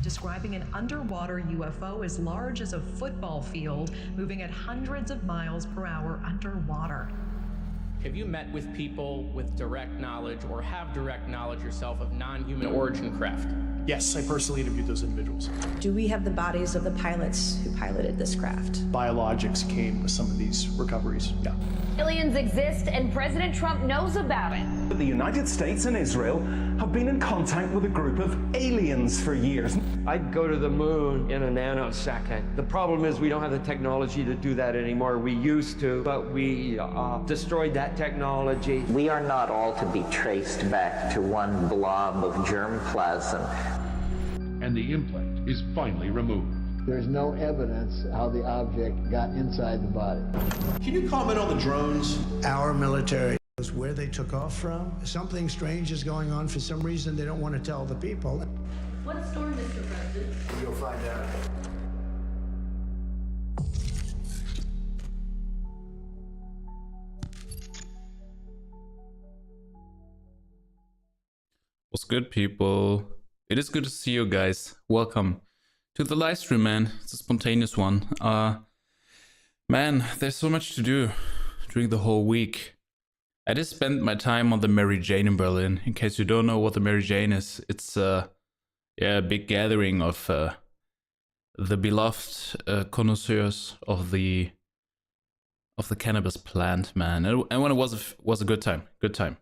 describing an underwater UFO as large as a football field, moving at hundreds of miles per hour underwater. Have you met with people with direct knowledge or have direct knowledge yourself of non-human origin craft? Yes, I personally interviewed those individuals. Do we have the bodies of the pilots who piloted this craft? Biologics came with some of these recoveries, yeah. Aliens exist and President Trump knows about it. But the United States and Israel have been in contact with a group of aliens for years. I'd go to the moon in a nanosecond. The problem is we don't have the technology to do that anymore. We used to, but we destroyed that technology. We are not all to be traced back to one blob of germplasm. And the implant is finally removed. There's no evidence how the object got inside the body. Can you comment on the drones? Our military knows where they took off from. Something strange is going on. For some reason, they don't want to tell the people. What storm, Mr. President? You'll find out. What's good, people? It is good to see you guys. Welcome to the live stream, man. It's a spontaneous one. Man, there's so much to do during the whole week. I just spent my time on the Mary Jane in Berlin. In case you don't know what the Mary Jane is, it's a big gathering of the beloved connoisseurs of the cannabis plant, man. And when it was a good time. Good time.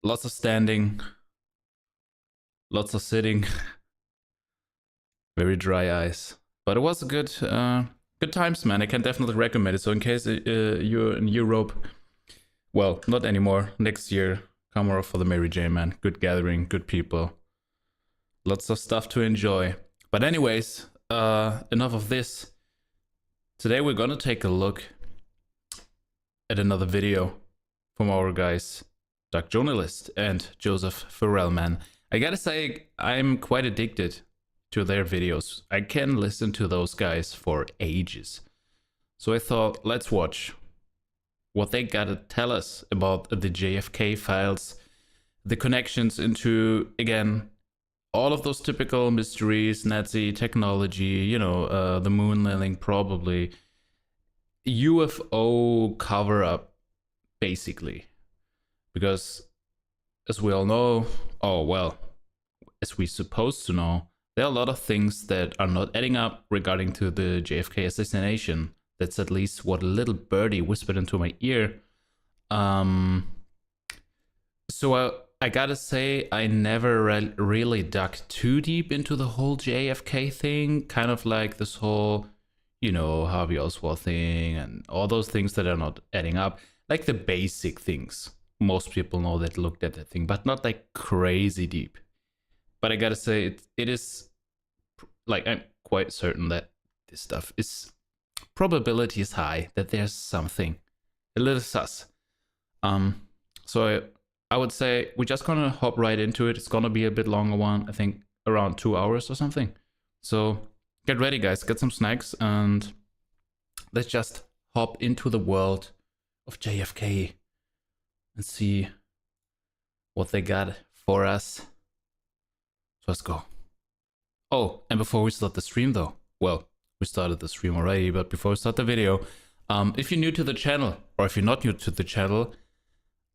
Lots of standing, lots of sitting, very dry eyes. But it was a good times, man. I can definitely recommend it. So in case you're in Europe, well, not anymore. Next year, come over for the Mary Jane, man. Good gathering, good people, lots of stuff to enjoy. But anyways, enough of this. Today we're gonna take a look at another video from our guys, Doc Journalist and Joseph Farrell, man. I gotta say, I'm quite addicted to their videos. I can listen to those guys for ages. So I thought, let's watch what they gotta tell us about the JFK files, the connections into, again, all of those typical mysteries, Nazi technology, you know, the moon landing probably, UFO cover-up, basically. Because, as we all know, as we supposed to know, there are a lot of things that are not adding up regarding to the JFK assassination. That's at least what a little birdie whispered into my ear. So I gotta say, I never really dug too deep into the whole JFK thing. Kind of like this whole, you know, Harvey Oswald thing and all those things that are not adding up. Like the basic things. Most people know that looked at that thing, but not like crazy deep. But I gotta say, it is, like, I'm quite certain that this stuff is, probability is high that there's something a little sus. So I would say we're just gonna hop right into it. It's gonna be a bit longer one, I think around 2 hours or something. So get ready, guys, get some snacks, and let's just hop into the world of JFK and see what they got for us. So let's go. Oh, and before we start the stream though, well, we started the stream already, but before we start the video, if you're new to the channel, or if you're not new to the channel,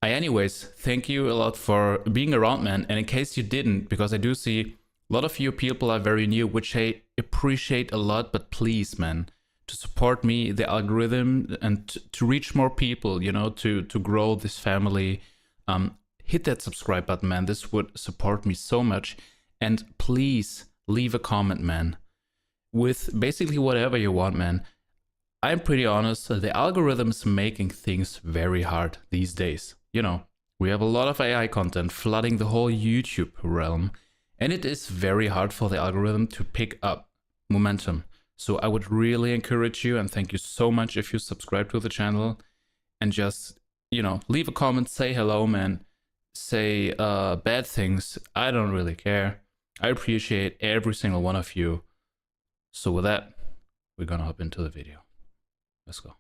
I anyways thank you a lot for being around, man. And in case you didn't, because I do see a lot of you people are very new, which I appreciate a lot, but please, man, to support me, the algorithm, and to reach more people, you know, to grow this family, hit that subscribe button, man. This would support me so much. And please leave a comment, man, with basically whatever you want, man. I'm pretty honest, the algorithm is making things very hard these days. You know, we have a lot of AI content flooding the whole YouTube realm, and it is very hard for the algorithm to pick up momentum. So I would really encourage you, and thank you so much if you subscribe to the channel, and just, you know, leave a comment, say hello, man, say bad things. I don't really care. I appreciate every single one of you. So with that, we're gonna hop into the video. Let's go.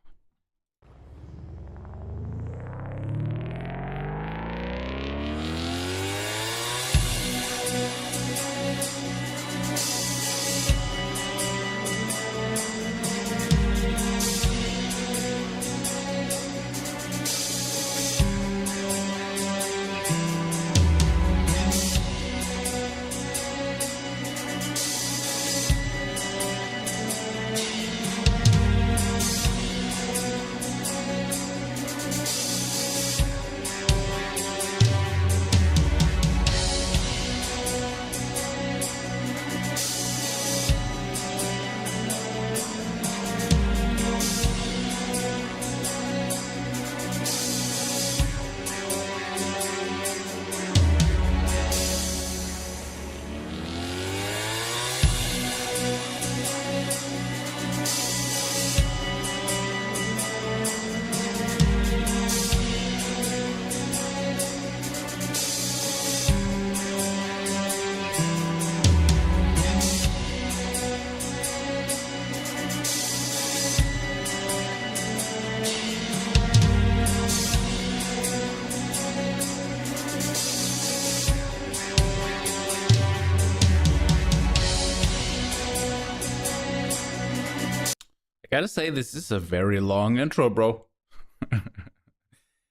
Gotta say, this is a very long intro, bro.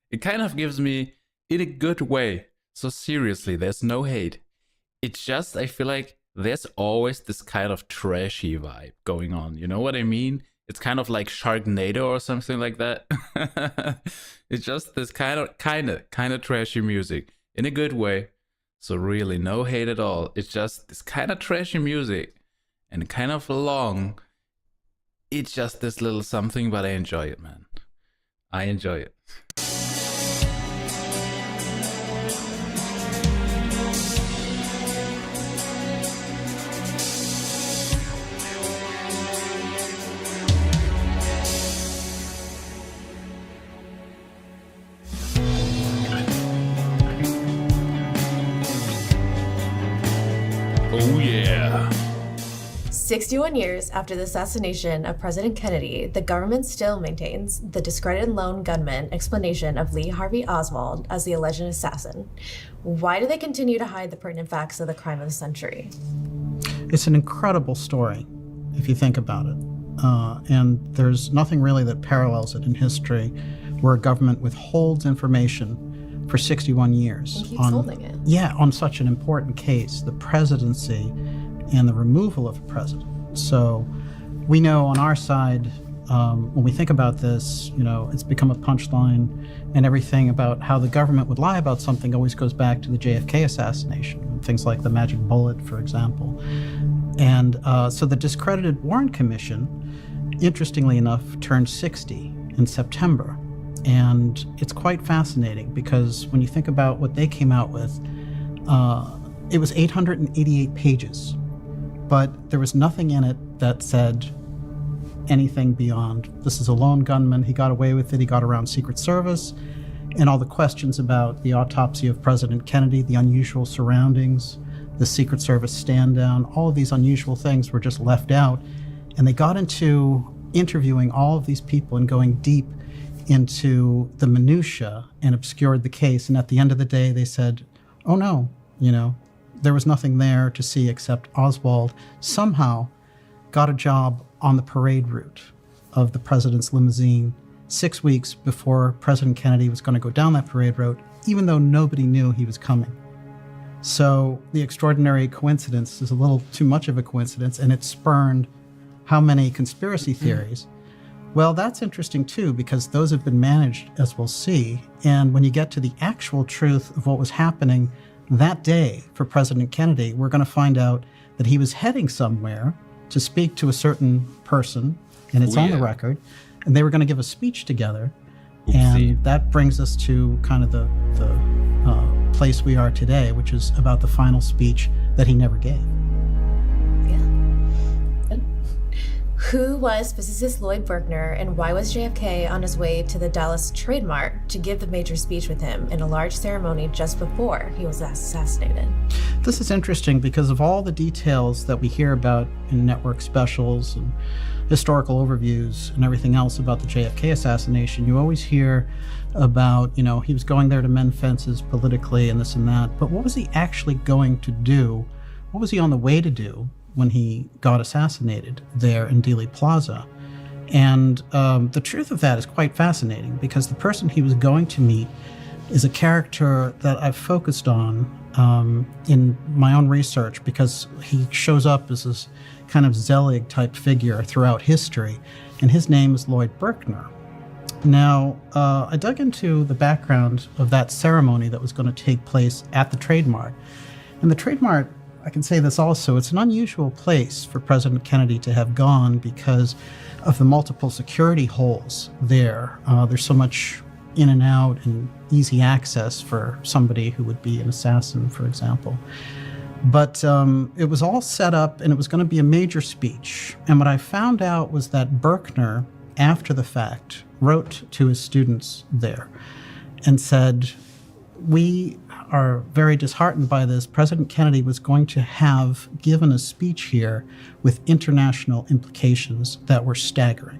It kind of gives me, in a good way. So seriously, there's no hate. It's just, I feel like there's always this kind of trashy vibe going on. You know what I mean? It's kind of like Sharknado or something like that. It's just this kind of trashy music in a good way. So really, no hate at all. It's just this kind of trashy music and kind of long. It's just this little something, but I enjoy it, man. I enjoy it. Oh yeah. 61 years after the assassination of President Kennedy, the government still maintains the discredited lone gunman explanation of Lee Harvey Oswald as the alleged assassin. Why do they continue to hide the pertinent facts of the crime of the century? It's an incredible story, if you think about it. And there's nothing really that parallels it in history where a government withholds information for 61 years. And keeps holding it. Yeah, on such an important case, the presidency and the removal of a president. So we know on our side, when we think about this, you know, it's become a punchline, and everything about how the government would lie about something always goes back to the JFK assassination, things like the magic bullet, for example. And so the discredited Warren Commission, interestingly enough, turned 60 in September. And it's quite fascinating because when you think about what they came out with, it was 888 pages, but there was nothing in it that said anything beyond, this is a lone gunman, he got away with it, he got around Secret Service, and all the questions about the autopsy of President Kennedy, the unusual surroundings, the Secret Service stand down, all of these unusual things were just left out. And they got into interviewing all of these people and going deep into the minutia and obscured the case. And at the end of the day, they said, oh no, you know, there was nothing there to see except Oswald somehow got a job on the parade route of the president's limousine 6 weeks before President Kennedy was going to go down that parade route, even though nobody knew he was coming. So the extraordinary coincidence is a little too much of a coincidence, and it spurned how many conspiracy theories. Well, that's interesting too, because those have been managed, as we'll see. And when you get to the actual truth of what was happening that day for President Kennedy, we're going to find out that he was heading somewhere to speak to a certain person, and it's on the record, and they were going to give a speech together. And that brings us to kind of the place we are today, which is about the final speech that he never gave. Who was physicist Lloyd Berkner, and why was JFK on his way to the Dallas Trade Mart to give the major speech with him in a large ceremony just before he was assassinated? This is interesting because of all the details that we hear about in network specials and historical overviews and everything else about the JFK assassination. You always hear about, you know, he was going there to mend fences politically and this and that, but what was he actually going to do? What was he on the way to do when he got assassinated there in Dealey Plaza? And the truth of that is quite fascinating because the person he was going to meet is a character that I've focused on in my own research because he shows up as this kind of Zelig type figure throughout history, and his name is Lloyd Berkner. Now, I dug into the background of that ceremony that was going to take place at the Trade Mart. And the Trade Mart, I can say this also, it's an unusual place for President Kennedy to have gone because of the multiple security holes there. There's so much in and out and easy access for somebody who would be an assassin, for example. But it was all set up and it was going to be a major speech. And what I found out was that Berkner, after the fact, wrote to his students there and said, we are very disheartened by this. President Kennedy was going to have given a speech here with international implications that were staggering.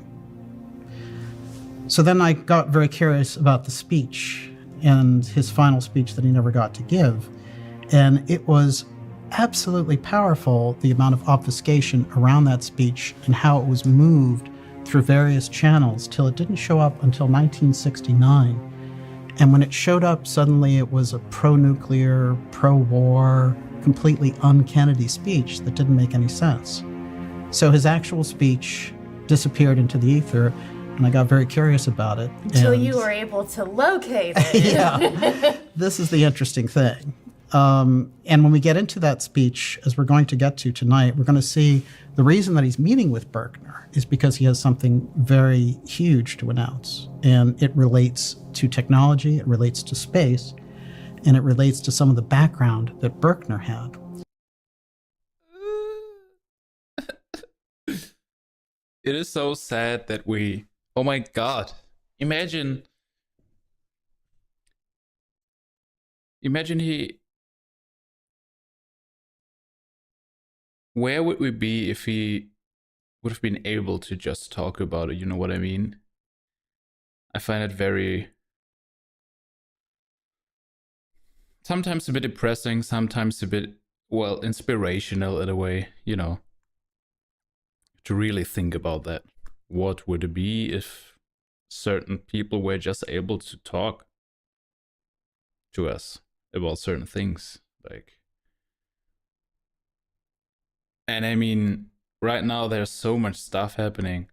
So then I got very curious about the speech and his final speech that he never got to give. And it was absolutely powerful, the amount of obfuscation around that speech and how it was moved through various channels till it didn't show up until 1969. And when it showed up, suddenly it was a pro-nuclear, pro-war, completely un-Kennedy speech that didn't make any sense. So his actual speech disappeared into the ether, and I got very curious about it. Until you were able to locate it. Yeah, this is the interesting thing. And when we get into that speech, as we're going to get to tonight, we're going to see the reason that he's meeting with Berkner is because he has something very huge to announce. And it relates to technology, it relates to space, and it relates to some of the background that Berkner had. It is so sad that we... Oh my god. Imagine he... Where would we be if he would have been able to just talk about it? You know what I mean? I find it very... sometimes a bit depressing, sometimes a bit, well, inspirational in a way, you know. To really think about that. What would it be if certain people were just able to talk to us about certain things? Like... And I mean, right now there's so much stuff happening.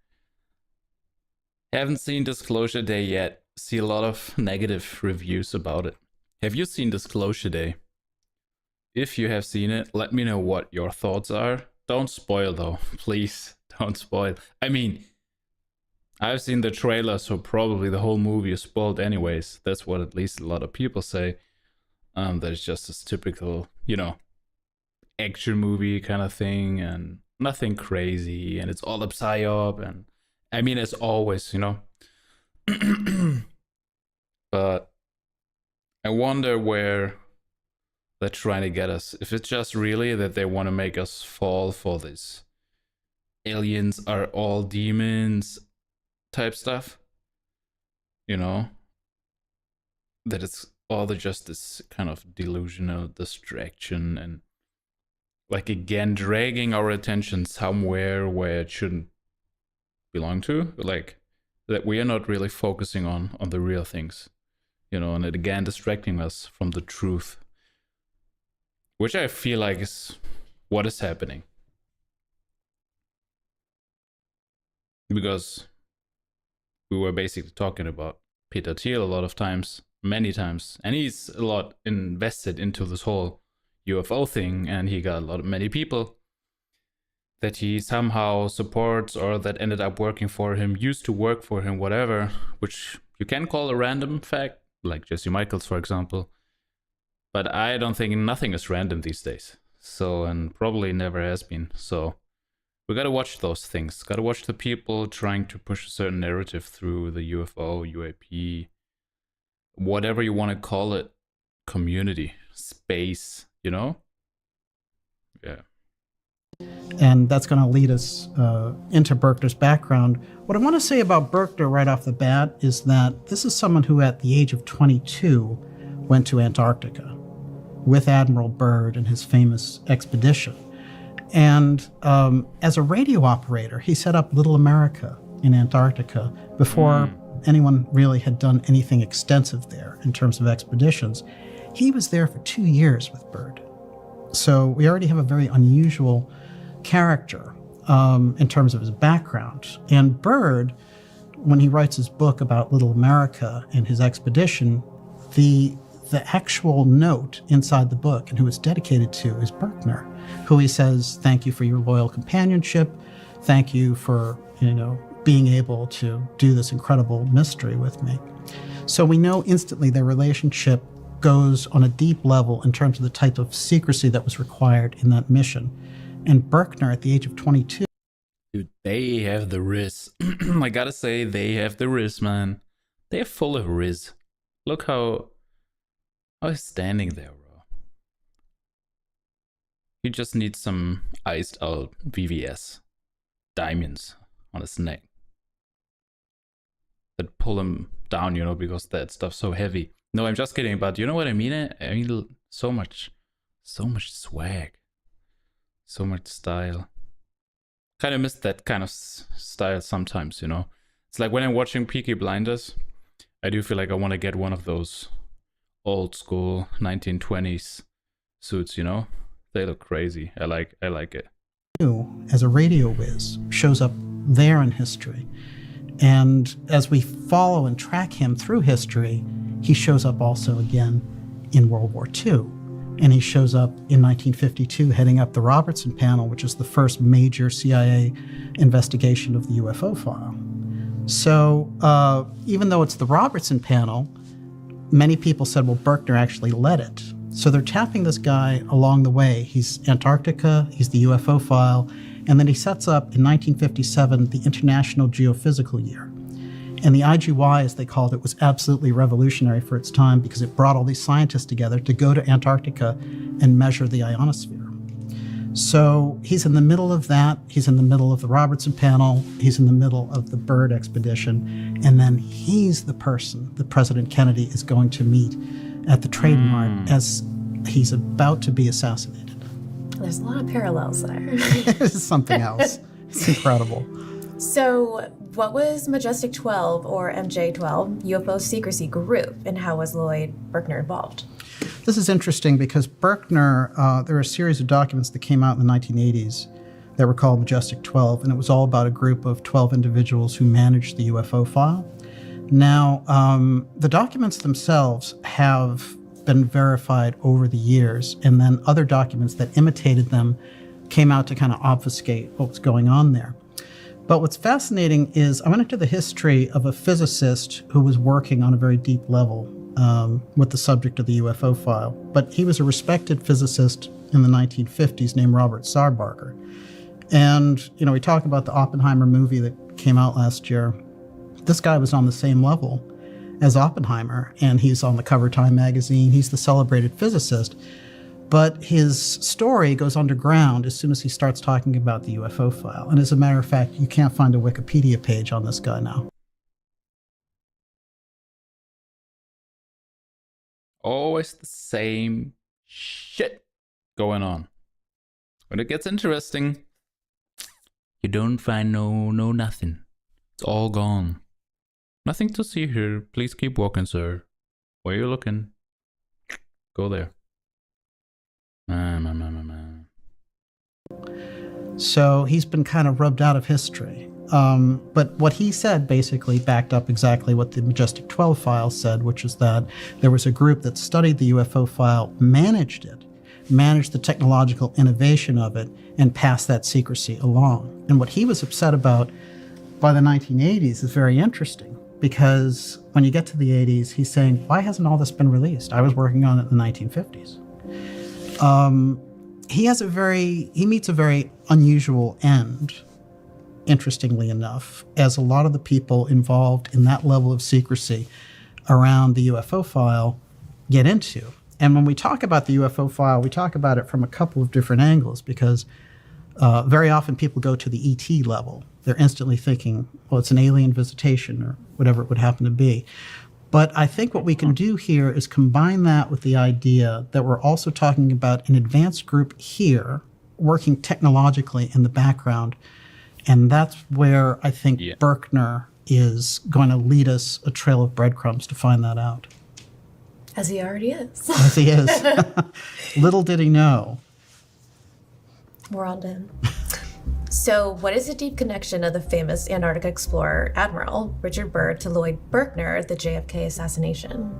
Haven't seen Disclosure Day yet. See a lot of negative reviews about it. Have you seen Disclosure Day? If you have seen it, let me know what your thoughts are. Don't spoil though, please. Don't spoil. I mean, I've seen the trailer, so probably the whole movie is spoiled anyways. That's what at least a lot of people say. That it's just this typical, you know, action movie kind of thing, and nothing crazy, and it's all a psyop, and I mean, as always, you know. But I wonder where they're trying to get us. If it's just really that they want to make us fall for this aliens are all demons type stuff, you know, that it's all just this kind of delusional distraction, and like, again, dragging our attention somewhere where it shouldn't belong to, like that we are not really focusing on the real things, you know, and it again distracting us from the truth, which I feel like is what is happening. Because we were basically talking about Peter Thiel a lot of times, many times, and he's a lot invested into this whole UFO thing, and he got many people that he somehow supports or that ended up working for him, used to work for him, whatever, which you can call a random fact, like Jesse Michaels, for example. But I don't think nothing is random these days. So, and probably never has been. So we gotta watch those things. Gotta watch the people trying to push a certain narrative through the UFO, UAP, whatever you want to call it, community, space, you know? Yeah. And that's going to lead us into Berkner's background. What I want to say about Berkner right off the bat is that this is someone who at the age of 22 went to Antarctica with Admiral Byrd and his famous expedition. And as a radio operator, he set up Little America in Antarctica before anyone really had done anything extensive there in terms of expeditions. He was there for 2 years with Byrd. So we already have a very unusual character in terms of his background. And Byrd, when he writes his book about Little America and his expedition, the actual note inside the book and who it's dedicated to is Berkner, who he says, thank you for your loyal companionship. Thank you for, being able to do this incredible mystery with me. So we know instantly their relationship goes on a deep level in terms of the type of secrecy that was required in that mission. And Berkner, at the age of 22... Dude, they have the riz. I gotta say, they have the riz, man. They're full of riz. Look how he's standing there, bro. He just needs some iced out VVS diamonds on his neck that pull him down, because that stuff's so heavy. No, I'm just kidding, but you know what I mean? I mean, so much swag, so much style. Kind of miss that kind of style sometimes, you know. It's like when I'm watching Peaky Blinders, I do feel like I want to get one of those old school 1920s suits, you know. They look crazy. I like it. As a radio whiz, shows up there in history. And as we follow and track him through history, he shows up also again in World War II. And he shows up in 1952 heading up the Robertson panel, which is the first major CIA investigation of the UFO file. So even though it's the Robertson panel, many people said, well, Berkner actually led it. So they're tapping this guy along the way. He's Antarctica, he's the UFO file, and then he sets up in 1957 the International Geophysical Year. And the IGY, as they called it, was absolutely revolutionary for its time because it brought all these scientists together to go to Antarctica and measure the ionosphere. So he's in the middle of that. He's in the middle of the Robertson panel. He's in the middle of the Byrd expedition. And then he's the person that President Kennedy is going to meet at the Trade Mart as he's about to be assassinated. There's a lot of parallels there. It's something else. It's incredible. So what was Majestic 12 or MJ12 UFO secrecy group, and how was Lloyd Berkner involved? This is interesting because Berkner, there are a series of documents that came out in the 1980s that were called Majestic 12, and it was all about a group of 12 individuals who managed the UFO file. Now, the documents themselves have been verified over the years, and then other documents that imitated them came out to kind of obfuscate what was going on there. But what's fascinating is I went into the history of a physicist who was working on a very deep level with the subject of the UFO file. But he was a respected physicist in the 1950s named Robert Sarbarger. And, you know, we talk about the Oppenheimer movie that came out last year. This guy was on the same level as Oppenheimer, and he's on the cover of Time magazine. He's the celebrated physicist. But his story goes underground as soon as he starts talking about the UFO file. And as a matter of fact, you can't find a Wikipedia page on this guy now. Always the same shit going on. When it gets interesting, you don't find no nothing. It's all gone. Nothing to see here. Please keep walking, sir. Where you looking? Go there. So he's been kind of rubbed out of history. But what he said basically backed up exactly what the Majestic 12 file said, which is that there was a group that studied the UFO file, managed it, managed the technological innovation of it, and passed that secrecy along. And what he was upset about by the 1980s is very interesting, because when you get to the 80s, he's saying, why hasn't all this been released? I was working on it in the 1950s. He meets a very unusual end, interestingly enough, as a lot of the people involved in that level of secrecy around the UFO file get into. And when we talk about the UFO file, we talk about it from a couple of different angles, because very often people go to the ET level. They're instantly thinking, well, it's an alien visitation or whatever it would happen to be. But I think what we can do here is combine that with the idea that we're also talking about an advanced group here working technologically in the background. And that's where I think Berkner is going to lead us a trail of breadcrumbs to find that out. As he already is. As he is. Little did he know. We're on to him. So what is the deep connection of the famous Antarctica explorer Admiral Richard Byrd to Lloyd Berkner, the JFK assassination?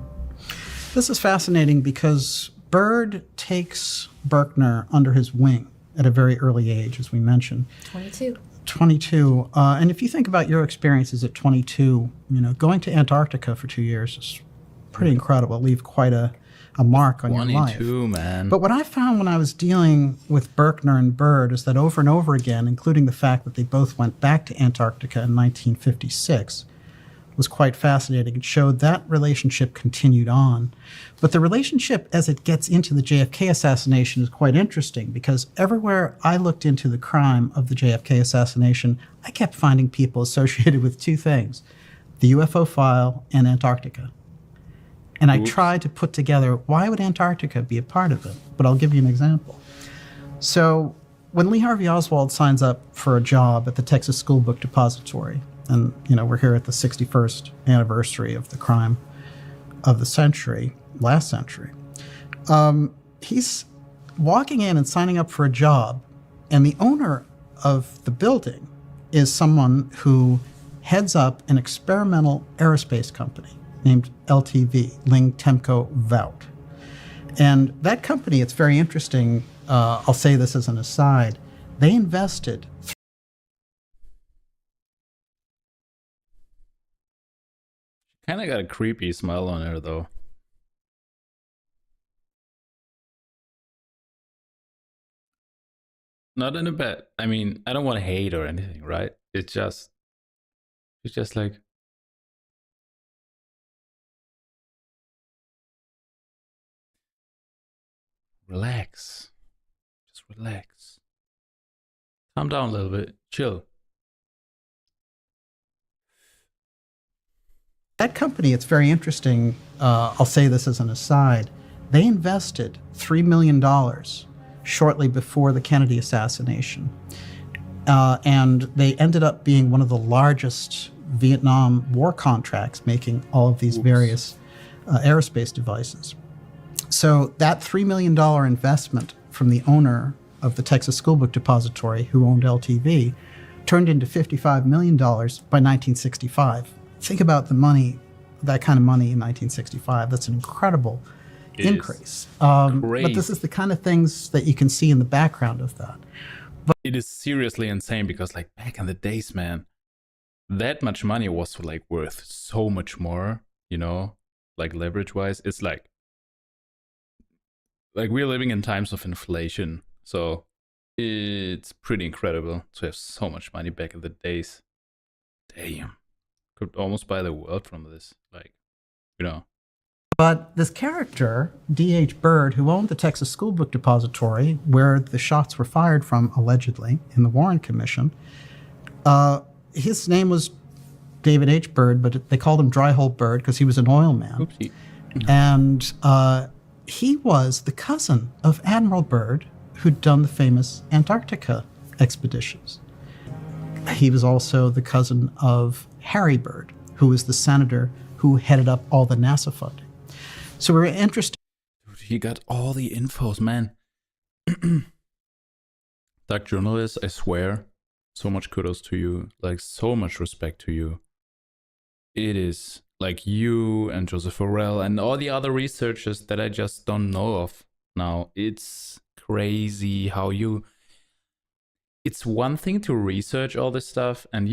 This is fascinating because Byrd takes Berkner under his wing at a very early age, as we mentioned. 22. And if you think about your experiences at 22, you know, going to Antarctica for 2 years is pretty incredible. Leave quite a mark on your life. 22, man. But what I found when I was dealing with Berkner and Byrd is that over and over again, including the fact that they both went back to Antarctica in 1956, was quite fascinating. It showed that relationship continued on. But the relationship as it gets into the JFK assassination is quite interesting, because everywhere I looked into the crime of the JFK assassination, I kept finding people associated with two things: the UFO file and Antarctica. And I tried to put together, why would Antarctica be a part of it? But I'll give you an example. So when Lee Harvey Oswald signs up for a job at the Texas School Book Depository, and we're here at the 61st anniversary of the crime of the century, last century, he's walking in and signing up for a job, and the owner of the building is someone who heads up an experimental aerospace company named LTV, Ling Temco Vout. And that company, it's very interesting, I'll say this as an aside, they invested... Kind of got a creepy smile on her, though. Not in a bad... I mean, I don't want to hate or anything, right? It's just like... Relax. Just relax. Calm down a little bit. Chill. That company, it's very interesting, I'll say this as an aside, they invested $3 million shortly before the Kennedy assassination. And they ended up being one of the largest Vietnam War contracts, making all of these various aerospace devices. So that $3 million investment from the owner of the Texas School Book Depository, who owned LTV, turned into $55 million by 1965. Think about the money, that kind of money in 1965. That's an incredible increase. But this is the kind of things that you can see in the background of that. But it is seriously insane because, like, back in the days, man, that much money was like worth so much more, like leverage-wise. It's like we're living in times of inflation, so it's pretty incredible to have so much money back in the days. Damn. Could almost buy the world from this, But this character, D.H. Byrd, who owned the Texas School Book Depository, where the shots were fired from, allegedly, in the Warren Commission, his name was David H. Byrd, but they called him Dry Hole Byrd because he was an oil man. Oopsie. And he was the cousin of Admiral Byrd, who'd done the famous Antarctica expeditions. He was also the cousin of Harry Byrd, who was the senator who headed up all the NASA funding. So we're interested. Dude, he got all the infos, man. Dark journalist, I swear, so much kudos to you, like so much respect to you. It is like you and Joseph Farrell and all the other researchers that I just don't know of now. It's crazy how you... It's one thing to research all this stuff and,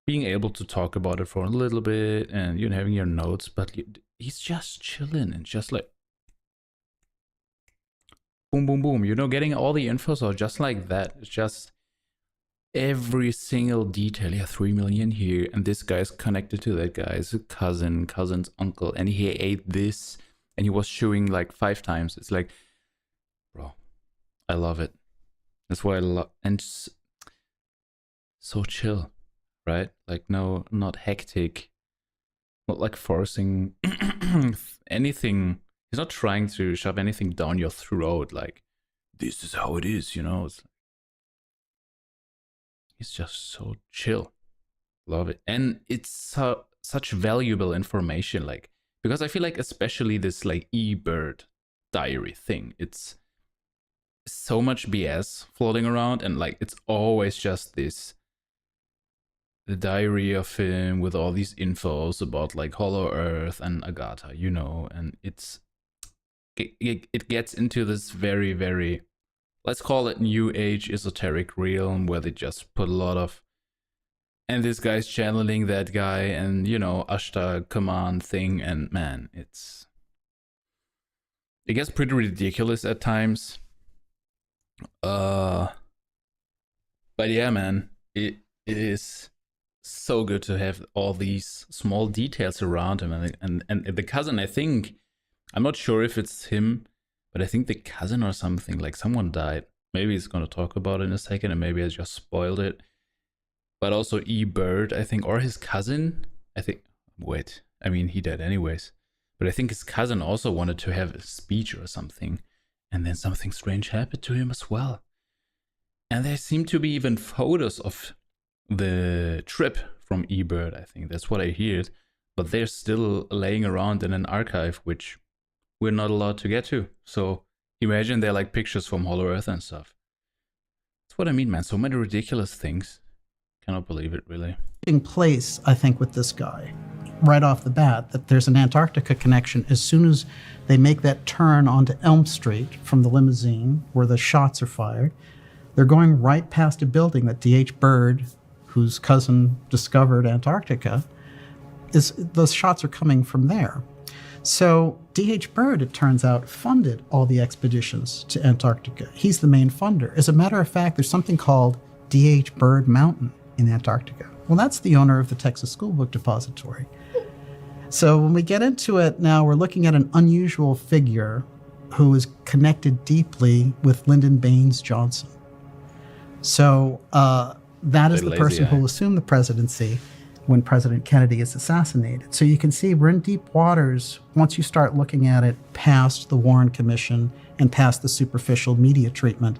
being able to talk about it for a little bit and, having your notes, but he's just chilling and just like, boom, boom, boom, getting all the info. So just like that, it's just every single detail. Yeah, 3 million here, and this guy's connected to that guy's cousin's uncle, and he ate this, and he was chewing like 5 times. It's like, bro, I love it. That's why I love, and so chill, right? Like, no, not hectic, not like forcing anything. He's not trying to shove anything down your throat. Like, this is how it is, He's just so chill. Love it. And it's such valuable information, like, because I feel like especially this like Byrd diary thing, it's so much BS floating around, and like it's always just the diary of him with all these infos about like Hollow Earth and Agatha, and it gets into this very, very, let's call it new age esoteric realm where they just put a lot of, and this guy's channeling that guy and Ashtar command thing, and man, it gets pretty ridiculous at times. But yeah, man, it is so good to have all these small details around him, and the cousin, I think, I'm not sure if it's him, but I think the cousin or something, like someone died. Maybe he's gonna talk about it in a second, and maybe I just spoiled it. But also Byrd, I think, or his cousin, I think. Wait, I mean, he died anyways. But I think his cousin also wanted to have a speech or something. And then something strange happened to him as well. And there seem to be even photos of the trip from Byrd, I think. That's what I heard. But they're still laying around in an archive, which we're not allowed to get to. So imagine they're like pictures from Hollow Earth and stuff. That's what I mean, man. So many ridiculous things. Cannot believe it, really. In place, I think, with this guy, right off the bat, that there's an Antarctica connection. As soon as they make that turn onto Elm Street from the limousine where the shots are fired, they're going right past a building that D.H. Byrd, whose cousin discovered Antarctica, those shots are coming from there. So D.H. Byrd, it turns out, funded all the expeditions to Antarctica. He's the main funder. As a matter of fact, there's something called D.H. Byrd Mountain in Antarctica. Well, that's the owner of the Texas School Book Depository. So when we get into it now, we're looking at an unusual figure who is connected deeply with Lyndon Baines Johnson. So that is the person who will assume the presidency when President Kennedy is assassinated. So you can see we're in deep waters once you start looking at it past the Warren Commission and past the superficial media treatment.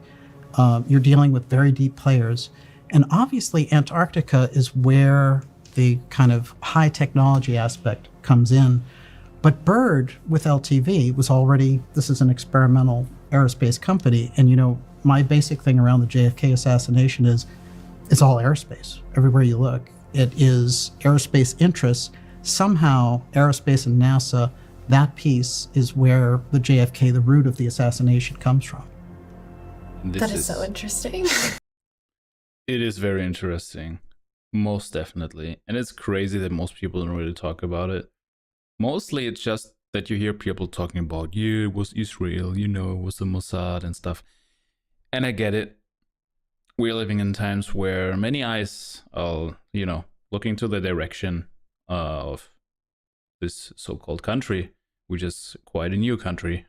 You're dealing with very deep players. And obviously Antarctica is where the kind of high technology aspect comes in. But Byrd with LTV was already, this is an experimental aerospace company. And you know, my basic thing around the JFK assassination is it's all aerospace. Everywhere you look, it is aerospace interests. Somehow aerospace and NASA, that piece is where the JFK, the root of the assassination, comes from. That is so interesting. It is very interesting. Most definitely. And it's crazy that most people don't really talk about it. Mostly it's just that you hear people talking about, yeah, it was Israel, you know, it was the Mossad and stuff. And I get it. We're living in times where many eyes are, you know, looking to the direction of this so-called country, which is quite a new country.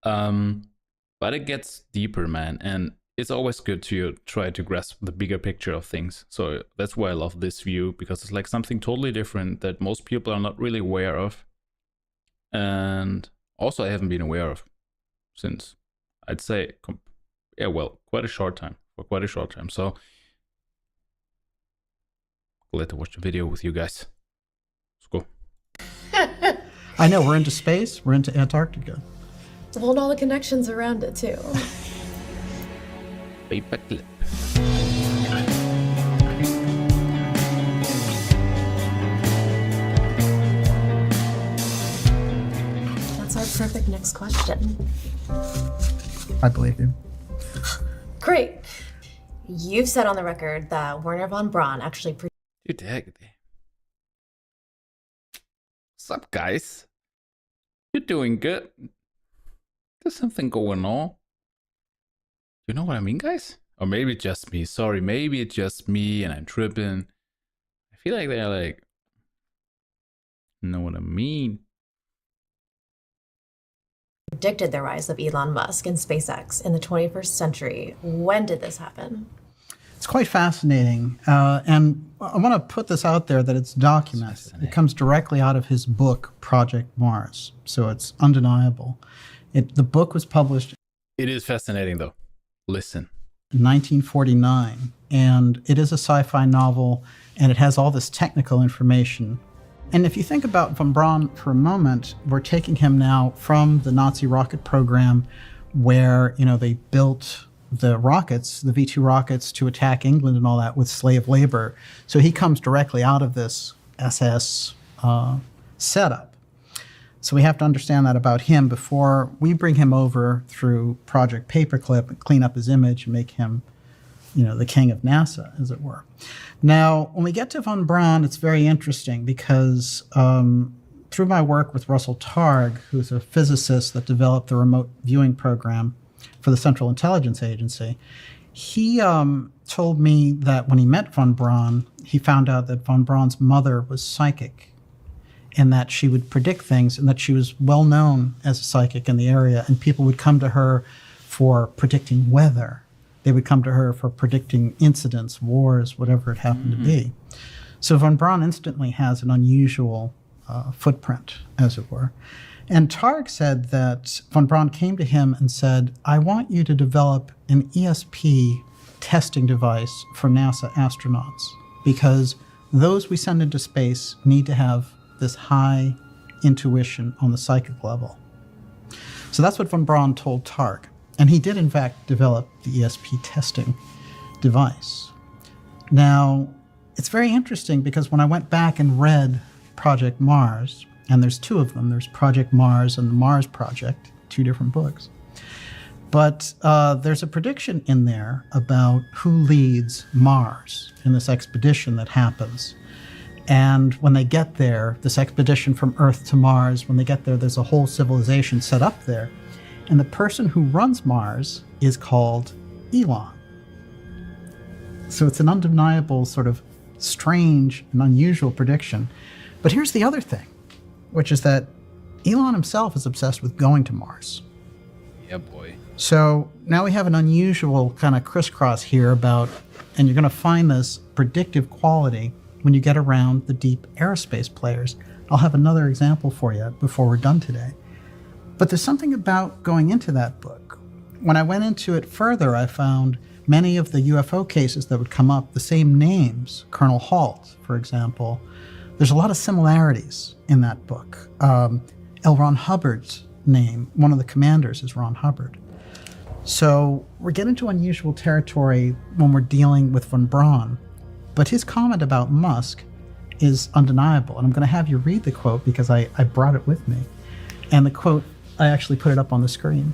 But it gets deeper, man. And it's always good to try to grasp the bigger picture of things. So that's why I love this view, because it's like something totally different that most people are not really aware of. And also I haven't been aware of since, I'd say, quite a short time. For quite a short time. So glad to watch the video with you guys. Let's go. I know, we're into space, we're into Antarctica. Well, and all the connections around it too. Paper clip. That's our perfect next question. I believe you. Great. You've said on the record that Wernher von Braun actually What's up, guys? You're doing good. There's something going on. You know what I mean, guys? Or maybe it's just me. Sorry, maybe it's just me and I'm tripping. I feel like they're like, you know what I mean? Predicted the rise of Elon Musk and SpaceX in the 21st century. When did this happen? It's quite fascinating. And I want to put this out there that it's documented. It comes directly out of his book, Project Mars. So it's undeniable. The book was published. It is fascinating, though. Listen. In 1949. And it is a sci-fi novel, and it has all this technical information. And if you think about von Braun for a moment, we're taking him now from the Nazi rocket program where, you know, they built the rockets, the V-2 rockets, to attack England and all that with slave labor. So he comes directly out of this SS setup. So we have to understand that about him before we bring him over through Project Paperclip and clean up his image and make him, you know, the king of NASA, as it were. Now, when we get to von Braun, it's very interesting because through my work with Russell Targ, who's a physicist that developed the remote viewing program for the Central Intelligence Agency, he told me that when he met von Braun, he found out that von Braun's mother was psychic and that she would predict things and that she was well known as a psychic in the area, and people would come to her for predicting weather. They would come to her for predicting incidents, wars, whatever it happened to be. So von Braun instantly has an unusual footprint, as it were. And Targ said that von Braun came to him and said, I want you to develop an ESP testing device for NASA astronauts, because those we send into space need to have this high intuition on the psychic level. So that's what von Braun told Targ. And he did, in fact, develop the ESP testing device. Now, it's very interesting because when I went back and read Project Mars, and there's two of them, there's Project Mars and the Mars Project, two different books. But there's a prediction in there about who leads Mars in this expedition that happens. And when they get there, this expedition from Earth to Mars, when they get there, there's a whole civilization set up there. And the person who runs Mars is called Elon. So it's an undeniable, sort of strange and unusual prediction. But here's the other thing, which is that Elon himself is obsessed with going to Mars. Yeah, boy. So now we have an unusual kind of crisscross here about, and you're going to find this predictive quality when you get around the deep aerospace players. I'll have another example for you before we're done today. But there's something about going into that book. When I went into it further, I found many of the UFO cases that would come up, the same names, Colonel Halt, for example. There's a lot of similarities in that book. L. Ron Hubbard's name, one of the commanders, is Ron Hubbard. So we're getting into unusual territory when we're dealing with von Braun. But his comment about Musk is undeniable. And I'm going to have you read the quote because I brought it with me. And the quote, I actually put it up on the screen.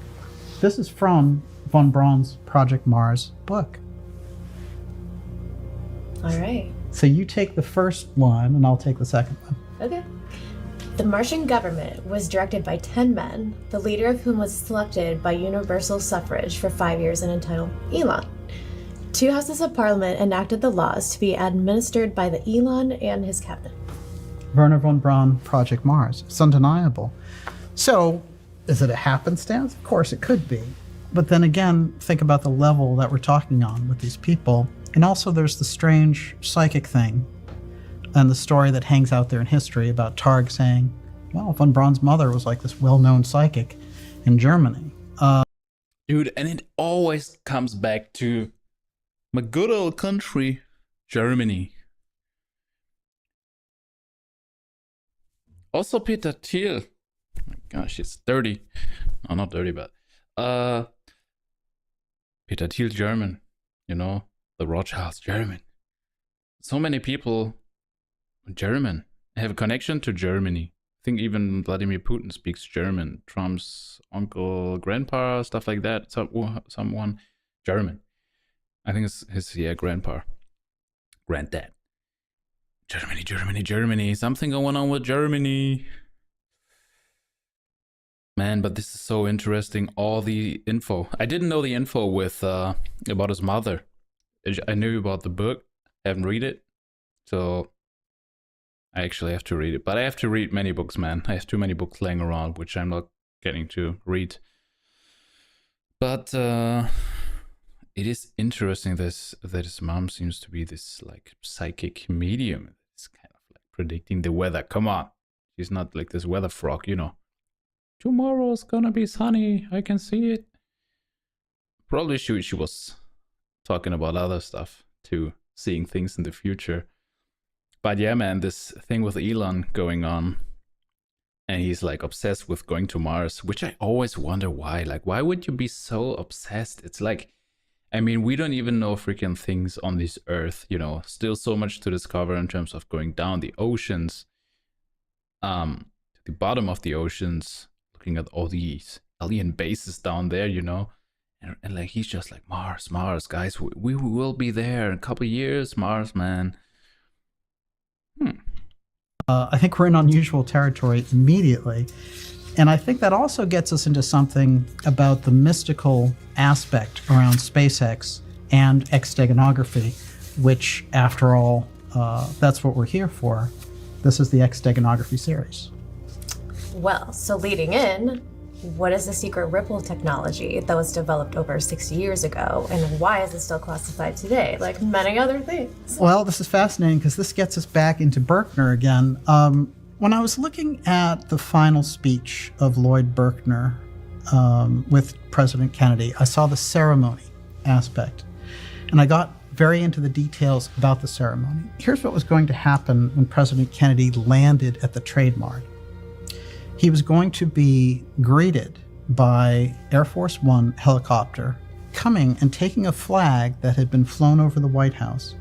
This is from von Braun's Project Mars book. All right. So you take the first one and I'll take the second one. Okay. The Martian government was directed by 10 men, the leader of whom was selected by universal suffrage for 5 years and entitled Elon. 2 houses of parliament enacted the laws to be administered by the Elon and his cabinet. Wernher von Braun, Project Mars. It's undeniable. So, is it a happenstance? Of course it could be. But then again, think about the level that we're talking on with these people. And also there's the strange psychic thing and the story that hangs out there in history about Targ saying, well, von Braun's mother was like this well-known psychic in Germany. Dude, and it always comes back to my good old country, Germany. Also Peter Thiel. Oh my gosh, it's dirty. No, not dirty, but Peter Thiel, German. You know, the Rothschilds, German. So many people German have a connection to Germany. I think even Vladimir Putin speaks German. Trump's uncle, grandpa, stuff like that. Someone German. I think it's his grandpa, granddad. Germany. Something going on with Germany. Man, but this is so interesting. All the info. I didn't know the info with about his mother. I knew about the book. I haven't read it, so I actually have to read it. But I have to read many books, man. I have too many books laying around, which I'm not getting to read. But it is interesting that his mom seems to be this like psychic medium. It's kind of like predicting the weather. Come on, she's not like this weather frog, you know. Tomorrow's gonna be sunny. I can see it. Probably she was talking about other stuff too, seeing things in the future. But yeah, man, this thing with Elon going on, and he's like obsessed with going to Mars, which I always wonder why. Like, why would you be so obsessed? It's like, I mean, we don't even know freaking things on this Earth, you know, still so much to discover in terms of going down the oceans, to the bottom of the oceans, looking at all these alien bases down there, you know. And like, he's just like, Mars, guys, we will be there in a couple of years, Mars, man. I think we're in unusual territory immediately. And I think that also gets us into something about the mystical aspect around SpaceX and extegonography, which, after all, that's what we're here for. This is the extegonography series. Well, so leading in, what is the secret ripple technology that was developed over 60 years ago, and why is it still classified today, like many other things? Well, this is fascinating because this gets us back into Berkner again. When I was looking at the final speech of Lloyd Berkner with President Kennedy, I saw the ceremony aspect. And I got very into the details about the ceremony. Here's what was going to happen when President Kennedy landed at the Trade Mart. He was going to be greeted by Air Force One helicopter coming and taking a flag that had been flown over the White House,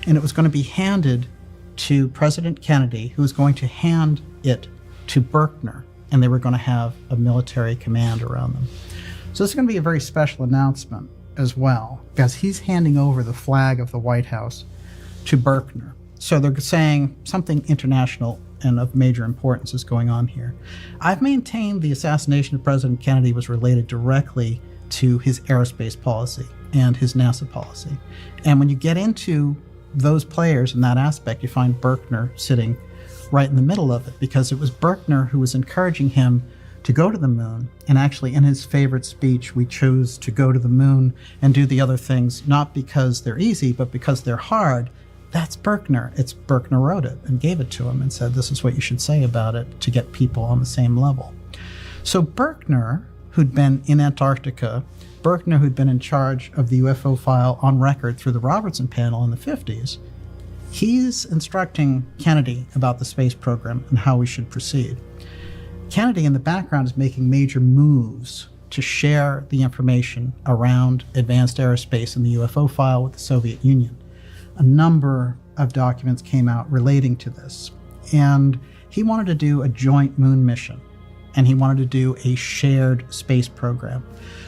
and it was going to be handed to President Kennedy, who was going to hand it to Berkner, and they were going to have a military command around them. So this is going to be a very special announcement as well, because he's handing over the flag of the White House to Berkner. So they're saying something international and of major importance is going on here. I've maintained the assassination of President Kennedy was related directly to his aerospace policy and his NASA policy. And when you get into those players in that aspect, you find Berkner sitting right in the middle of it, because it was Berkner who was encouraging him to go to the moon. And actually, in his favorite speech, we chose to go to the moon and do the other things, not because they're easy, but because they're hard. That's Berkner. It's Berkner wrote it and gave it to him and said, this is what you should say about it to get people on the same level. So Berkner, who'd been in Antarctica, Berkner, who'd been in charge of the UFO file on record through the Robertson panel in the 50s, he's instructing Kennedy about the space program and how we should proceed. Kennedy in the background is making major moves to share the information around advanced aerospace and the UFO file with the Soviet Union. A number of documents came out relating to this, and he wanted to do a joint moon mission, and he wanted to do a shared space program.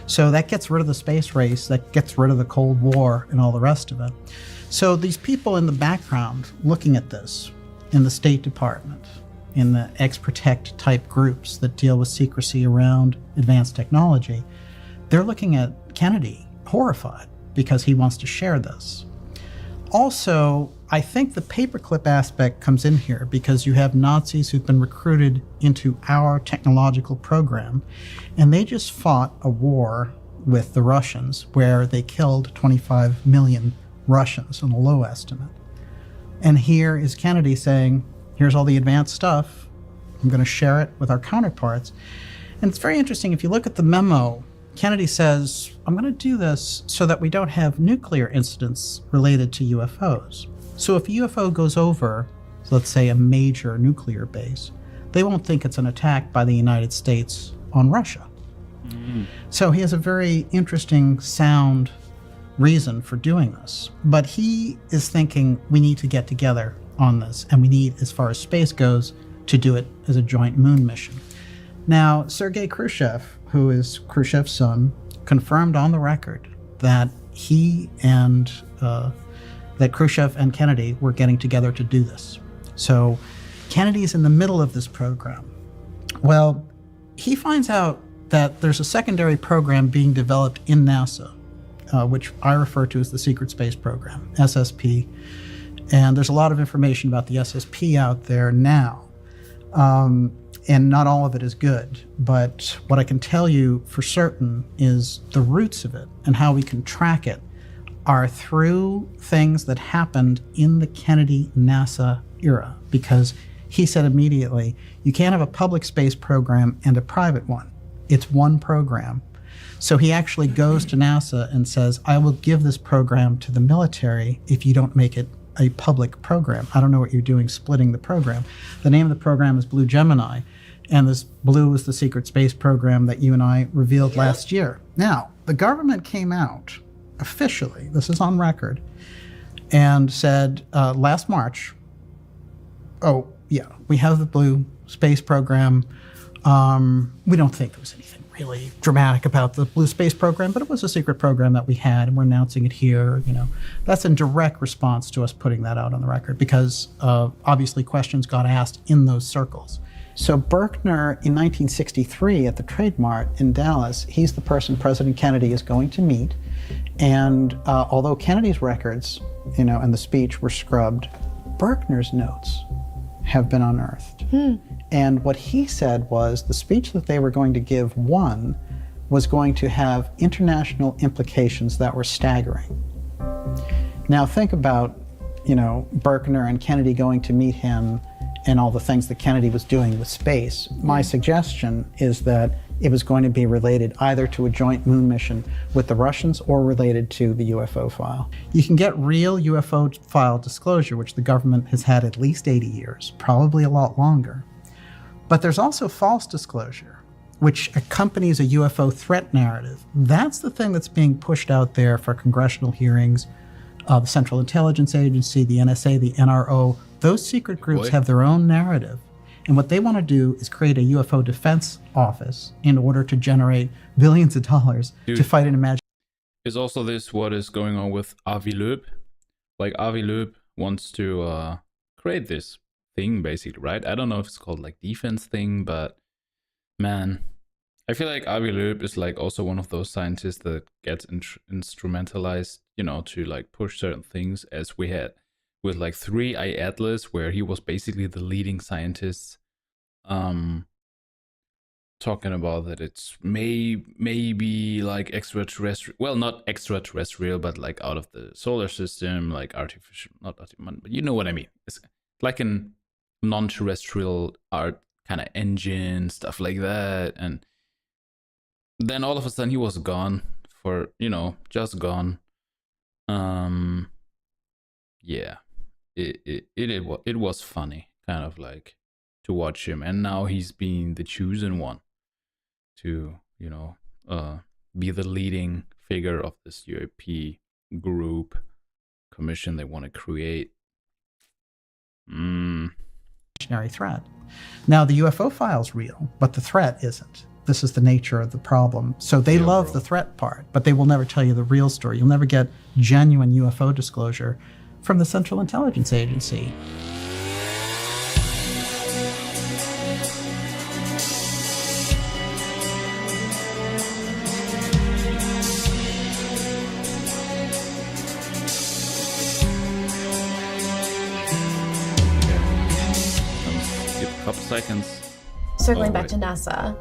So that gets rid of the space race, that gets rid of the Cold War and all the rest of it. So these people in the background looking at this in the State Department, in the ex-protect type groups that deal with secrecy around advanced technology, they're looking at Kennedy horrified because he wants to share this. Also, I think the paperclip aspect comes in here because you have Nazis who've been recruited into our technological program, and they just fought a war with the Russians where they killed 25 million Russians on a low estimate. And here is Kennedy saying, here's all the advanced stuff, I'm going to share it with our counterparts. And it's very interesting, if you look at the memo, Kennedy says, I'm going to do this so that we don't have nuclear incidents related to UFOs. So if a UFO goes over, let's say a major nuclear base, they won't think it's an attack by the United States on Russia. Mm-hmm. So he has a very interesting, sound reason for doing this. But he is thinking we need to get together on this, and we need, as far as space goes, to do it as a joint moon mission. Now, Sergei Khrushchev, who is Khrushchev's son, confirmed on the record that he and that Khrushchev and Kennedy were getting together to do this. So Kennedy's in the middle of this program. Well, he finds out that there's a secondary program being developed in NASA, which I refer to as the Secret Space Program, SSP. And there's a lot of information about the SSP out there now. And not all of it is good, but what I can tell you for certain is the roots of it and how we can track it are through things that happened in the Kennedy-NASA era, because he said immediately, you can't have a public space program and a private one. It's one program. So he actually goes to NASA and says, I will give this program to the military if you don't make it a public program. I don't know what you're doing splitting the program. The name of the program is Blue Gemini, and this blue is the secret space program that you and I revealed last year. Now, the government came out officially, this is on record, and said last March, oh yeah, we have the blue space program. We don't think there was anything really dramatic about the blue space program, but it was a secret program that we had, and we're announcing it here. You know, that's in direct response to us putting that out on the record, because obviously questions got asked in those circles. So Berkner in 1963 at the Trade Mart in Dallas, he's the person President Kennedy is going to meet. And although Kennedy's records, you know, and the speech were scrubbed, Berkner's notes have been unearthed. And what he said was the speech that they were going to give, one, was going to have international implications that were staggering. Now think about, you know, Berkner and Kennedy going to meet him and all the things that Kennedy was doing with space. My suggestion is that it was going to be related either to a joint moon mission with the Russians or related to the UFO file. You can get real UFO file disclosure, which the government has had at least 80 years, probably a lot longer. But there's also false disclosure, which accompanies a UFO threat narrative. That's the thing that's being pushed out there for congressional hearings. The Central Intelligence Agency, the NSA, the NRO, those secret groups have their own narrative. And what they want to do is create a UFO defense office in order to generate billions of dollars to fight an imaginary. Is also this what is going on with Avi Loeb? Like Avi Loeb wants to create this thing basically, right? I don't know if it's called like defense thing, but man, I feel like Avi Loeb is like also one of those scientists that gets instrumentalized, you know, to like push certain things, as we had with like 3I Atlas, where he was basically the leading scientist, talking about that it's maybe like extraterrestrial, well, not extraterrestrial, but like out of the solar system, like artificial, not artificial, but you know what I mean. It's like an non-terrestrial art kind of engine, stuff like that. And then all of a sudden he was gone for, you know, just gone. Yeah, it was funny, kind of like, to watch him, and now he's being the chosen one to, you know, be the leading figure of this UAP group commission they want to create. Threat. Now the UFO file's real, but the threat isn't. This is the nature of the problem. So they love the threat part, but they will never tell you the real story. You'll never get genuine UFO disclosure from the Central Intelligence Agency. Seconds. Circling back to NASA,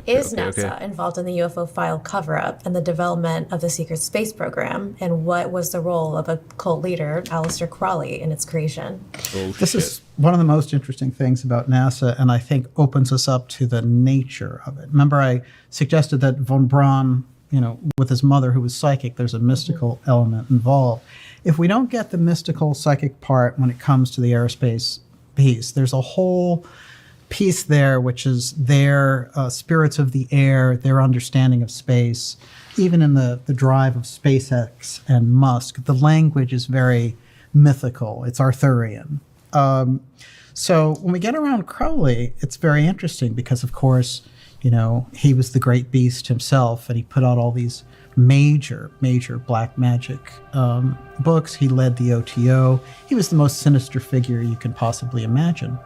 is NASA involved in the UFO file cover-up and the development of the secret space program? And what was the role of a cult leader, Aleister Crowley, in its creation? This is one of the most interesting things about NASA, and I think opens us up to the nature of it. Remember, I suggested that von Braun, you know, with his mother who was psychic, there's a mystical element involved. If we don't get the mystical psychic part when it comes to the aerospace piece, there's a whole piece there, which is their spirits of the air, their understanding of space. Even in the drive of SpaceX and Musk, the language is very mythical. It's Arthurian. So when we get around Crowley, it's very interesting because, of course, you know, he was the great beast himself, and he put out all these major black magic books. He led the OTO. He was the most sinister figure you can possibly imagine.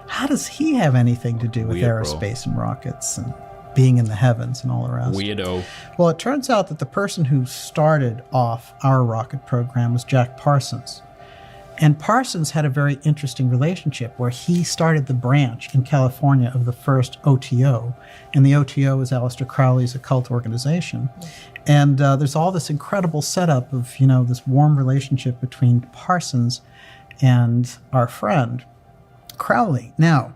How does he have anything to do with aerospace and rockets and being in the heavens and all the rest? Weirdo. Well, it turns out that the person who started off our rocket program was Jack Parsons. And Parsons had a very interesting relationship where he started the branch in California of the first OTO. And the OTO is Aleister Crowley's occult organization. And there's all this incredible setup of, you know, this warm relationship between Parsons and our friend Crowley. Now,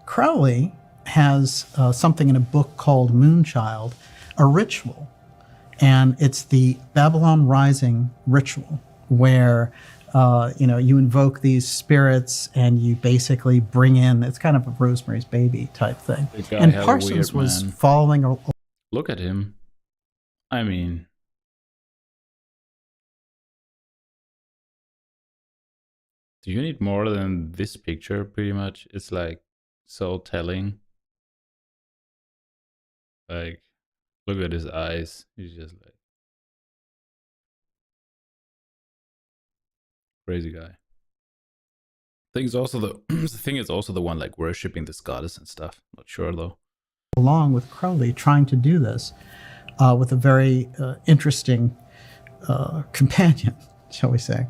Crowley has something in a book called Moonchild, a ritual. And it's the Babylon Rising ritual where you know, you invoke these spirits and you basically bring in, it's kind of a Rosemary's Baby type thing. And Parsons was following a... Look at him. I mean... Do you need more than this picture, pretty much? It's like so telling. Like, look at his eyes. He's just like... Crazy guy. I think it's also the thing is also the one like worshipping this goddess and stuff. Not sure though. Along with Crowley, trying to do this with a very interesting companion, shall we say.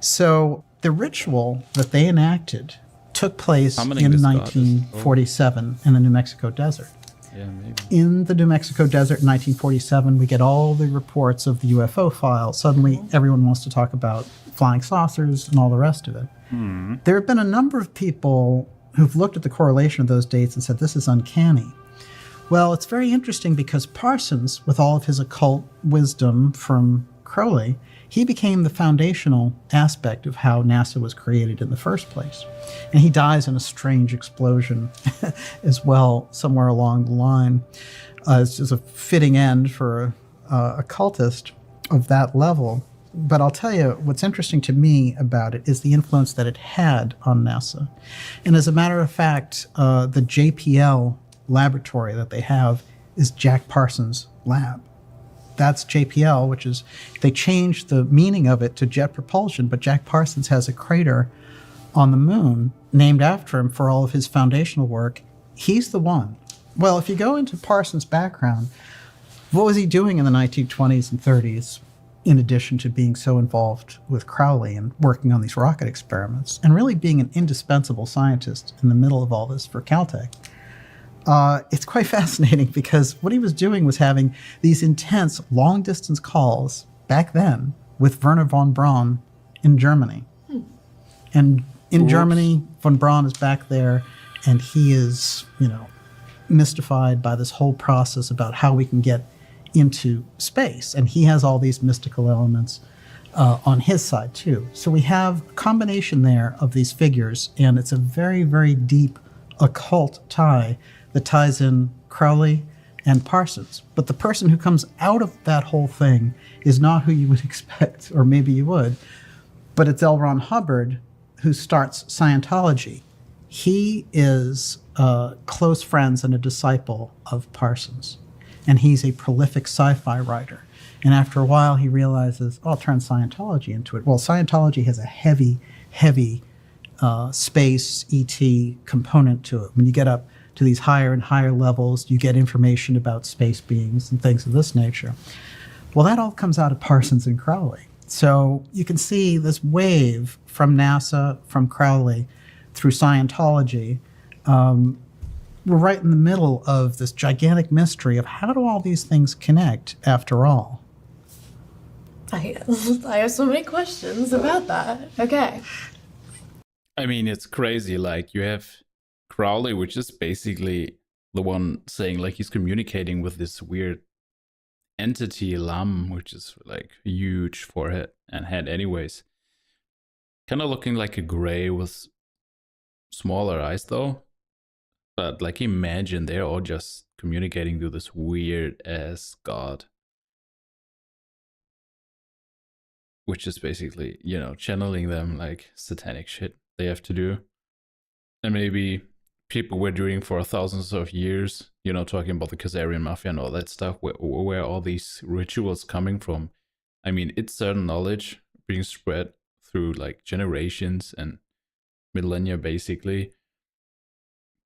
So the ritual that they enacted took place in 1947 in the New Mexico desert. Yeah, maybe. In the New Mexico desert in 1947, we get all the reports of the UFO file. Suddenly, everyone wants to talk about flying saucers and all the rest of it. There have been a number of people who've looked at the correlation of those dates and said, this is uncanny. Well, it's very interesting because Parsons, with all of his occult wisdom from Crowley, he became the foundational aspect of how NASA was created in the first place. And he dies in a strange explosion as well, somewhere along the line. It's just a fitting end for a occultist of that level. But I'll tell you, what's interesting to me about it is the influence that it had on NASA. And as a matter of fact, the JPL laboratory that they have is Jack Parsons' lab. That's JPL, which is, they changed the meaning of it to jet propulsion, but Jack Parsons has a crater on the moon named after him for all of his foundational work. He's the one. Well, if you go into Parsons' background, what was he doing in the 1920s and 30s, in addition to being so involved with Crowley and working on these rocket experiments, and really being an indispensable scientist in the middle of all this for Caltech? It's quite fascinating because what he was doing was having these intense long-distance calls back then with Werner von Braun in Germany. And in Germany, von Braun is back there, and he is, mystified by this whole process about how we can get into space. And he has all these mystical elements on his side, too. So we have a combination there of these figures, and it's a very, very deep occult tie that ties in Crowley and Parsons. But the person who comes out of that whole thing is not who you would expect, or maybe you would, but it's L. Ron Hubbard, who starts Scientology. He is close friends and a disciple of Parsons, and he's a prolific sci-fi writer. And after a while, he realizes, I'll turn Scientology into it. Well, Scientology has a heavy, heavy space ET component to it. When you get up to these higher and higher levels, you get information about space beings and things of this nature. Well, that all comes out of Parsons and Crowley. So you can see this wave from NASA, from Crowley, through Scientology. We're right in the middle of this gigantic mystery of how do all these things connect after all? I have so many questions about that. Okay. I mean, it's crazy. Like, you have Crowley, which is basically the one saying, like, he's communicating with this weird entity, Lam, which is like a huge forehead and head anyways. Kind of looking like a gray with smaller eyes, though. But, like, imagine they're all just communicating to this weird-ass god. Which is basically, channeling them, like, satanic shit they have to do. And maybe people were doing for thousands of years, talking about the Khazarian Mafia and all that stuff, where all these rituals coming from. I mean, it's certain knowledge being spread through, like, generations and millennia, basically.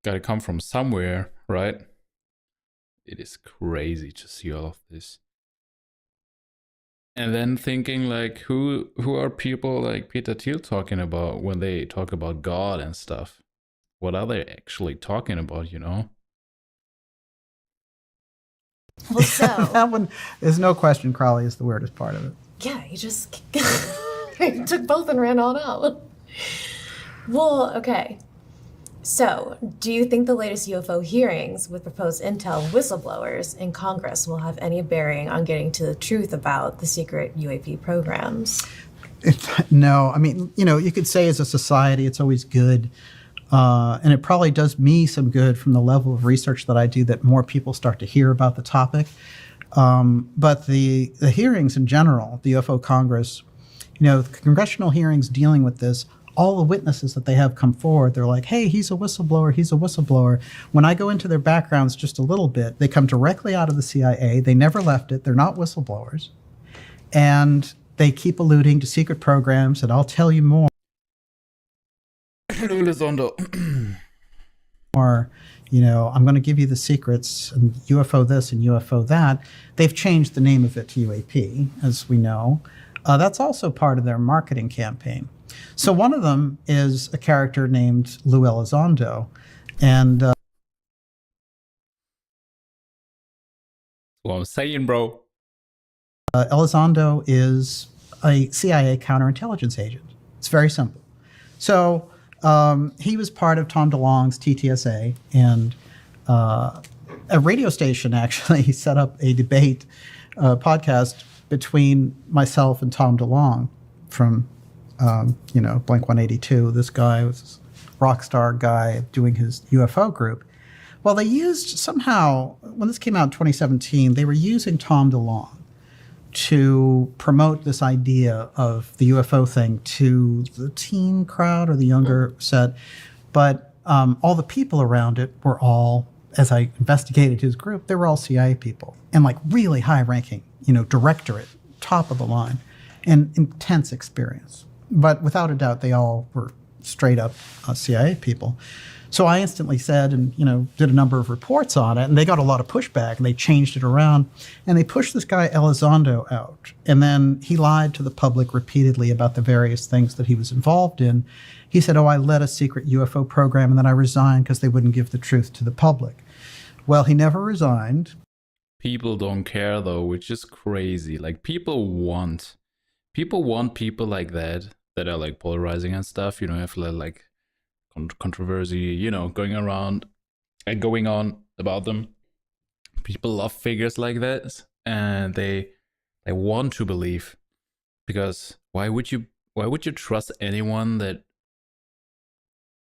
Gotta come from somewhere, right? It is crazy to see all of this. And then thinking, like, who are people like Peter Thiel talking about when they talk about God and stuff? What are they actually talking about, Well, so that one, there's no question Crowley is the weirdest part of it. Yeah, he just he took both and ran on out. Well, okay. So, do you think the latest UFO hearings with proposed intel whistleblowers in Congress will have any bearing on getting to the truth about the secret UAP programs? No. I mean, you could say as a society, it's always good. And it probably does me some good from the level of research that I do that more people start to hear about the topic. But the hearings in general, the UFO Congress, the congressional hearings dealing with this, all the witnesses that they have come forward, they're like, hey, he's a whistleblower, he's a whistleblower. When I go into their backgrounds just a little bit, they come directly out of the CIA. They never left it. They're not whistleblowers. And they keep alluding to secret programs, and I'll tell you more. Or, I'm going to give you the secrets, and UFO this and UFO that. They've changed the name of it to UAP, as we know. That's also part of their marketing campaign. So one of them is a character named Lou Elizondo. And what I'm saying, bro. Elizondo is a CIA counterintelligence agent. It's very simple. So he was part of Tom DeLonge's TTSA, and a radio station actually set up a debate podcast between myself and Tom DeLonge from, Blink-182. This guy was a rock star guy doing his UFO group. Well, they used somehow, when this came out in 2017, they were using Tom DeLonge to promote this idea of the UFO thing to the teen crowd or the younger set. But all the people around it were all, as I investigated his group, they were all CIA people and like really high ranking, directorate, top of the line, and intense experience. But without a doubt, they all were straight up CIA people. So I instantly said and, did a number of reports on it, and they got a lot of pushback, and they changed it around, and they pushed this guy Elizondo out. And then he lied to the public repeatedly about the various things that he was involved in. He said, I led a secret UFO program, and then I resigned because they wouldn't give the truth to the public. Well, he never resigned. People don't care, though, which is crazy. Like, people want people like that are, like, polarizing and stuff, have, like, controversy, going around and going on about them. People love figures like that, and they want to believe, because why would you trust anyone that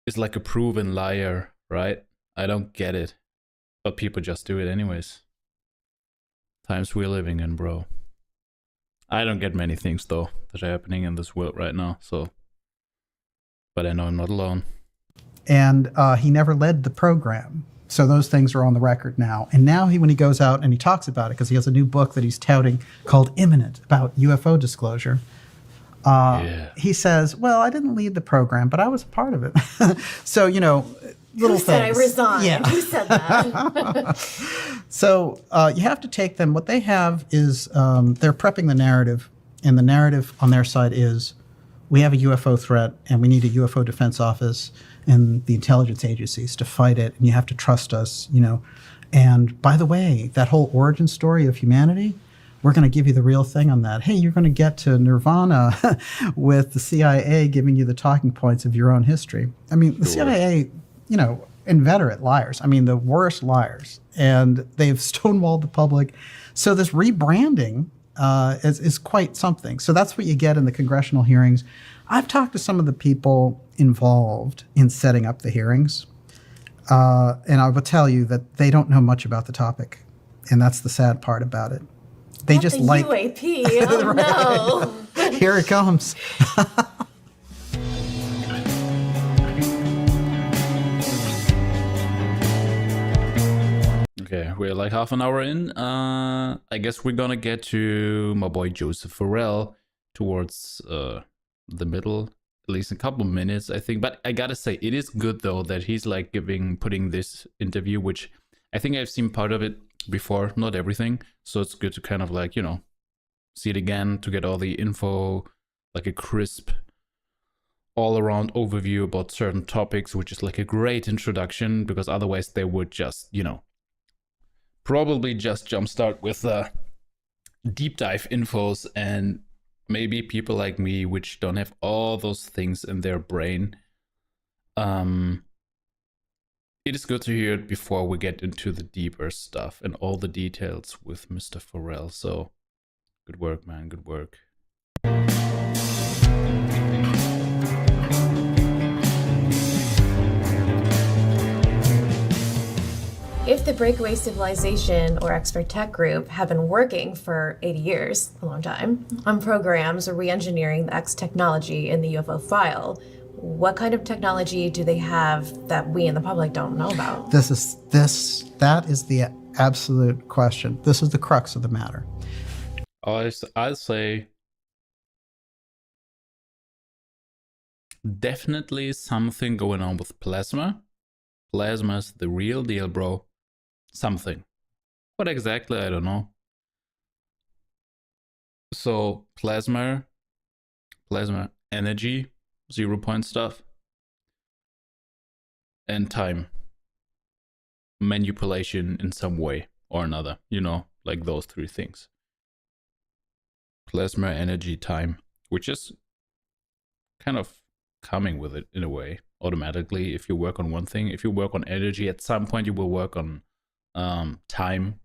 is like a proven liar, right? I don't get it, but people just do it anyways. Times we're living in, bro. I don't get many things though that are happening in this world right now, so, but I know I'm not alone. And he never led the program. So those things are on the record now. And now when he goes out and he talks about it, because he has a new book that he's touting called Imminent, about UFO disclosure, he says, well, I didn't lead the program, but I was a part of it. So, little Who said things. I resigned? Yeah. Who said that? So you have to take them. What they have is they're prepping the narrative. And the narrative on their side is, we have a UFO threat and we need a UFO defense office and the intelligence agencies to fight it, and you have to trust us, And by the way, that whole origin story of humanity, we're going to give you the real thing on that. Hey, you're going to get to nirvana with the CIA giving you the talking points of your own history. I mean, the CIA, inveterate liars. I mean, the worst liars. And they've stonewalled the public. So this rebranding is quite something. So that's what you get in the congressional hearings. I've talked to some of the people involved in setting up the hearings, and I will tell you that they don't know much about the topic, and that's the sad part about it. They just like UAP. Oh no! Here it comes. Okay, we're like half an hour in. I guess we're gonna get to my boy Joseph Farrell towards the middle, at least a couple minutes, I think. But I gotta say, it is good though that he's like putting this interview, which I think I've seen part of it before, not everything. So it's good to kind of like, see it again, to get all the info, like a crisp all around overview about certain topics, which is like a great introduction, because otherwise they would just, probably just jumpstart with deep dive infos, and maybe people like me, which don't have all those things in their brain, it is good to hear it before we get into the deeper stuff and all the details with Mr. Farrell. So good work, man, good work. If the breakaway civilization or expert tech group have been working for 80 years, a long time, on programs or re-engineering the X technology in the UFO file, what kind of technology do they have that we in the public don't know about? That is the absolute question. This is the crux of the matter. I'll say definitely something going on with plasma. Plasma's the real deal, bro. Something. What exactly, I don't know. So plasma energy, 0 point stuff, and time manipulation in some way or another, like those three things. Plasma, energy, time, which is kind of coming with it in a way automatically. If you work on one thing, if you work on energy, at some point you will work on time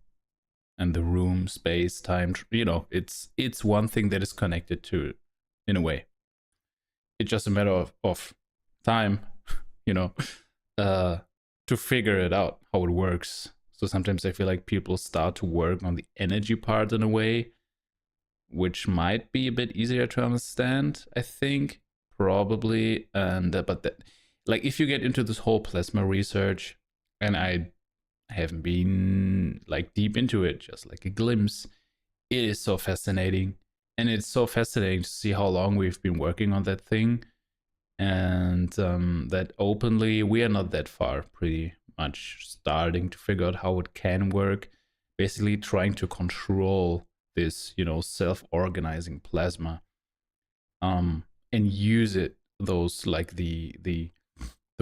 and the room, space, time, you know, it's one thing that is connected to, in a way. It's just a matter of time, you know, to figure it out, how it works. So sometimes I feel like people start to work on the energy part in a way, which might be a bit easier to understand, I think, probably. And but that, like, if you get into this whole plasma research, and I haven't been like deep into it, just like a glimpse, it is so fascinating. And it's so fascinating to see how long we've been working on that thing. And that openly, we are not that far, pretty much starting to figure out how it can work. Basically trying to control this, you know, self-organizing plasma, and use it, those like the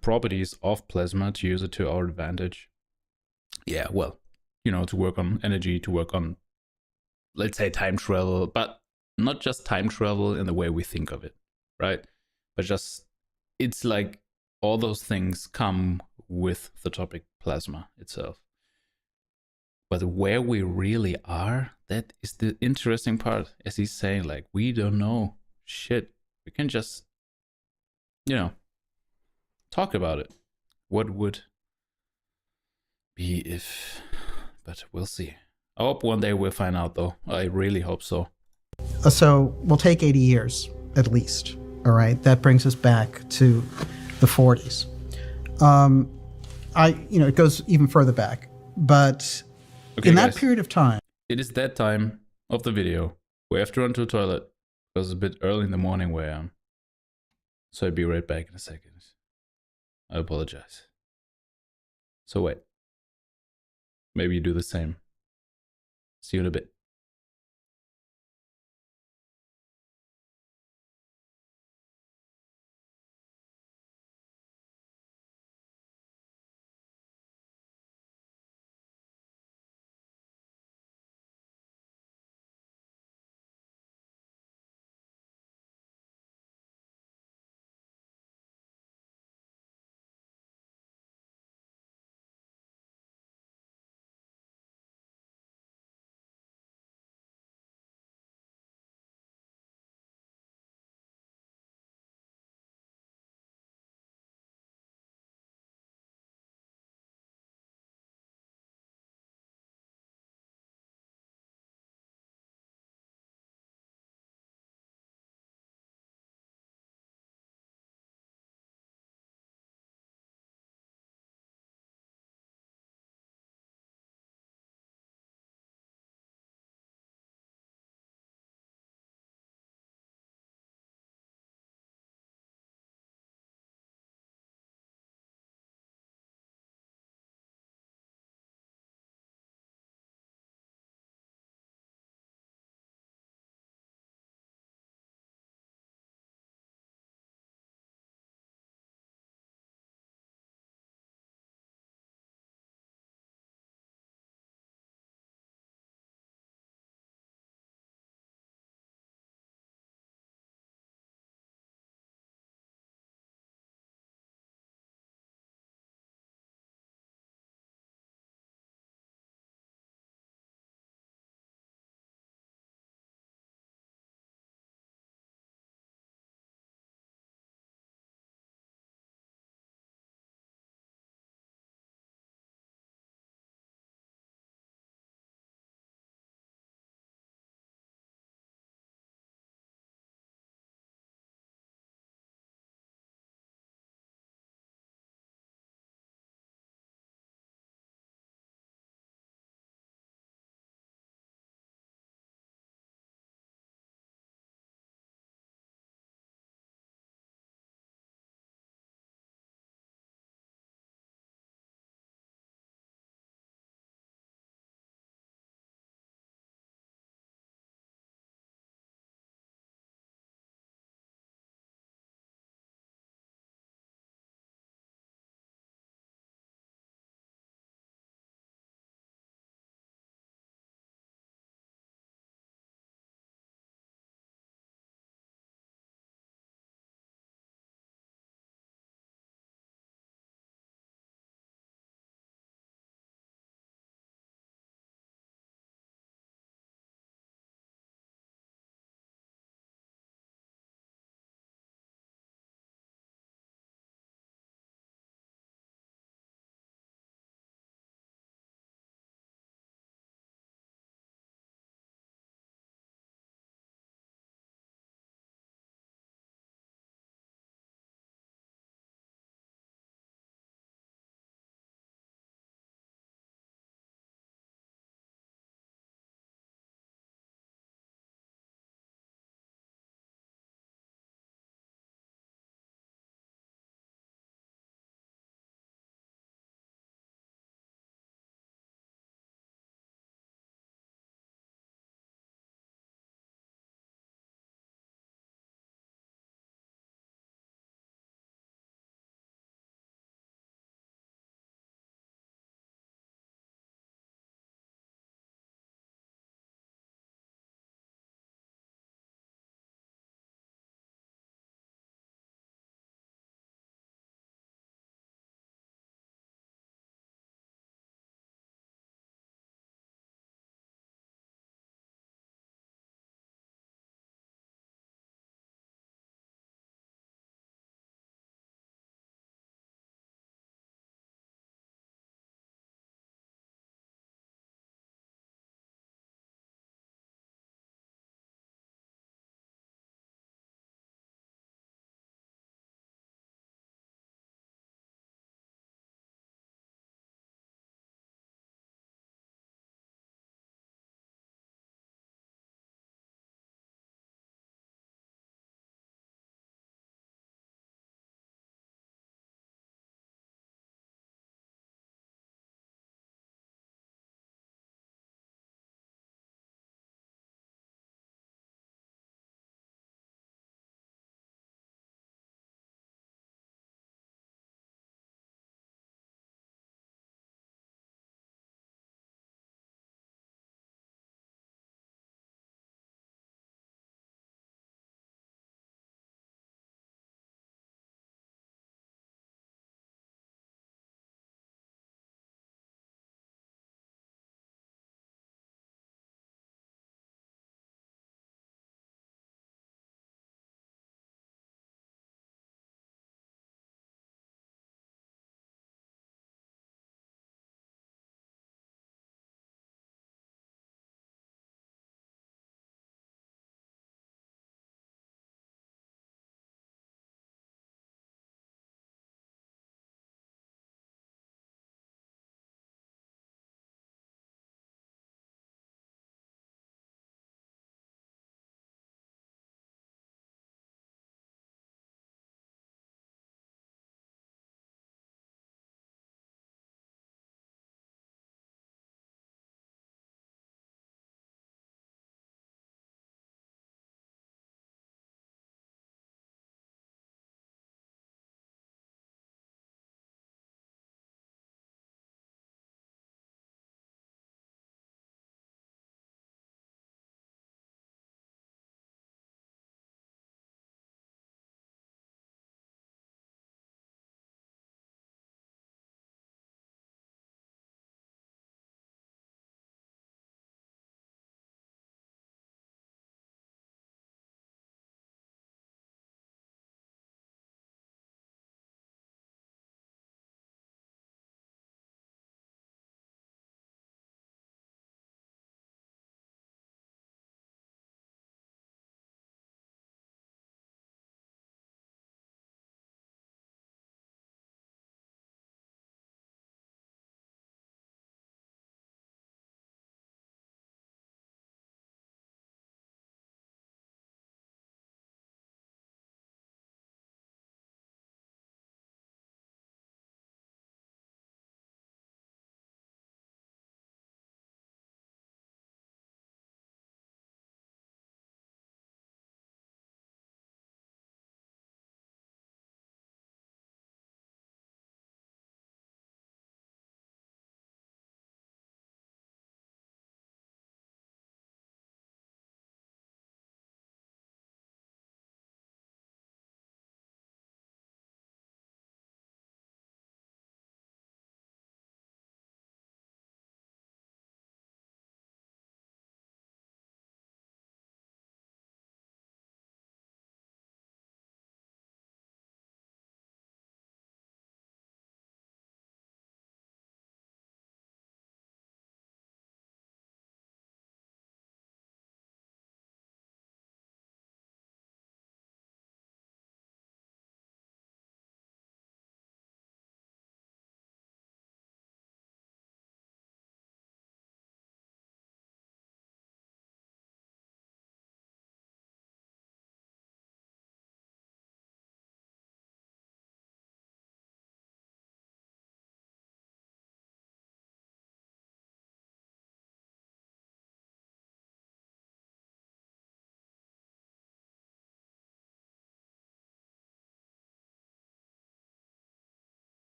properties of plasma, to use it to our advantage. Yeah, well, you know, to work on energy, to work on, let's say, time travel, but not just time travel in the way we think of it, right? But just, it's like all those things come with the topic plasma itself. But where we really are, that is the interesting part. As he's saying, like, we don't know shit. We can just, you know, talk about it. What would be if, but we'll see. I hope one day we'll find out, though. I really hope so. So we'll take 80 years at least. All right, that brings us back to the 40s. It goes even further back, but okay, in that period of time, it is that time of the video where I have to run to the toilet because it's a bit early in the morning where I am. So I'll be right back in a second. I apologize. So wait, maybe you do the same. See you in a bit.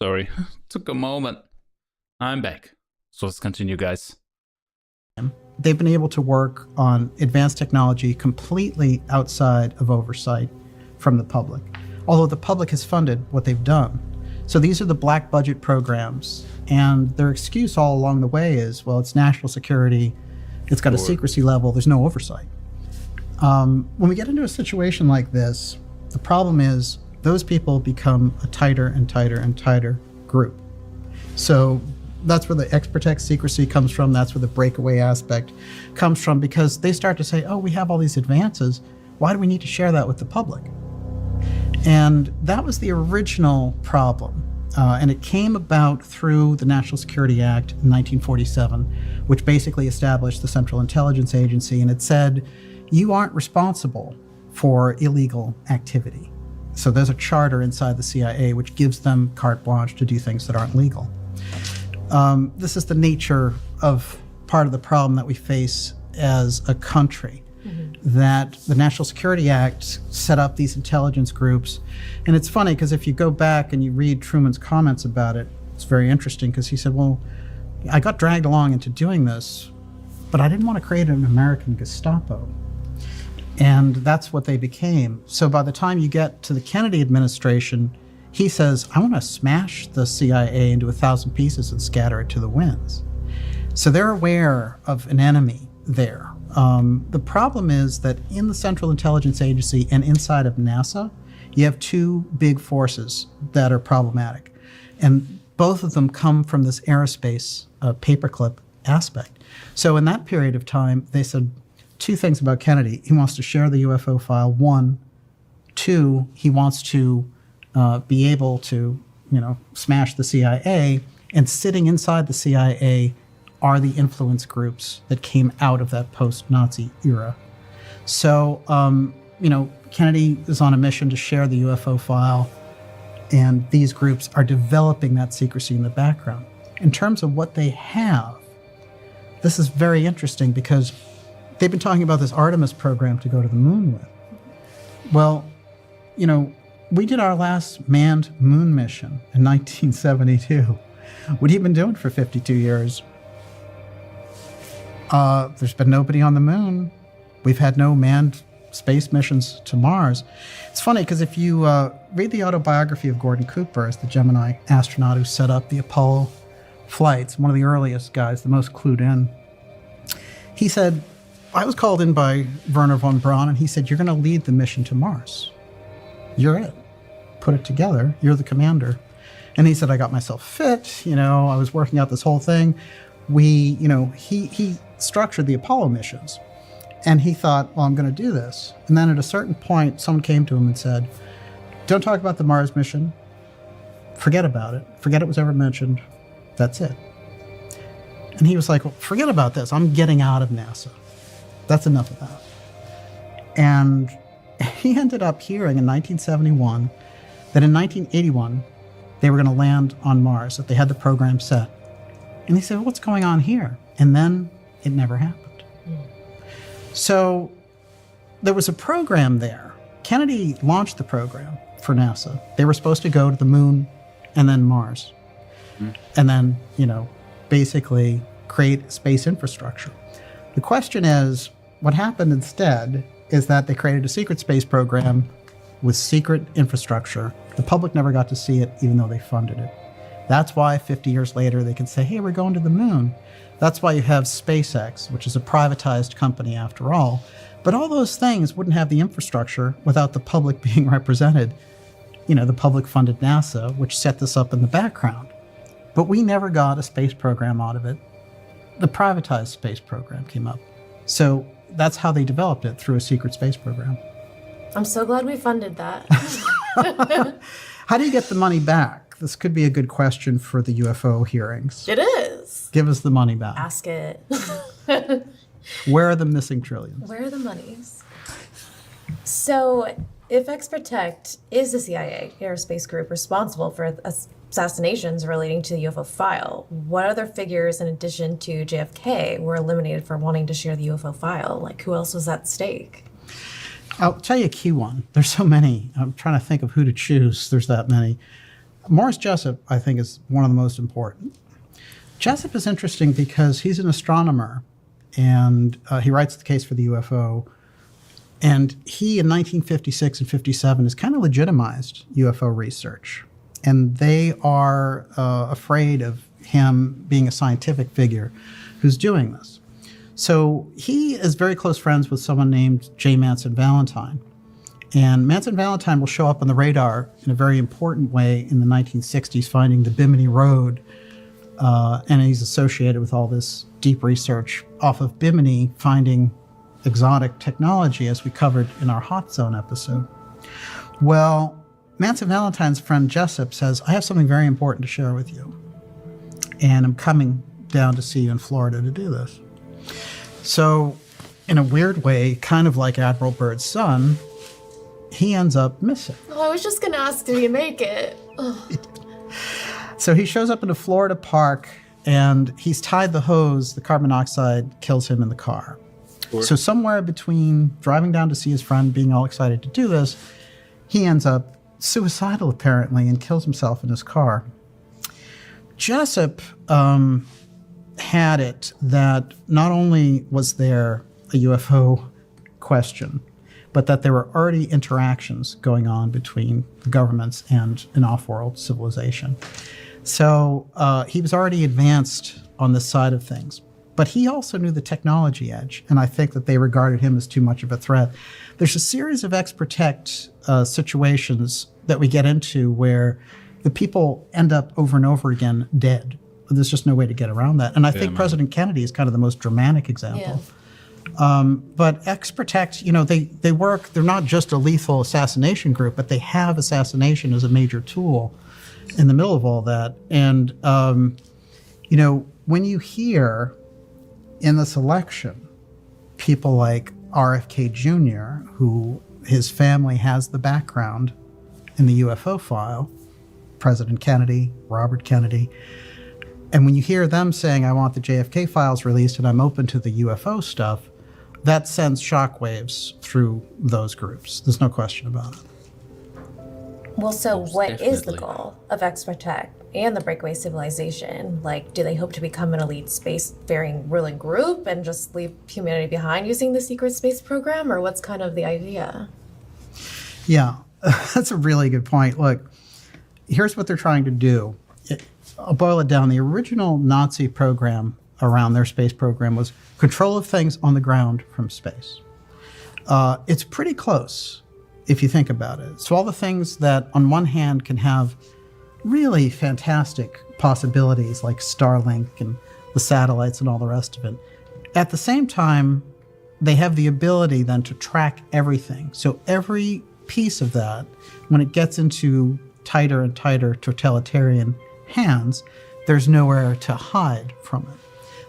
Sorry, took a moment. I'm back. So let's continue, guys. They've been able to work on advanced technology completely outside of oversight from the public, although the public has funded what they've done. So these are the black budget programs, and their excuse all along the way is, well, it's national security, it's got a secrecy level, there's no oversight. When we get into a situation like this, the problem is those people become a tighter and tighter and tighter group. So that's where the Exprotect secrecy comes from. That's where the breakaway aspect comes from, because they start to say, oh, we have all these advances. Why do we need to share that with the public? And that was the original problem. And it came about through the National Security Act in 1947, which basically established the Central Intelligence Agency. And it said, you aren't responsible for illegal activity. So there's a charter inside the CIA which gives them carte blanche to do things that aren't legal. This is the nature of part of the problem that we face as a country, that the National Security Act set up these intelligence groups. And it's funny because if you go back and you read Truman's comments about it, it's very interesting because he said, well, I got dragged along into doing this, but I didn't want to create an American Gestapo. And that's what they became. So by the time you get to the Kennedy administration, he says, I want to smash the CIA into 1,000 pieces and scatter it to the winds. So they're aware of an enemy there. The problem is that in the Central Intelligence Agency and inside of NASA, you have two big forces that are problematic. And both of them come from this aerospace paperclip aspect. So in that period of time, they said two things about Kennedy. He wants to share the UFO file, one. Two, he wants to be able to, smash the CIA, and sitting inside the CIA are the influence groups that came out of that post-Nazi era. So, Kennedy is on a mission to share the UFO file, and these groups are developing that secrecy in the background. In terms of what they have, this is very interesting because they've been talking about this Artemis program to go to the moon with. Well, we did our last manned moon mission in 1972. What have you been doing for 52 years? There's been nobody on the moon. We've had no manned space missions to Mars. It's funny because if you read the autobiography of Gordon Cooper as the Gemini astronaut who set up the Apollo flights, one of the earliest guys, the most clued in, he said, I was called in by Wernher von Braun, and he said, you're going to lead the mission to Mars. You're it. Put it together. You're the commander. And he said, I got myself fit. I was working out this whole thing. He structured the Apollo missions. And he thought, well, I'm going to do this. And then at a certain point, someone came to him and said, don't talk about the Mars mission. Forget about it. Forget it was ever mentioned. That's it. And he was like, well, forget about this. I'm getting out of NASA. That's enough of that. And he ended up hearing in 1971 that in 1981, they were going to land on Mars, that they had the program set. And he said, well, what's going on here? And then it never happened. So there was a program there. Kennedy launched the program for NASA. They were supposed to go to the moon and then Mars. And then, basically create space infrastructure. The question is, what happened instead is that they created a secret space program with secret infrastructure. The public never got to see it, even though they funded it. That's why 50 years later, they can say, hey, we're going to the moon. That's why you have SpaceX, which is a privatized company after all. But all those things wouldn't have the infrastructure without the public being represented. The public funded NASA, which set this up in the background. But we never got a space program out of it. The privatized space program came up. So that's how they developed it, through a secret space program. I'm so glad we funded that. How do you get the money back? This could be a good question for the UFO hearings. It is. Give us the money back. Ask it. Where are the missing trillions? Where are the monies? So if Exprotect is the CIA aerospace group responsible for assassinations relating to the UFO file, what other figures in addition to JFK were eliminated for wanting to share the UFO file? Like, who else was at stake? I'll tell you a key one. There's so many. I'm trying to think of who to choose. There's that many. Morris Jessup, I think, is one of the most important. Jessup is interesting because he's an astronomer, and he writes the case for the UFO. And he, in 1956 and 57, has kind of legitimized UFO research. And they are afraid of him being a scientific figure who's doing this. So he is very close friends with someone named J. Manson Valentine. And Manson Valentine will show up on the radar in a very important way in the 1960s, finding the Bimini Road. And he's associated with all this deep research off of Bimini, finding exotic technology, as we covered in our Hot Zone episode. Well, Manson Valentine's friend Jessup says, I have something very important to share with you. And I'm coming down to see you in Florida to do this. So, in a weird way, kind of like Admiral Byrd's son, he ends up missing. Oh, I was just going to ask, did he make it? So he shows up in a Florida park, and he's tied the hose. The carbon monoxide kills him in the car. So somewhere between driving down to see his friend, being all excited to do this, he ends up suicidal, apparently, and kills himself in his car. Jessup had it that not only was there a UFO question, but that there were already interactions going on between the governments and an off-world civilization. So he was already advanced on this side of things. But he also knew the technology edge, and I think that they regarded him as too much of a threat. There's a series of ex-protect situations that we get into where the people end up over and over again dead. There's just no way to get around that. And I think President Kennedy is kind of the most dramatic example. Yeah. But ex-protect, they work, they're not just a lethal assassination group, but they have assassination as a major tool in the middle of all that. And, when you hear in this election, people like RFK Jr., who his family has the background in the UFO file, President Kennedy, Robert Kennedy, and when you hear them saying, I want the JFK files released and I'm open to the UFO stuff, that sends shockwaves through those groups. There's no question about it. Well, so what is the goal of Ex-Protect and the Breakaway Civilization? Like, do they hope to become an elite space-faring ruling group and just leave humanity behind using the secret space program, or what's kind of the idea? Yeah, that's a really good point. Look, here's what they're trying to do. I'll boil it down. The original Nazi program around their space program was control of things on the ground from space. It's pretty close if you think about it. So all the things that on one hand can have really fantastic possibilities like Starlink and the satellites and all the rest of it. At the same time, they have the ability then to track everything. So every piece of that, when it gets into tighter and tighter totalitarian hands, there's nowhere to hide from it.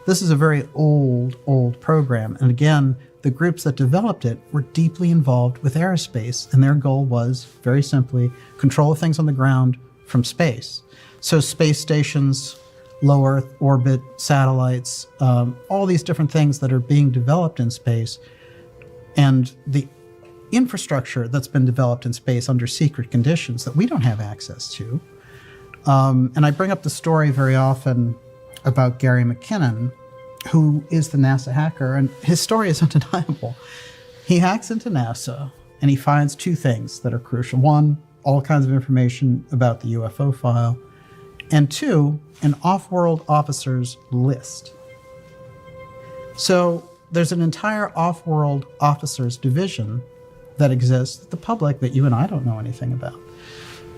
This is a very old program. And again, the groups that developed it were deeply involved with aerospace, and their goal was, very simply, control of things on the ground from space. So space stations, low Earth orbit, satellites, all these different things that are being developed in space, and the infrastructure that's been developed in space under secret conditions that we don't have access to. And I bring up the story very often about Gary McKinnon, who is the NASA hacker, and his story is undeniable. He hacks into NASA, and he finds two things that are crucial. One, all kinds of information about the UFO file, and two, an off-world officers list. So there's an entire off-world officers division that exists, the public, that you and I don't know anything about.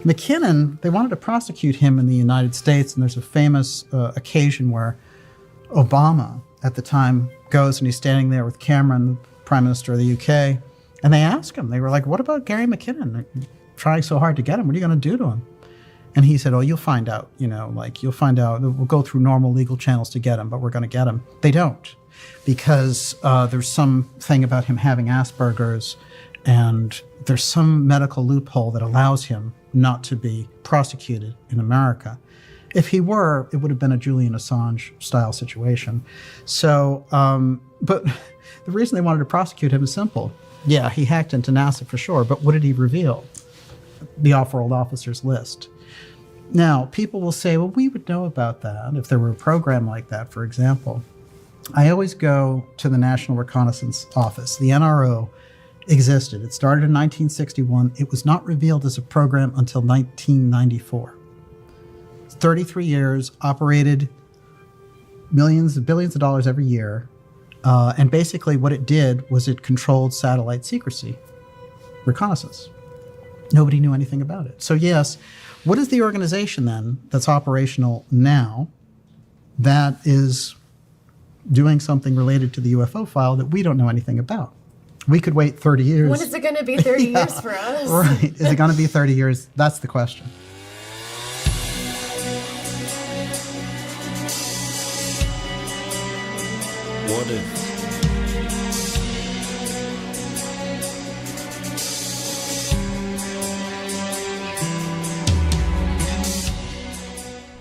McKinnon, they wanted to prosecute him in the United States, and there's a famous occasion where Obama at the time goes and he's standing there with Cameron, Prime Minister of the UK, and they ask him, they were like, what about Gary McKinnon? They're trying so hard to get him. What are you going to do to him? And he said, oh, you'll find out, you'll find out. We'll go through normal legal channels to get him, but we're going to get him. They don't, because there's something about him having Asperger's, and there's some medical loophole that allows him not to be prosecuted in America. If he were, it would have been a Julian Assange style situation. So, but the reason they wanted to prosecute him is simple. Yeah, he hacked into NASA for sure, but what did he reveal? The off-world officers list. Now, people will say, well, we would know about that if there were a program like that, for example. I always go to the National Reconnaissance Office. The NRO existed. It started in 1961. It was not revealed as a program until 1994. 33 years, operated billions of dollars every year. And basically what it did was it controlled satellite secrecy, reconnaissance. Nobody knew anything about it. So yes, what is the organization then that's operational now that is doing something related to the UFO file that we don't know anything about? We could wait 30 years. When is it going to be 30 years for us? Right. Is it going to be 30 years? That's the question. What if?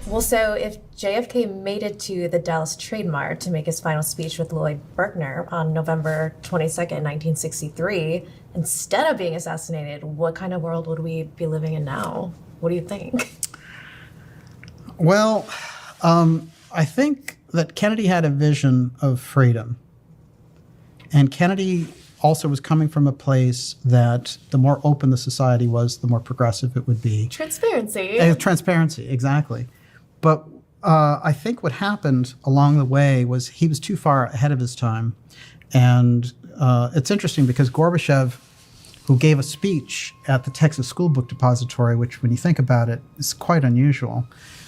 Well, so if JFK made it to the Dallas Trade Mart to make his final speech with Lloyd Berkner on November 22nd, 1963, instead of being assassinated, what kind of world would we be living in now? What do you think? Well, I think that Kennedy had a vision of freedom. And Kennedy also was coming from a place that the more open the society was, the more progressive it would be. Transparency. Transparency, exactly. But I think what happened along the way was he was too far ahead of his time. And it's interesting because Gorbachev, who gave a speech at the Texas School Book Depository, which when you think about it, is quite unusual,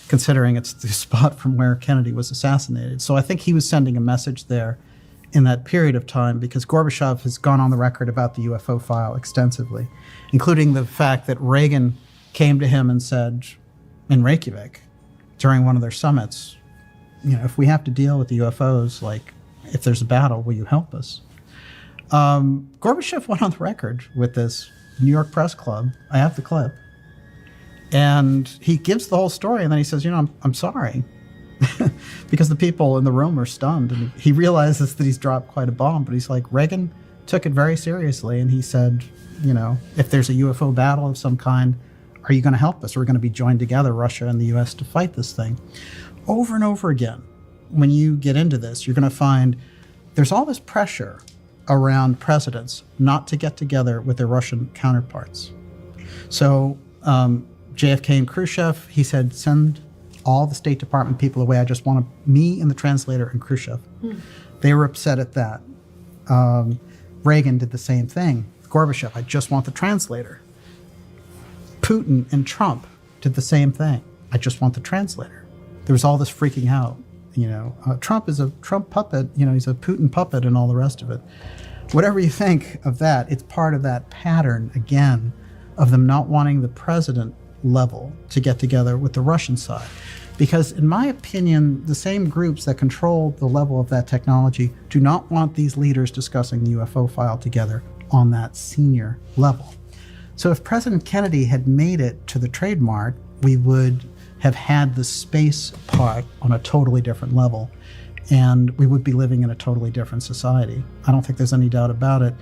considering it's the spot from where Kennedy was assassinated. So I think he was sending a message there in that period of time, because Gorbachev has gone on the record about the UFO file extensively, including the fact that Reagan came to him and said in Reykjavik during one of their summits, you know, if we have to deal with the UFOs, like if there's a battle, will you help us? Gorbachev went on the record with this New York Press Club. I have the clip. And he gives the whole story, and then he says, you know, I'm sorry. Because the people in the room are stunned, and he realizes that he's dropped quite a bomb, but he's like, Reagan took it very seriously, and he said, you know, if there's a UFO battle of some kind, are you going to help us? We're going to be joined together, Russia and the US, to fight this thing. Over and over again, when you get into this, you're going to find there's all this pressure around presidents not to get together with their Russian counterparts. So JFK and Khrushchev, he said, send all the State Department people away. I just want me and the translator and Khrushchev. They were upset at that. Reagan did the same thing. Gorbachev, I just want the translator. Putin and Trump did the same thing. I just want the translator. There was all this freaking out. You know, Trump is a Trump puppet. You know, he's a Putin puppet and all the rest of it. Whatever you think of that, it's part of that pattern, again, of them not wanting the president level to get together with the Russian side. Because in my opinion, the same groups that control the level of that technology do not want these leaders discussing the UFO file together on that senior level. So if President Kennedy had made it to the Trade Mart, we would have had the space part on a totally different level, and we would be living in a totally different society. I don't think there's any doubt about it.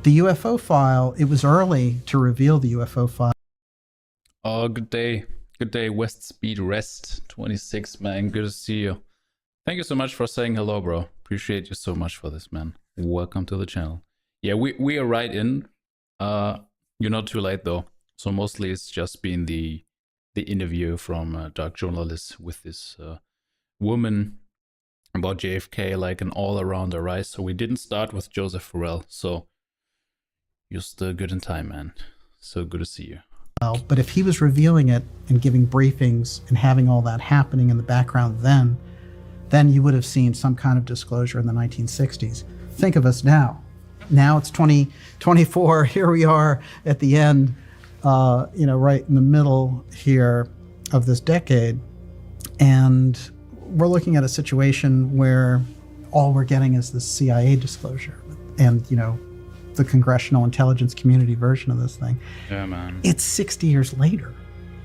The UFO file, it was early to reveal the UFO file. Oh, good day. Good day, West Speed Rest 26, man. Good to see you. Thank you so much for saying hello, bro. Appreciate you so much for this, man. Welcome to the channel. Yeah, we are right in. You're not too late, though. So mostly it's just been the interview from Dark Journalist with this woman about JFK, like an all-arounder, right? So we didn't start with Joseph Farrell. So you're still good in time, man. So good to see you. But if he was revealing it and giving briefings and having all that happening in the background then you would have seen some kind of disclosure in the 1960s. Think of us now. Now it's 2024. Here we are at the end, you know, right in the middle here of this decade. And we're looking at a situation where all we're getting is the CIA disclosure and, you know, the congressional intelligence community version of this thing. Yeah, man. It's 60 years later.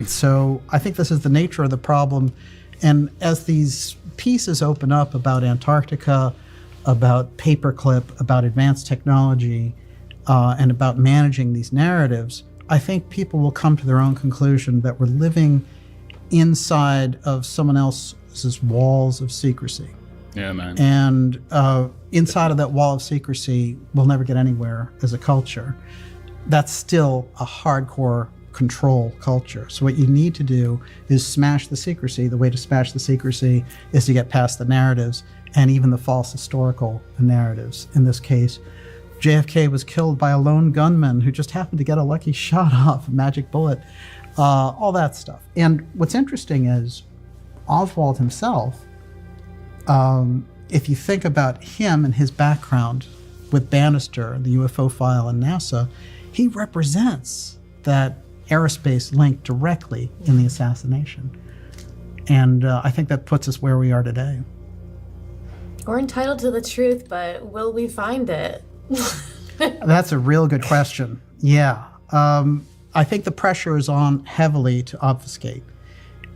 So I think this is the nature of the problem. And as these pieces open up about Antarctica, about paperclip, about advanced technology, and about managing these narratives, I think people will come to their own conclusion that we're living inside of someone else's walls of secrecy. Yeah, man. And inside of that wall of secrecy, we'll never get anywhere as a culture. That's still a hardcore control culture. So what you need to do is smash the secrecy. The way to smash the secrecy is to get past the narratives and even the false historical narratives. In this case, JFK was killed by a lone gunman who just happened to get a lucky shot off, a magic bullet, all that stuff. And what's interesting is Oswald himself, if you think about him and his background with Bannister, the UFO file, and NASA, he represents that aerospace link directly in the assassination. And I think that puts us where we are today. We're entitled to the truth, but will we find it? That's a real good question. Yeah. I think the pressure is on heavily to obfuscate.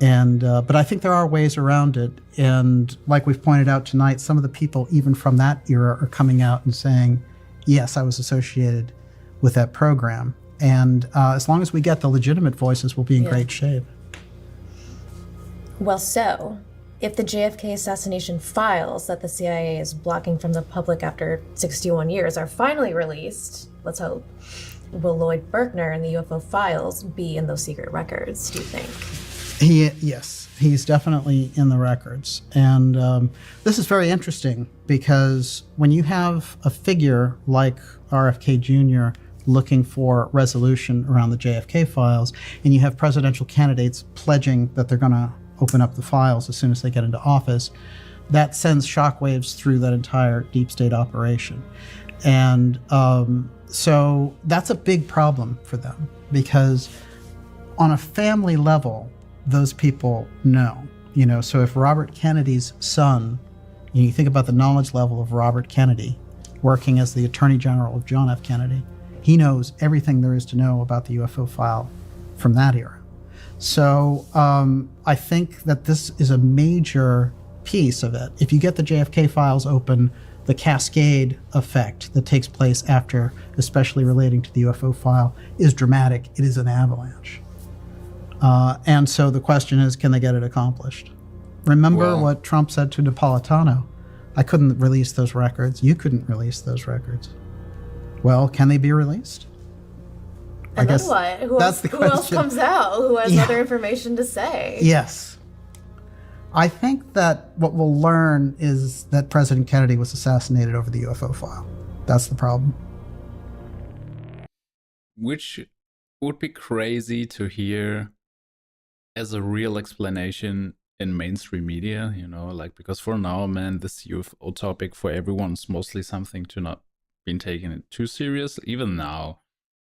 And but I think there are ways around it. And like we've pointed out tonight, some of the people even from that era are coming out and saying, yes, I was associated with that program. And as long as we get the legitimate voices, we'll be in great shape. Well, so, if the JFK assassination files that the CIA is blocking from the public after 61 years are finally released, let's hope, will Lloyd Berkner and the UFO files be in those secret records, do you think? Yes, he's definitely in the records. And this is very interesting because when you have a figure like RFK Jr. looking for resolution around the JFK files, and you have presidential candidates pledging that they're going to open up the files as soon as they get into office, that sends shockwaves through that entire deep state operation. And so that's a big problem for them because on a family level, those people know. You know, so if Robert Kennedy's son, you think about the knowledge level of Robert Kennedy working as the Attorney General of John F. Kennedy, he knows everything there is to know about the UFO file from that era. So I think that this is a major piece of it. If you get the JFK files open, the cascade effect that takes place after, especially relating to the UFO file, is dramatic. It is an avalanche. And so the question is, can they get it accomplished? Remember what Trump said to Napolitano? I couldn't release those records. You couldn't release those records. Well, can they be released? And then what? Who else comes out? Who has other information to say? Yes. I think that what we'll learn is that President Kennedy was assassinated over the UFO file. That's the problem. Which would be crazy to hear as a real explanation in mainstream media, you know, like, because for now, man, this UFO topic for everyone's mostly something to not be taken too serious, even now,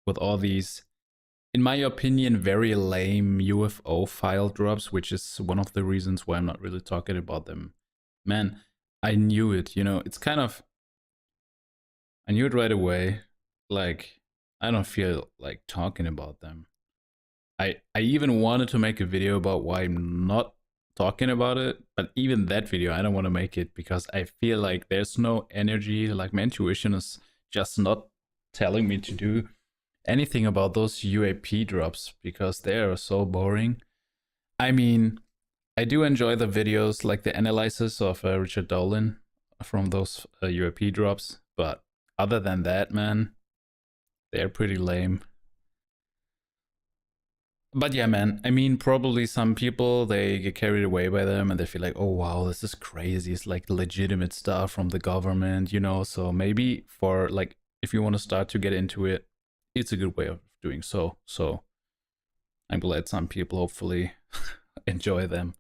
with all these, in my opinion, very lame UFO file drops, which is one of the reasons why I'm not really talking about them. Man, I knew it, you know, it's kind of, I knew it right away, like, I don't feel like talking about them. I even wanted to make a video about why I'm not talking about it, but even that video, I don't want to make it because I feel like there's no energy, like my intuition is just not telling me to do anything about those UAP drops because they are so boring. I mean, I do enjoy the videos, like the analysis of Richard Dolan from those UAP drops, but other than that, man, they're pretty lame. But yeah, man, I mean, probably some people, they get carried away by them and they feel like, oh, wow, this is crazy. It's like legitimate stuff from the government, you know? So maybe for like, if you want to start to get into it, it's a good way of doing so. So I'm glad some people hopefully enjoy them.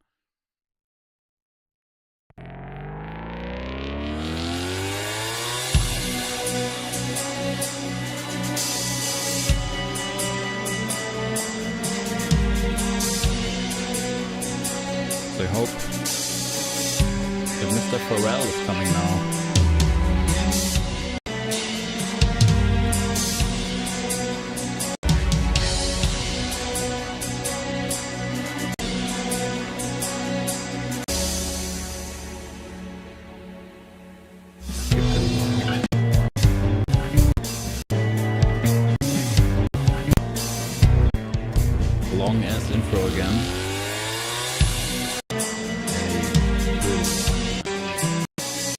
I hope that Mr. Farrell is coming now. Long ass intro again.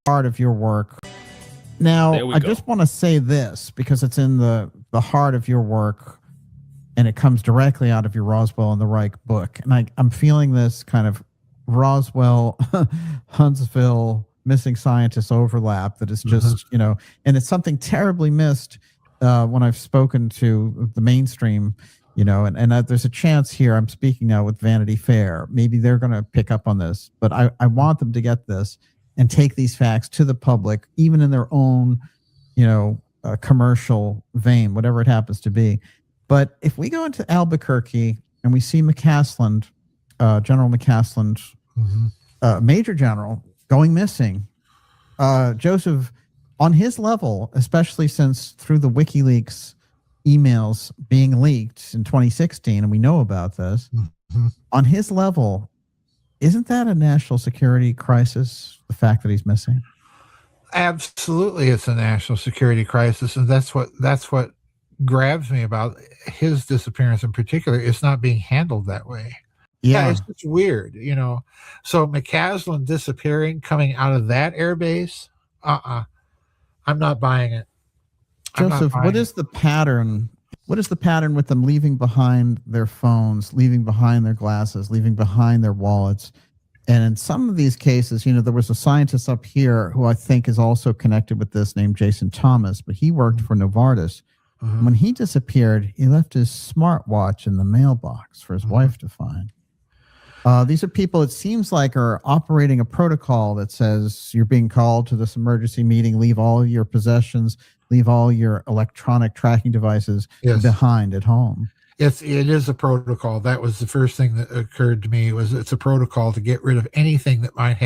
heart of your work. Now, I just want to say this because it's in the heart of your work and it comes directly out of your Roswell and the Reich book. And I'm feeling this kind of Roswell, Huntsville, missing scientists overlap that is just, and it's something terribly missed when I've spoken to the mainstream, and there's a chance here. I'm speaking now with Vanity Fair. Maybe they're going to pick up on this, but I want them to get this and take these facts to the public, even in their own, commercial vein, whatever it happens to be. But if we go into Albuquerque and we see McCasland, General McCasland, Major General, going missing, Joseph, on his level, especially since through the WikiLeaks emails being leaked in 2016, and we know about this, on his level, isn't that a national security crisis, the fact that he's missing? Absolutely, it's a national security crisis, and that's what grabs me about his disappearance in particular. It's not being handled that way. Yeah, it's just weird, So McCaslin disappearing, coming out of that airbase, I'm not buying it. Joseph, what is the pattern? What is the pattern with them leaving behind their phones, leaving behind their glasses, leaving behind their wallets? And in some of these cases, there was a scientist up here who I think is also connected with this, named Jason Thomas, but he worked for Novartis. When he disappeared, he left his smartwatch in the mailbox for his wife to find. These are people, it seems like, are operating a protocol that says you're being called to this emergency meeting, leave all your possessions, leave all your electronic tracking devices behind at home. It is a protocol. That was the first thing that occurred to me, was it's a protocol to get rid of anything that might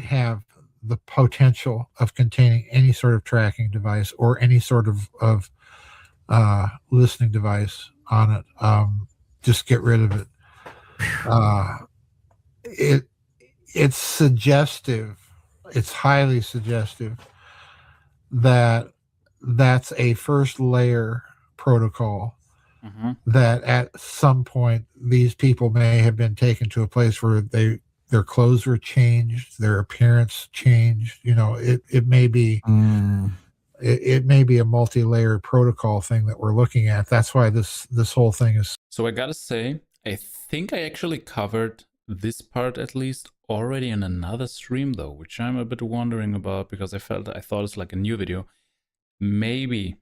have the potential of containing any sort of tracking device or any sort of listening device on it. Just get rid of it. It's suggestive. It's highly suggestive that that's a first layer protocol. That at some point these people may have been taken to a place where their clothes were changed, their appearance changed. It may be it may be a multi-layered protocol thing that we're looking at. That's why this whole thing is. So I gotta say, I think I actually covered this part at least already in another stream though, which I'm a bit wondering about because I thought it's like a new video. Maybe.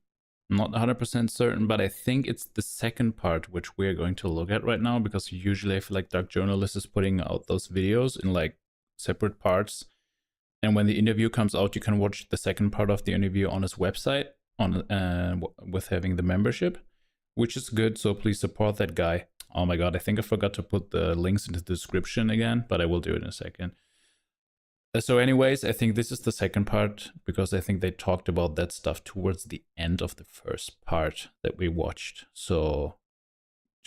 Not 100% certain, but I think it's the second part which we're going to look at right now, because usually I feel like Dark Journalist is putting out those videos in like separate parts, and when the interview comes out you can watch the second part of the interview on his website with having the membership, which is good, so please support that guy. Oh my god, I think I forgot to put the links in the description again, but I will do it in a second. So anyways, I think this is the second part because I think they talked about that stuff towards the end of the first part that we watched. So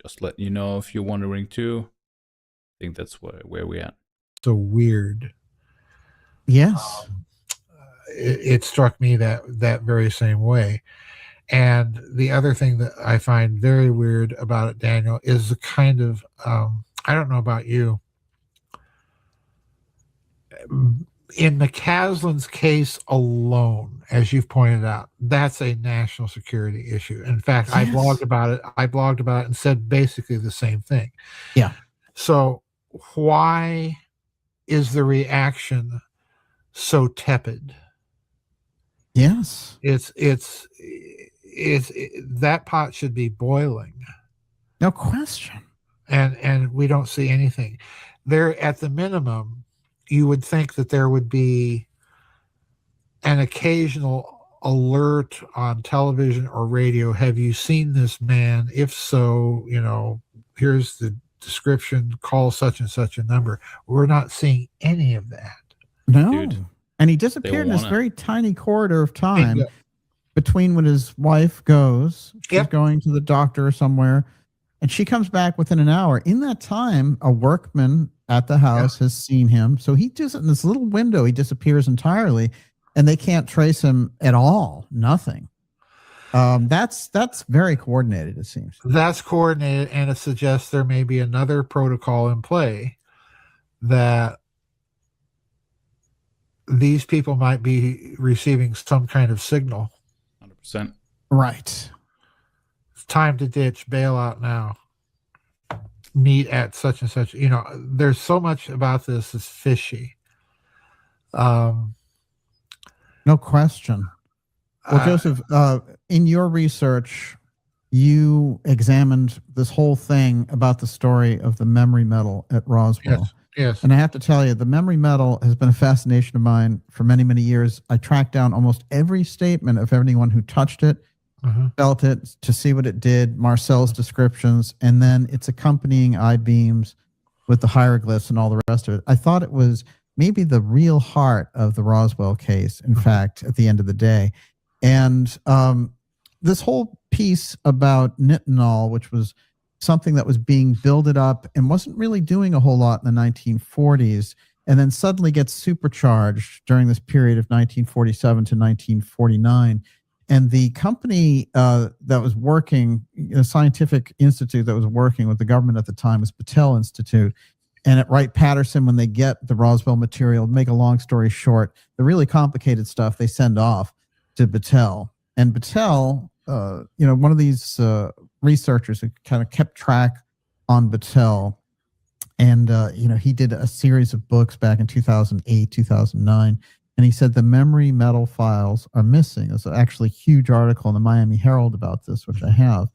just let you know if you're wondering too. I think that's where we're at. So weird. Yes. It struck me that very same way. And the other thing that I find very weird about it, Daniel, is the kind of, I don't know about you, in McCaslin's case alone, as you've pointed out, that's a national security issue. In fact, yes. I blogged about it and said basically the same thing. Yeah. So why is the reaction so tepid? Yes. It's that pot should be boiling. No question. And we don't see anything. There, at the minimum, you would think that there would be an occasional alert on television or radio. Have you seen this man? If so, here's the description, call such and such a number. We're not seeing any of that. No. Dude, and he disappeared in this very tiny corridor of time between when his wife goes, she's going to the doctor or somewhere, and she comes back within an hour. In that time, a workman at the house has seen him. So he just, in this little window, he disappears entirely, and they can't trace him at all. Nothing. That's very coordinated, it seems. That's coordinated, and it suggests there may be another protocol in play that these people might be receiving some kind of signal. 100%. Right. It's time to ditch, bail out now. Meet at such and such. You know, there's so much about this is fishy. No question. Well, Joseph, in your research, you examined this whole thing about the story of the memory medal at Roswell. Yes. And I have to tell you, the memory medal has been a fascination of mine for many, many years. I tracked down almost every statement of anyone who touched it, felt it, to see what it did, Marcel's descriptions, and then its accompanying I-beams with the hieroglyphs and all the rest of it. I thought it was maybe the real heart of the Roswell case, in fact, at the end of the day. And this whole piece about nitinol, which was something that was being builded up and wasn't really doing a whole lot in the 1940s, and then suddenly gets supercharged during this period of 1947 to 1949. And the company that was working, a scientific institute that was working with the government at the time, was Battelle Institute. And at Wright-Patterson, when they get the Roswell material, to make a long story short, the really complicated stuff they send off to Battelle. And Battelle, one of these researchers who kind of kept track on Battelle, and he did a series of books back in 2008, 2009, and he said the memory medal files are missing. There's actually a huge article in the Miami Herald about this, which I have.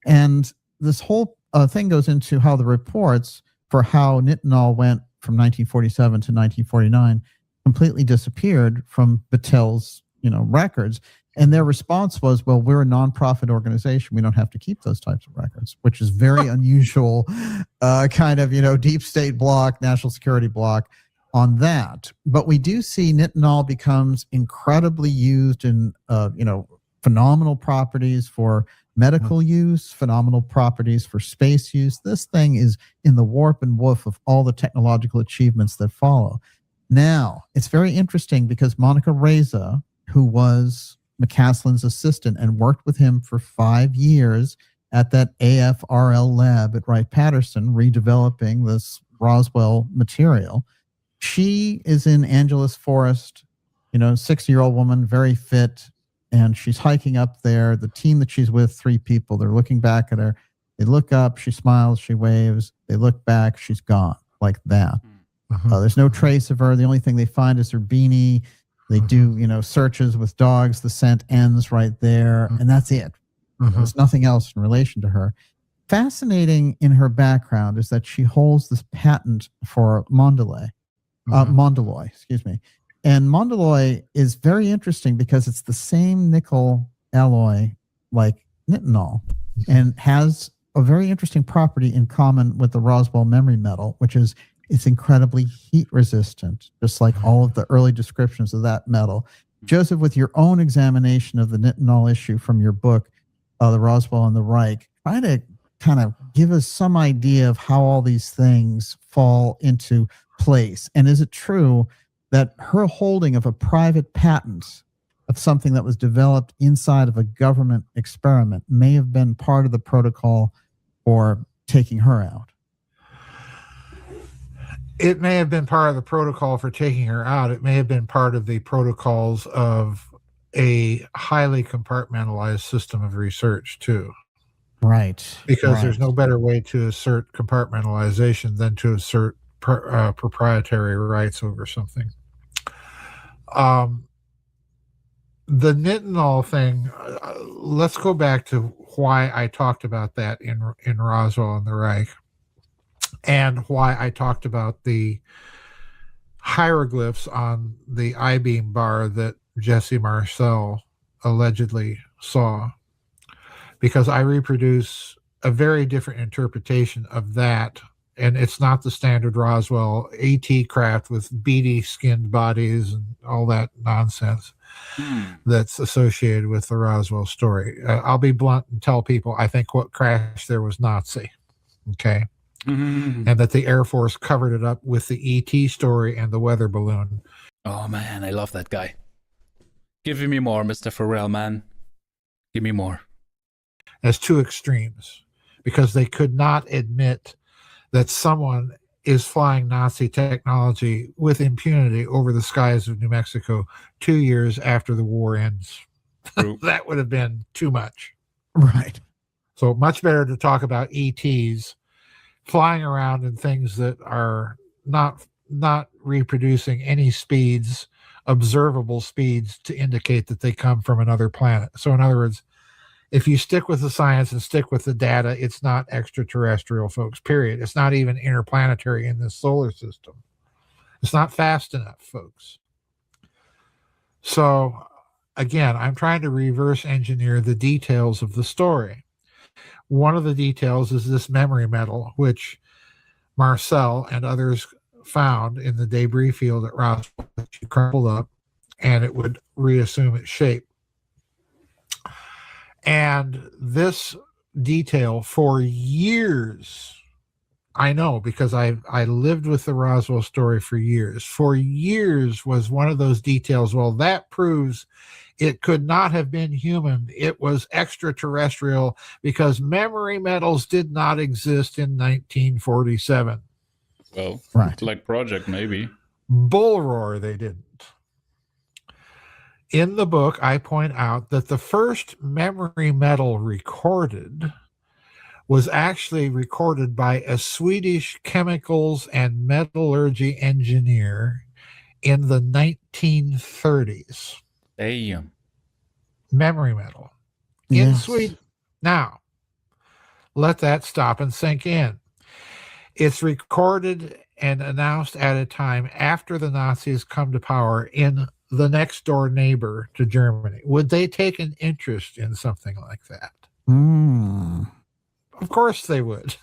And this whole thing goes into how the reports for how nitinol went from 1947 to 1949 completely disappeared from Battelle's records. And their response was, well, we're a nonprofit organization. We don't have to keep those types of records, which is very unusual kind of, deep state block, national security block on that. But we do see nitinol becomes incredibly used in, phenomenal properties for medical use, phenomenal properties for space use. This thing is in the warp and woof of all the technological achievements that follow. Now, it's very interesting because Monica Reza, who was McCaslin's assistant and worked with him for 5 years at that AFRL lab at Wright-Patterson, redeveloping this Roswell material. She is in Angeles Forest, 60-year-old woman, very fit, and she's hiking up there. The team that she's with, 3 people, they're looking back at her. They look up, she smiles, she waves. They look back, she's gone, like that. There's no trace of her. The only thing they find is her beanie. They do, searches with dogs. The scent ends right there, and that's it. There's nothing else in relation to her. Fascinating in her background is that she holds this patent for Mondeloy, excuse me. And Mondeloy is very interesting because it's the same nickel alloy like nitinol and has a very interesting property in common with the Roswell memory metal, which is it's incredibly heat resistant, just like all of the early descriptions of that metal. Joseph, with your own examination of the nitinol issue from your book, The Roswell and the Reich, try to kind of give us some idea of how all these things fall into place. And is it true that her holding of a private patent of something that was developed inside of a government experiment may have been part of the protocol for taking her out? It may have been part of the protocol for taking her out. It may have been part of the protocols of a highly compartmentalized system of research, too. Right. Because there's no better way to assert compartmentalization than to assert proprietary rights over something. The nitinol thing, let's go back to why I talked about that in Roswell and the Reich, and why I talked about the hieroglyphs on the I-beam bar that Jesse Marcel allegedly saw, because I reproduce a very different interpretation of that, and it's not the standard Roswell AT craft with beady skinned bodies and all that nonsense that's associated with the Roswell story. I'll be blunt and tell people I think what crashed there was Nazi, okay? And that the Air Force covered it up with the ET story and the weather balloon. Oh man, I love that guy. Give me more, Mr. Farrell, man. Give me more. As two extremes, because they could not admit that someone is flying Nazi technology with impunity over the skies of New Mexico 2 years after the war ends. That would have been too much. Right. So much better to talk about ETs flying around in things that are not reproducing any speeds, observable speeds, to indicate that they come from another planet. So in other words, if you stick with the science and stick with the data, it's not extraterrestrial, folks, period. It's not even interplanetary in this solar system. It's not fast enough, folks. So again, I'm trying to reverse engineer the details of the story. One of the details is this memory metal, which Marcel and others found in the debris field at Roswell, which crumpled up and it would reassume its shape. And this detail for years, I know because I lived with the Roswell story for years was one of those details. Well, that proves it could not have been human. It was extraterrestrial because memory metals did not exist in 1947. Well, right. Like Project, maybe. Bull roar, they didn't. In the book, I point out that the first memory metal recorded was actually recorded by a Swedish chemicals and metallurgy engineer in the 1930s. Damn. Memory metal. In Sweden. Now, let that stop and sink in. It's recorded and announced at a time after the Nazis come to power in the next door neighbor to Germany. Would they take an interest in something like that? Of course they would.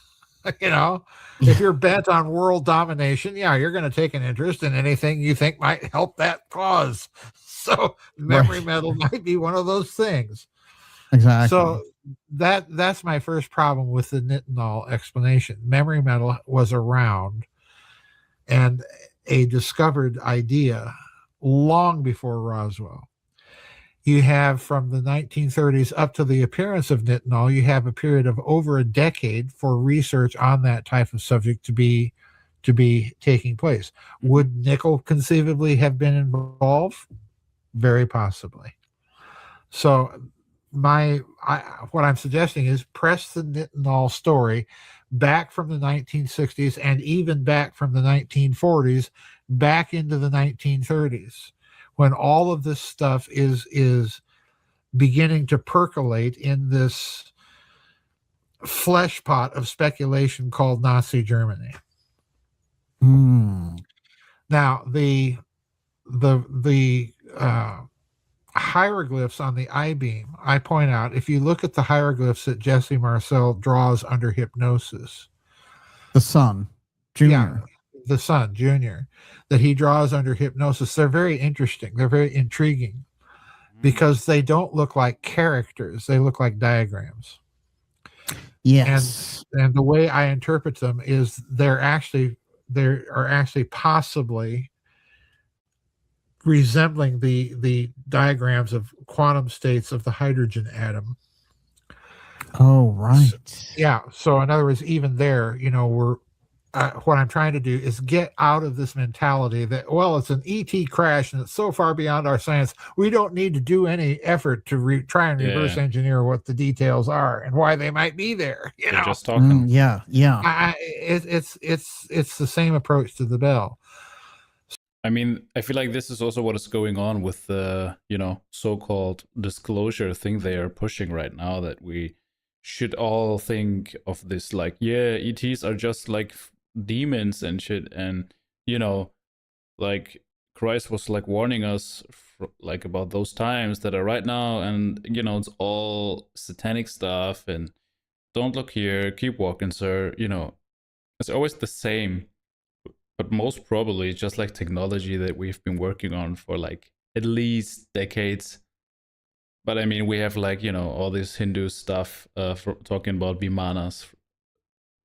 You know, if you're bent on world domination, yeah, you're going to take an interest in anything you think might help that cause. So memory metal might be one of those things. Exactly. So that's my first problem with the Nitinol explanation. Memory metal was around and a discovered idea long before Roswell. You have from the 1930s up to the appearance of Nitinol, you have a period of over a decade for research on that type of subject to be taking place. Would nickel conceivably have been involved? Very possibly. So what I'm suggesting is press the Nitinol story back from the 1960s and even back from the 1940s back into the 1930s, when all of this stuff is beginning to percolate in this flesh pot of speculation called Nazi Germany. Now, the hieroglyphs on the I-beam, I point out, if you look at the hieroglyphs that Jesse Marcel draws under hypnosis, the Sun Junior, the Sun Junior, that he draws under hypnosis, they're very interesting. They're very intriguing because they don't look like characters. They look like diagrams. Yes. And the way I interpret them is they are actually possibly resembling the diagrams of quantum states of the hydrogen atom. Oh, right. So in other words, even there, you know, what I'm trying to do is get out of this mentality that, well, it's an ET crash and it's so far beyond our science, we don't need to do any effort to try and reverse engineer what the details are and why they might be there. You know, just talking. It's the same approach to the bell. I mean, I feel like this is also what is going on with the, so-called disclosure thing they are pushing right now, that we should all think of this like, ETs are just like demons and shit. And, like Christ was like warning us like about those times that are right now. And, it's all satanic stuff and don't look here, keep walking, sir. It's always the same. But most probably just like technology that we've been working on for like at least decades. But I mean, we have like, all this Hindu stuff talking about Vimanas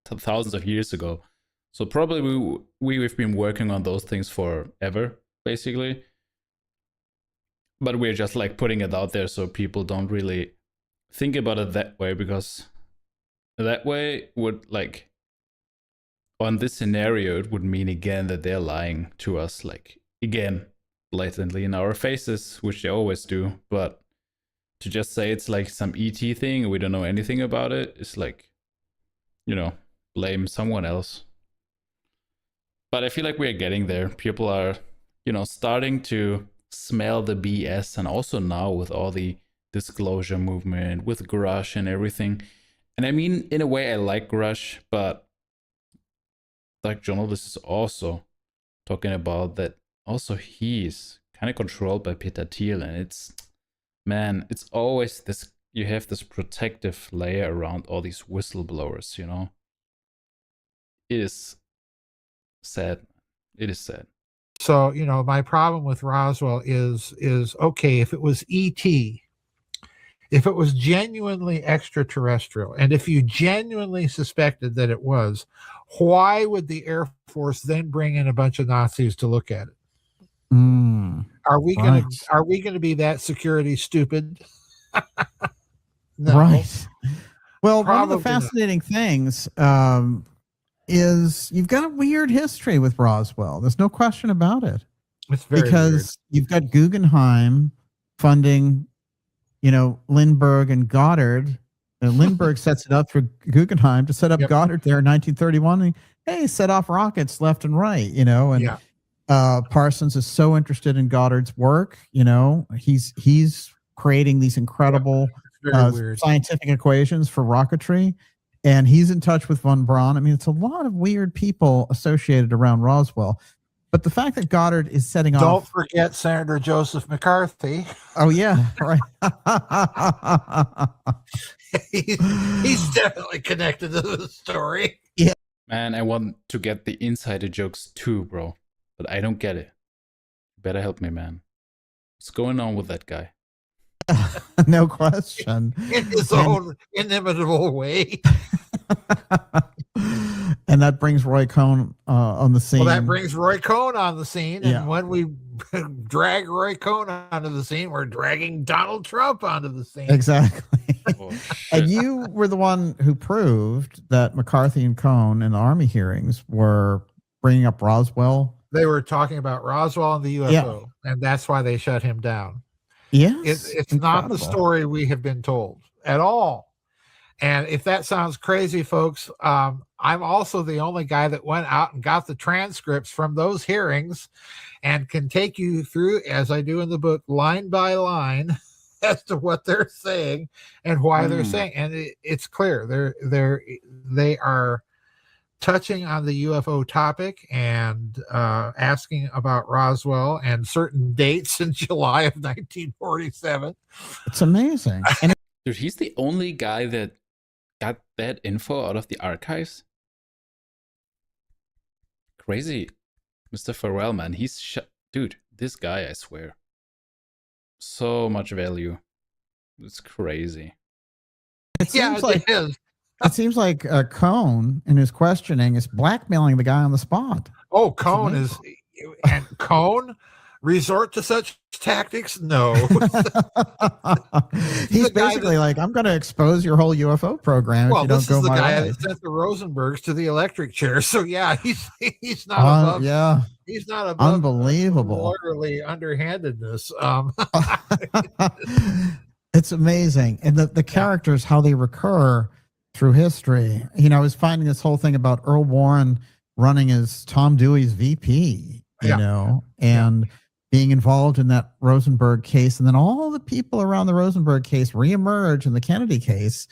thousands of years ago. So probably we've been working on those things forever, basically. But we're just like putting it out there so people don't really think about it that way, because that way would like on this scenario, it would mean again that they're lying to us, like, again, blatantly in our faces, which they always do. But to just say it's like some ET thing and we don't know anything about it is like, you know, blame someone else. But I feel like we're getting there. People are, you know, starting to smell the BS, and also now with all the disclosure movement, with Grush and everything. And I mean, in a way, I like Grush, but like journalist is also talking about that. Also, he's kind of controlled by Peter Thiel, and it's, man, it's always this. You have this protective layer around all these whistleblowers. You know, it is sad. It is sad. So, you know, my problem with Roswell is okay, if it was ET, if it was genuinely extraterrestrial, and if you genuinely suspected that it was, why would the Air Force then bring in a bunch of Nazis to look at it? Are we gonna be that security stupid? No. Right. Well, Probably one of the fascinating things is you've got a weird history with Roswell. There's no question about it. It's very because you've got Guggenheim funding, you know, Lindbergh and Goddard. And Lindbergh sets it up for Guggenheim to set up Goddard there in 1931. And, hey, set off rockets left and right, you know, and Parsons is so interested in Goddard's work. You know, he's creating these incredible scientific equations for rocketry, and he's in touch with von Braun. I mean, it's a lot of weird people associated around Roswell. But the fact that Goddard is setting off... Don't forget Senator Joseph McCarthy. Oh, yeah, right. he's definitely connected to the story. Yeah. Man, I want to get the insider jokes too, bro. But I don't get it. You better help me, man. What's going on with that guy? No question. In his own inimitable way. And that brings Roy Cohn on the scene. Well, that brings Roy Cohn on the scene. And when we drag Roy Cohn onto the scene, we're dragging Donald Trump onto the scene. Exactly. And you were the one who proved that McCarthy and Cohn in the Army hearings were bringing up Roswell. They were talking about Roswell and the UFO, and that's why they shut him down. Yes, it's not the story we have been told at all. And if that sounds crazy, folks, I'm also the only guy that went out and got the transcripts from those hearings and can take you through, as I do in the book, line by line as to what they're saying and why they're saying. And it's clear they are touching on the UFO topic and asking about Roswell and certain dates in July of 1947. It's amazing. And dude, he's the only guy that got that info out of the archives. Crazy. Mr. Farrell, man. Dude, this guy, I swear. So much value. It's crazy. It seems it seems like Cohn in his questioning is blackmailing the guy on the spot. Oh, Cohn is, and Cohn resort to such tactics? No. He's basically like, I'm going to expose your whole UFO program if you don't go my way. Well, this is the guy that sent the Rosenbergs to the electric chair. So yeah, he's not above. Yeah, he's not above. Unbelievable. Lawyerly underhandedness. It's amazing, and the characters, how they recur through history. You know, I was finding this whole thing about Earl Warren running as Tom Dewey's VP. You know, and being involved in that Rosenberg case, and then all the people around the Rosenberg case reemerge in the Kennedy case.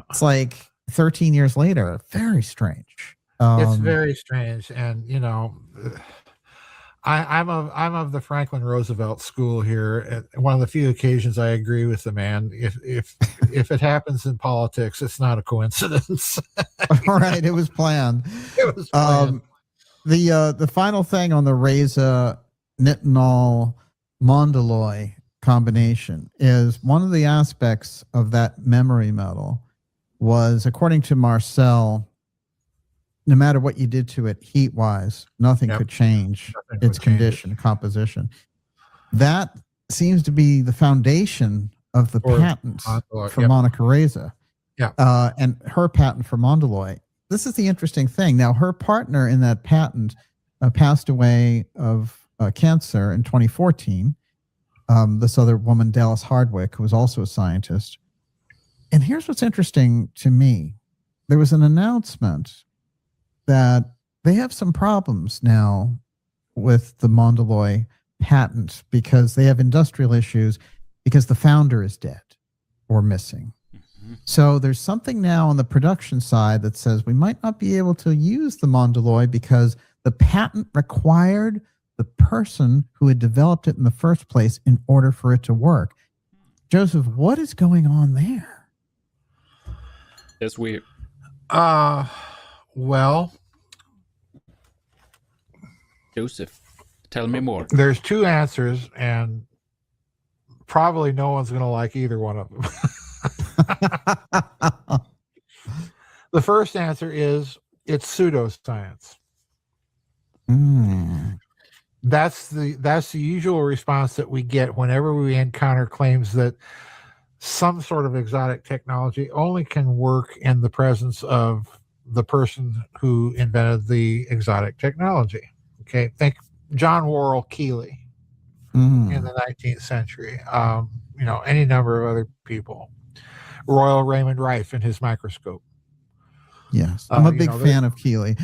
It's like 13 years later. Very strange. It's very strange, and you know, I'm of the Franklin Roosevelt school here. One of the few occasions I agree with the man. If it happens in politics, it's not a coincidence. Right, it was planned. It was planned. The final thing on the Reza Nitinol Mondaloy combination is one of the aspects of that memory metal was, according to Marcel, no matter what you did to it heat wise, nothing could change its condition, composition. That seems to be the foundation of the patents for Monica Reza. Yeah. And her patent for Mondaloy. this is the interesting thing. Now, her partner in that patent passed away of cancer in 2014. This other woman, Dallas Hardwick, who was also a scientist. And here's what's interesting to me. There was an announcement that they have some problems now with the Mondeloy patent because they have industrial issues because the founder is dead or missing. So there's something now on the production side that says we might not be able to use the Mondeloy because the patent required the person who had developed it in the first place in order for it to work. Joseph, what is going on there? That's weird. Well, Joseph, tell me more. There's two answers, and probably no one's going to like either one of them. The first answer is it's pseudoscience. That's the usual response that we get whenever we encounter claims that some sort of exotic technology only can work in the presence of the person who invented the exotic technology. Okay, think John Worrell Keeley in the 19th century. Any number of other people. Royal Raymond Rife and his microscope. Yes, I'm a big fan of Keeley.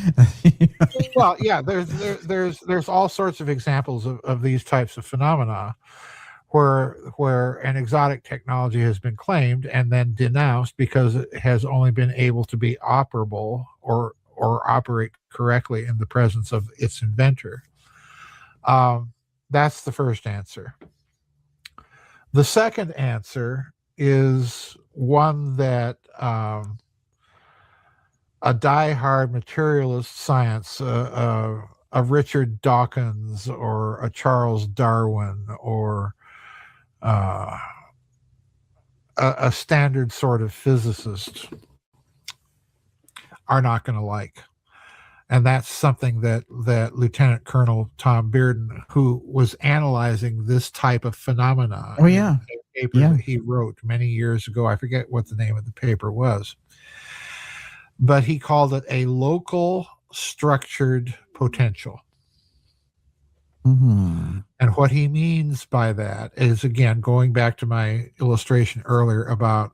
Well, yeah, there's all sorts of examples of these types of phenomena where an exotic technology has been claimed and then denounced because it has only been able to be operable or operate correctly in the presence of its inventor. That's the first answer. The second answer is one that a diehard materialist science, a Richard Dawkins or a Charles Darwin or a standard sort of physicist are not going to like. And that's something that Lieutenant Colonel Tom Byrd, who was analyzing this type of phenomena in a paper that he wrote many years ago. I forget what the name of the paper was. But he called it a local structured potential. And what he means by that is, again, going back to my illustration earlier about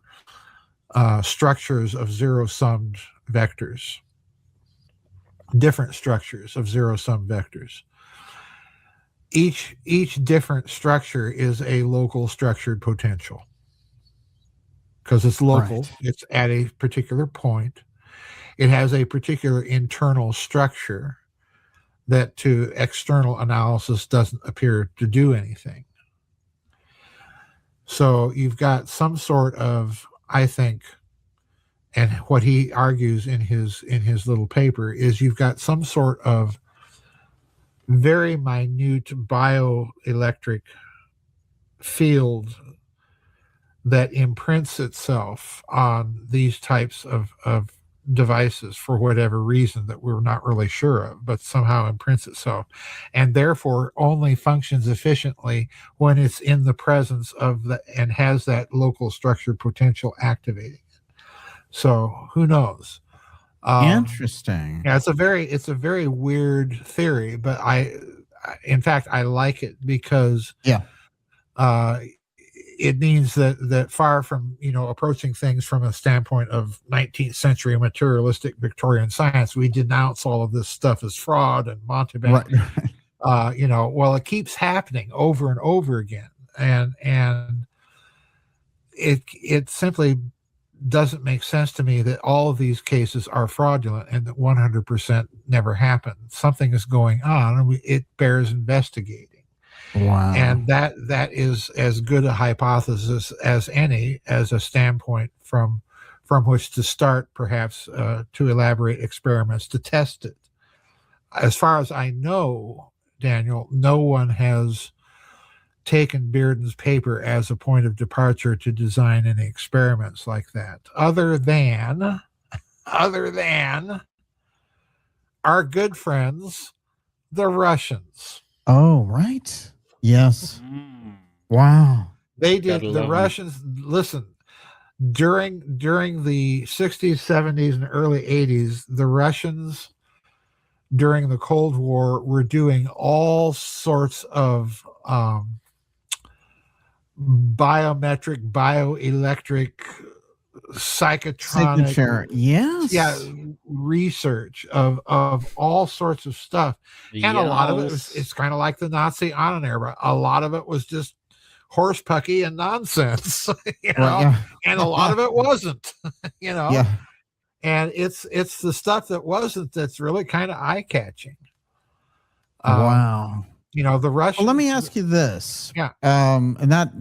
structures of zero-summed vectors, different structures of zero-sum vectors. Each different structure is a local structured potential because it's local. Right. It's at a particular point. It has a particular internal structure that to external analysis doesn't appear to do anything. So you've got some sort of, I think, and what he argues in his little paper is you've got some sort of very minute bioelectric field that imprints itself on these types of devices for whatever reason that we're not really sure of, but somehow imprints itself, and therefore only functions efficiently when it's in the presence of and has that local structured potential activating. So who knows? Interesting. Yeah, it's a very weird theory, but in fact, I like it because it means that far from approaching things from a standpoint of 19th century materialistic Victorian science, we denounce all of this stuff as fraud and mountebank. Right. Well, it keeps happening over and over again, and it simply doesn't make sense to me that all of these cases are fraudulent and that 100% never happened. Something is going on, and it bears investigating. Wow. And that is as good a hypothesis as any, as a standpoint from which to start, perhaps, to elaborate experiments to test it. As far as I know, Daniel, no one has taken Bearden's paper as a point of departure to design any experiments like that, other than our good friends, the Russians. Oh, right. Yes. Wow. They did. The Russians, listen, during the 60s, 70s, and early 80s, the Russians during the Cold War were doing all sorts of biometric, bioelectric, psychotronic, signature, yes, research of all sorts of stuff, and a lot of it it's kind of like the Nazi on era. A lot of it was just horse pucky and nonsense, and a lot of it wasn't, and it's the stuff that wasn't that's really kind of eye catching. Wow. The Russians. Well, let me ask you this. Yeah. And that,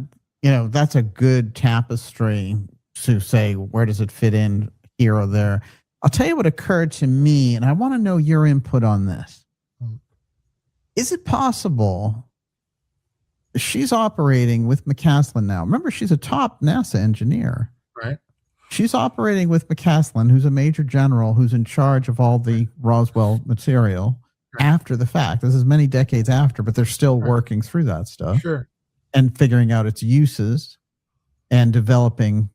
that's a good tapestry to say, where does it fit in here or there? I'll tell you what occurred to me, and I want to know your input on this. Is it possible she's operating with McCaslin now? Remember, she's a top NASA engineer. Right. She's operating with McCaslin, who's a major general who's in charge of all the Roswell material after the fact. This is many decades after, but they're still working through that stuff. Sure. And figuring out its uses and developing,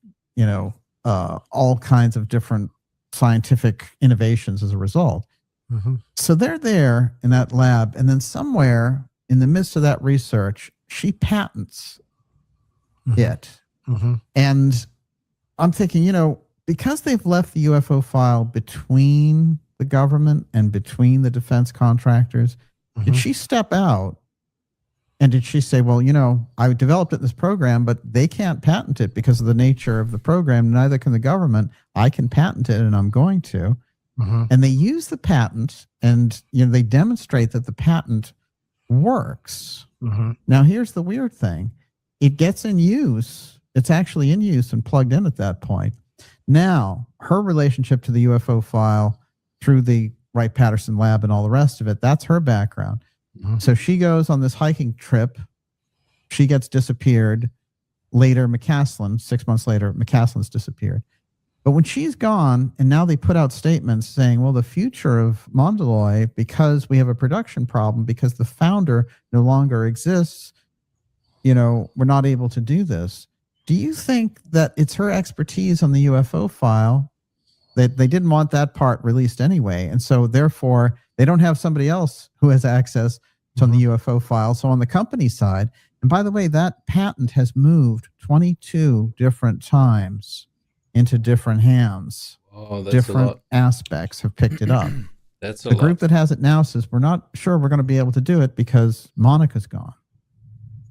all kinds of different scientific innovations as a result. Mm-hmm. So they're there in that lab, and then somewhere in the midst of that research, she patents it. Mm-hmm. And I'm thinking, because they've left the UFO file between the government and between the defense contractors, did she step out and did she say, well, I developed it in this program, but they can't patent it because of the nature of the program. Neither can the government. I can patent it, and I'm going to. And they use the patent, and they demonstrate that the patent works. Now, here's the weird thing. It gets in use. It's actually in use and plugged in at that point. Now, her relationship to the UFO file through the Wright-Patterson lab and all the rest of it, that's her background. So she goes on this hiking trip. She gets disappeared. Later, 6 months later, McCaslin's disappeared. But when she's gone, and now they put out statements saying, well, the future of Mondaloy, because we have a production problem, because the founder no longer exists, we're not able to do this. Do you think that it's her expertise on the UFO file that they didn't want that part released anyway? And so therefore they don't have somebody else who has access to the UFO file. So on the company side, and by the way, that patent has moved 22 different times into different hands. Oh, that's different aspects have picked it up. That's the group that has it now says, we're not sure we're going to be able to do it because Monica's gone.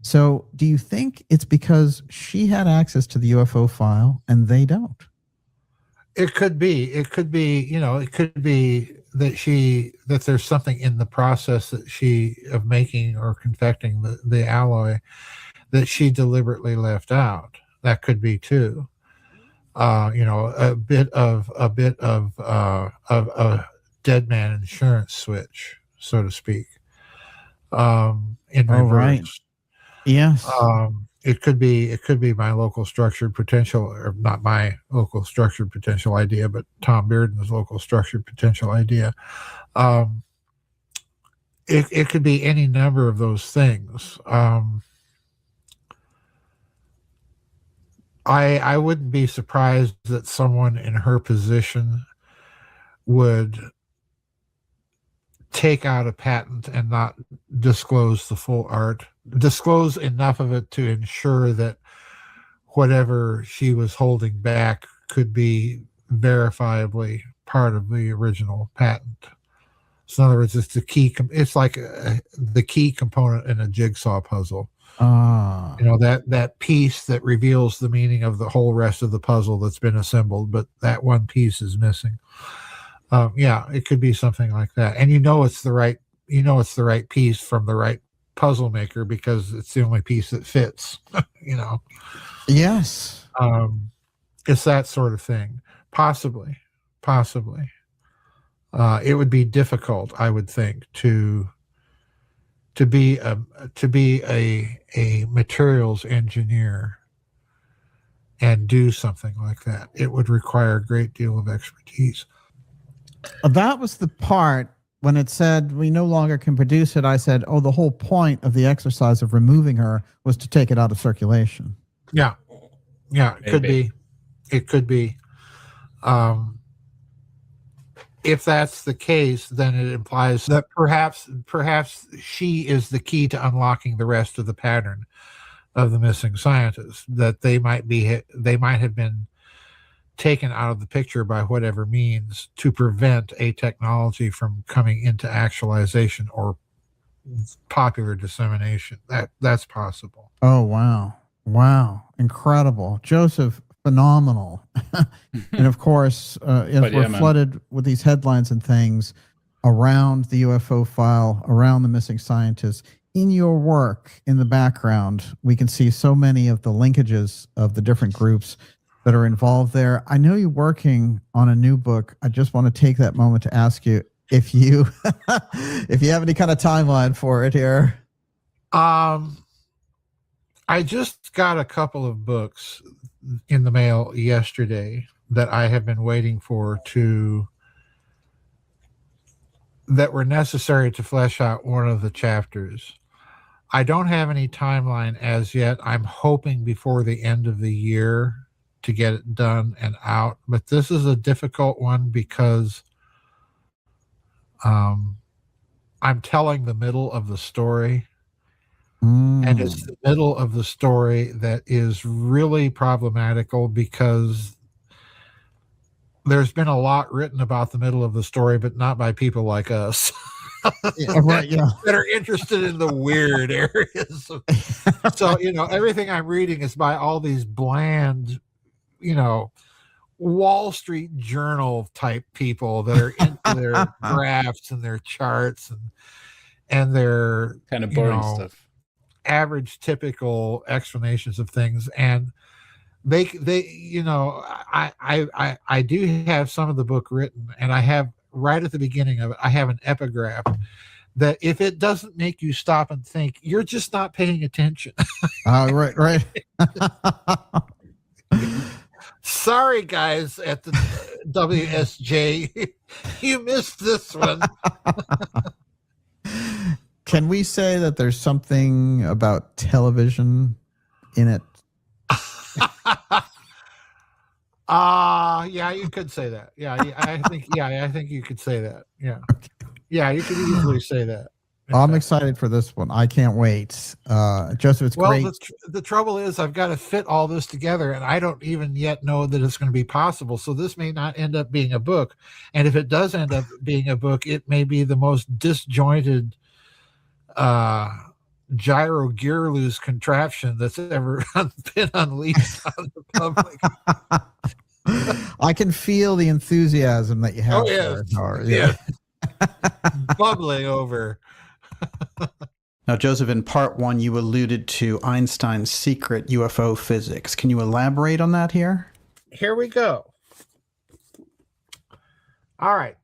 So do you think it's because she had access to the UFO file and they don't? It could be. It could be, it could be that there's something in the process of making or confecting the alloy that she deliberately left out. That could be too. A bit of a dead man insurance switch, so to speak. In reverse. Right. Yes. It could be my local structured potential, or not my local structured potential idea, but Tom Bearden's local structured potential idea. It could be any number of those things. I wouldn't be surprised that someone in her position would take out a patent and not disclose the full art, disclose enough of it to ensure that whatever she was holding back could be verifiably part of the original patent. So in other words, it's the key. It's like the key component in a jigsaw puzzle. That piece that reveals the meaning of the whole rest of the puzzle that's been assembled, but that one piece is missing. It could be something like that. And it's the right piece from the right puzzle maker because it's the only piece that fits. Yes. It's that sort of thing. Possibly. It would be difficult, I would think, to be a materials engineer and do something like that. It would require a great deal of expertise. That was the part when it said we no longer can produce it. I said, the whole point of the exercise of removing her was to take it out of circulation. Yeah, it could be. It could be. If that's the case, then it implies that perhaps she is the key to unlocking the rest of the pattern of the missing scientists. That they might have been taken out of the picture by whatever means to prevent a technology from coming into actualization or popular dissemination. That's possible. Oh, wow, incredible, Joseph, phenomenal. And of course, as we're flooded with these headlines and things around the UFO file, around the missing scientists, in your work in the background, we can see so many of the linkages of the different groups that are involved there. I know you're working on a new book. I just want to take that moment to ask you if you if you have any kind of timeline for it here. I just got a couple of books in the mail yesterday that I have been waiting for that were necessary to flesh out one of the chapters. I don't have any timeline as yet. I'm hoping before the end of the year to get it done and out, but this is a difficult one because I'm telling the middle of the story. And it's the middle of the story that is really problematical because there's been a lot written about the middle of the story, but not by people like us. That are interested in the weird areas. So, everything I'm reading is by all these bland, Wall Street Journal type people that are into their graphs and their charts and their kind of boring stuff. Average typical explanations of things, and they I do have some of the book written, and I have right at the beginning of it I have an epigraph that if it doesn't make you stop and think, you're just not paying attention. Right. Sorry guys at the WSJ, you missed this one. Can we say that there's something about television in it? Yeah, you could say that. I think you could say that. Yeah, you could easily say that. I'm excited for this one. I can't wait. Joseph, it's great. The trouble is I've got to fit all this together, and I don't even yet know that it's going to be possible. So this may not end up being a book. And if it does end up being a book, it may be the most disjointed gyro gear loose contraption that's ever been unleashed on the public. I can feel the enthusiasm that you have. Oh, yes. Bubbling over. Now, Joseph, in part one, you alluded to Einstein's secret UFO physics. Can you elaborate on that here? Here we go. All right.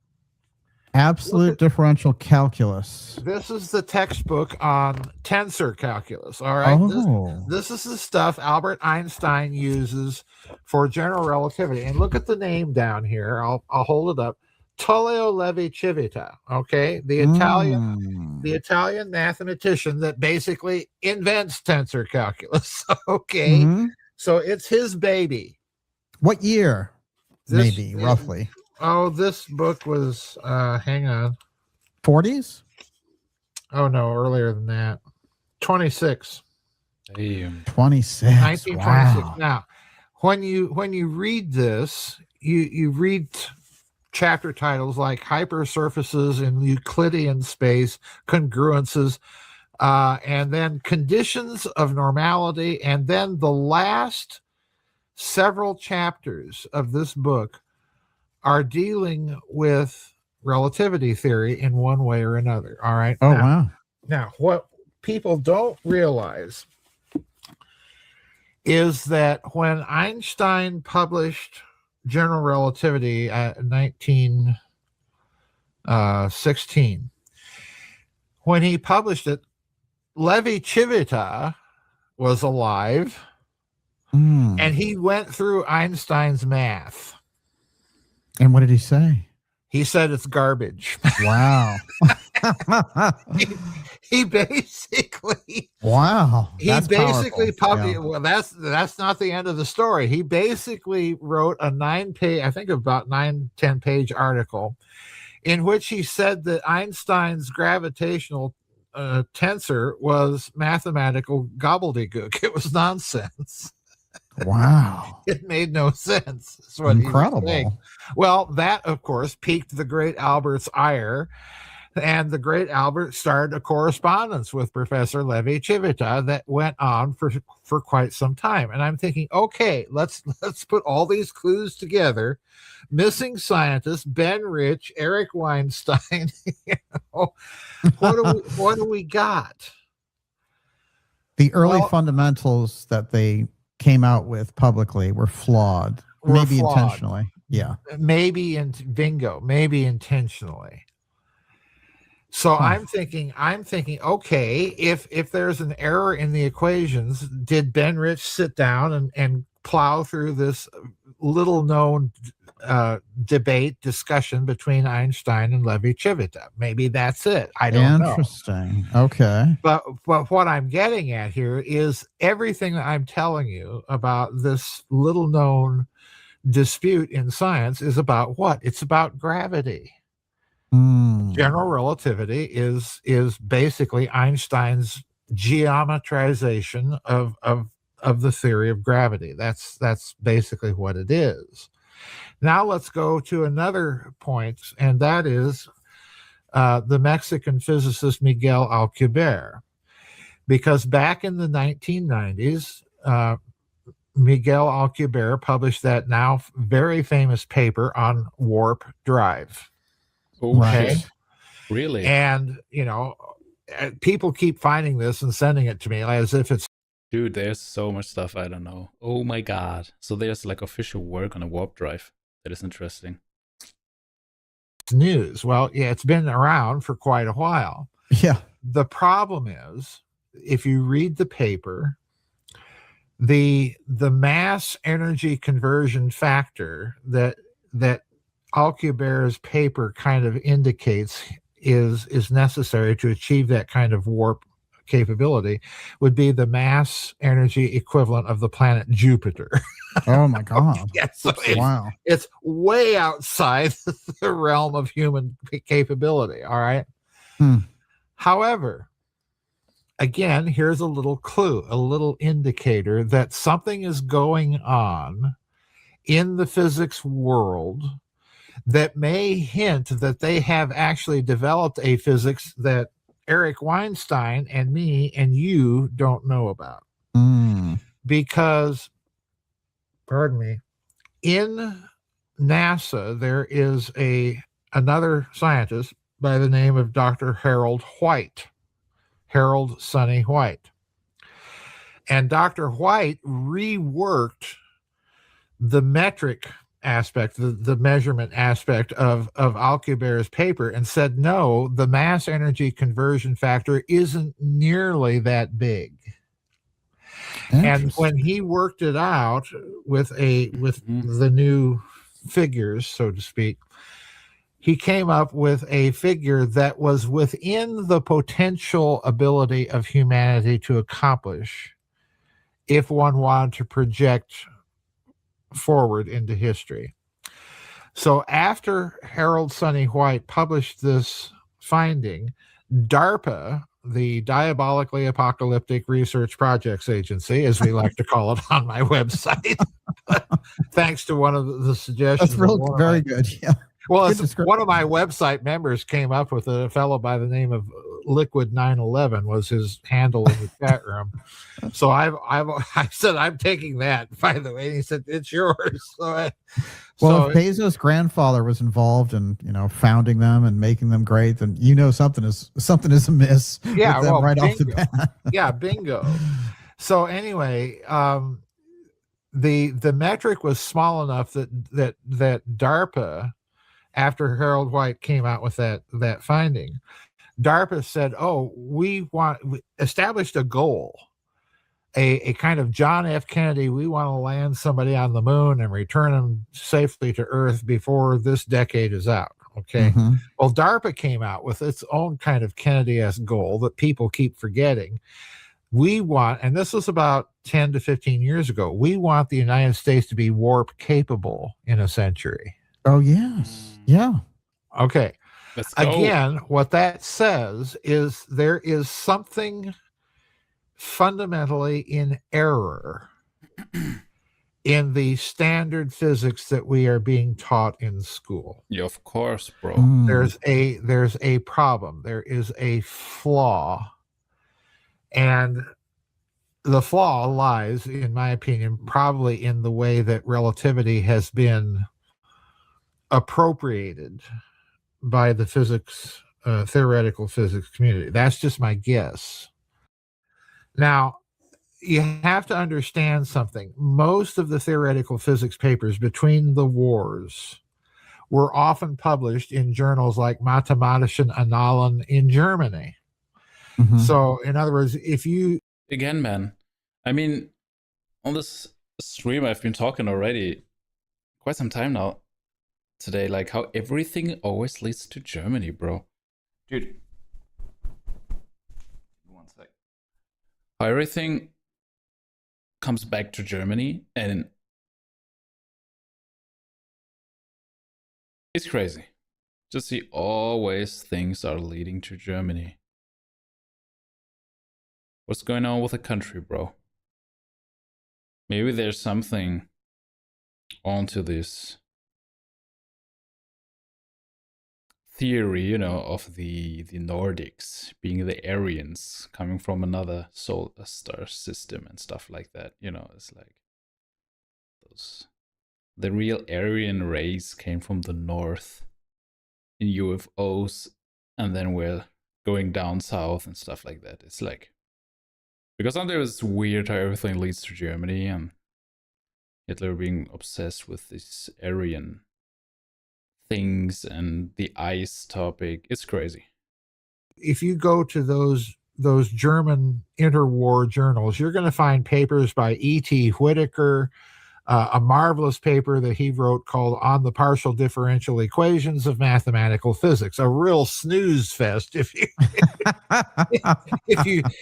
Absolute differential calculus. This is the textbook on tensor calculus. All right. Oh. This is the stuff Albert Einstein uses for general relativity. And look at the name down here. I'll hold it up. Tullio Levi-Civita. Okay. The Italian mathematician that basically invents tensor calculus. Okay. Mm-hmm. So it's his baby. What year? Maybe roughly. Oh, this book was, hang on. 40s? Oh, no, earlier than that. 26. Damn. 26. 1926. Wow. Now, when you read this, you read chapter titles like hypersurfaces in Euclidean space, congruences, and then conditions of normality, and then the last several chapters of this book are dealing with relativity theory in one way or another. All right. Oh, wow. Now, what people don't realize is that when Einstein published general relativity in 1916, when he published it, Levi-Civita was alive, and he went through Einstein's math. And what did he say? He said it's garbage. Wow. he basically Wow. He basically powerful. Yeah. well, that's not the end of the story. He basically wrote a 9-page, I think about 9-10 page article in which he said that Einstein's gravitational tensor was mathematical gobbledygook. It was nonsense. Wow. It made no sense. That's what Incredible. he was saying. Well, that, of course, piqued the great Albert's ire, and the great Albert started a correspondence with Professor Levi Civita that went on for quite some time. And I'm thinking, okay, let's put all these clues together. Missing scientists, Ben Rich, Eric Weinstein. What do we got? The early fundamentals that they came out with publicly were flawed, maybe intentionally. Yeah. Maybe intentionally. So I'm thinking, okay, if there's an error in the equations, did Ben Rich sit down and plow through this little known discussion between Einstein and Levi Civita? Maybe that's it. I don't know. Interesting. Okay. But what I'm getting at here is everything that I'm telling you about this little known dispute in science is about what? It's about gravity. General relativity is basically Einstein's geometrization of the theory of gravity. That's basically what it is. Now let's go to another point, and that is the Mexican physicist Miguel Alcubierre. Because back in the 1990s, Miguel Alcubierre published that now very famous paper on warp drive. Okay. Right. Really? And, people keep finding this and sending it to me as if it's... Dude, there's so much stuff I don't know. Oh my God. So there's like official work on a warp drive. That is interesting. News. Well, yeah, it's been around for quite a while. Yeah. The problem is, if you read the paper, the mass energy conversion factor that Alcubierre's paper kind of indicates is necessary to achieve that kind of warp capability would be the mass energy equivalent of the planet Jupiter. Oh my God. Yes, so wow. It's way outside the realm of human capability. All right. However, again, here's a little clue, a little indicator that something is going on in the physics world that may hint that they have actually developed a physics that Eric Weinstein and me and you don't know about. Because, pardon me, in NASA, there is another scientist by the name of Dr. Harold Sonny White. And Dr. White reworked the metric aspect, the measurement aspect of Alcubierre's paper, and said, no, the mass energy conversion factor isn't nearly that big. And when he worked it out with the new figures, so to speak, he came up with a figure that was within the potential ability of humanity to accomplish if one wanted to project forward into history. So after Harold Sonny White published this finding, DARPA, the Diabolically Apocalyptic Research Projects Agency, as we like to call it on my website, thanks to one of the suggestions. That's really very good. Yeah. Well, one of my website members came up with a fellow by the name of Liquid 911 was his handle in the chat room. So I said, I'm taking that, by the way. And he said, it's yours. If Bezos' grandfather was involved in, founding them and making them great, then something is amiss. Yeah, with them right bingo. off the bat. Yeah, bingo. So anyway, the metric was small enough that DARPA, after Harold White came out with that finding, DARPA said, we established a goal, a kind of John F. Kennedy, we want to land somebody on the moon and return them safely to Earth before this decade is out. Okay. Well, DARPA came out with its own kind of Kennedy-esque goal that people keep forgetting. We want, and this was about 10 to 15 years ago, we want the United States to be warp capable in a century. Oh, yes. Yeah. Okay. Let's go. Again, what that says is there is something fundamentally in error in the standard physics that we are being taught in school. Yeah, of course, bro. There's a problem. There is a flaw. And the flaw lies, in my opinion, probably in the way that relativity has been appropriated by the physics, theoretical physics community. That's just my guess. Now, you have to understand something. Most of the theoretical physics papers between the wars were often published in journals like Mathematischen Annalen in Germany. So, in other words, if you... Again, man, I mean, on this stream, I've been talking already quite some time now today, like how everything always leads to Germany, bro. Dude. One sec. How everything comes back to Germany, and it's crazy. Just see, always things are leading to Germany. What's going on with the country, bro? Maybe there's something onto this theory, you know, of the Nordics being the Aryans coming from another solar star system and stuff like that. You know, it's like the real Aryan race came from the north in UFOs, and then we're going down south and stuff like that. It's like, because sometimes it's weird how everything leads to Germany, and Hitler being obsessed with this Aryan things and the ice topic. It's crazy. If you go to those German interwar journals, you're going to find papers by E.T. Whittaker, a marvelous paper that he wrote called On the Partial Differential Equations of Mathematical Physics, a real snooze fest if you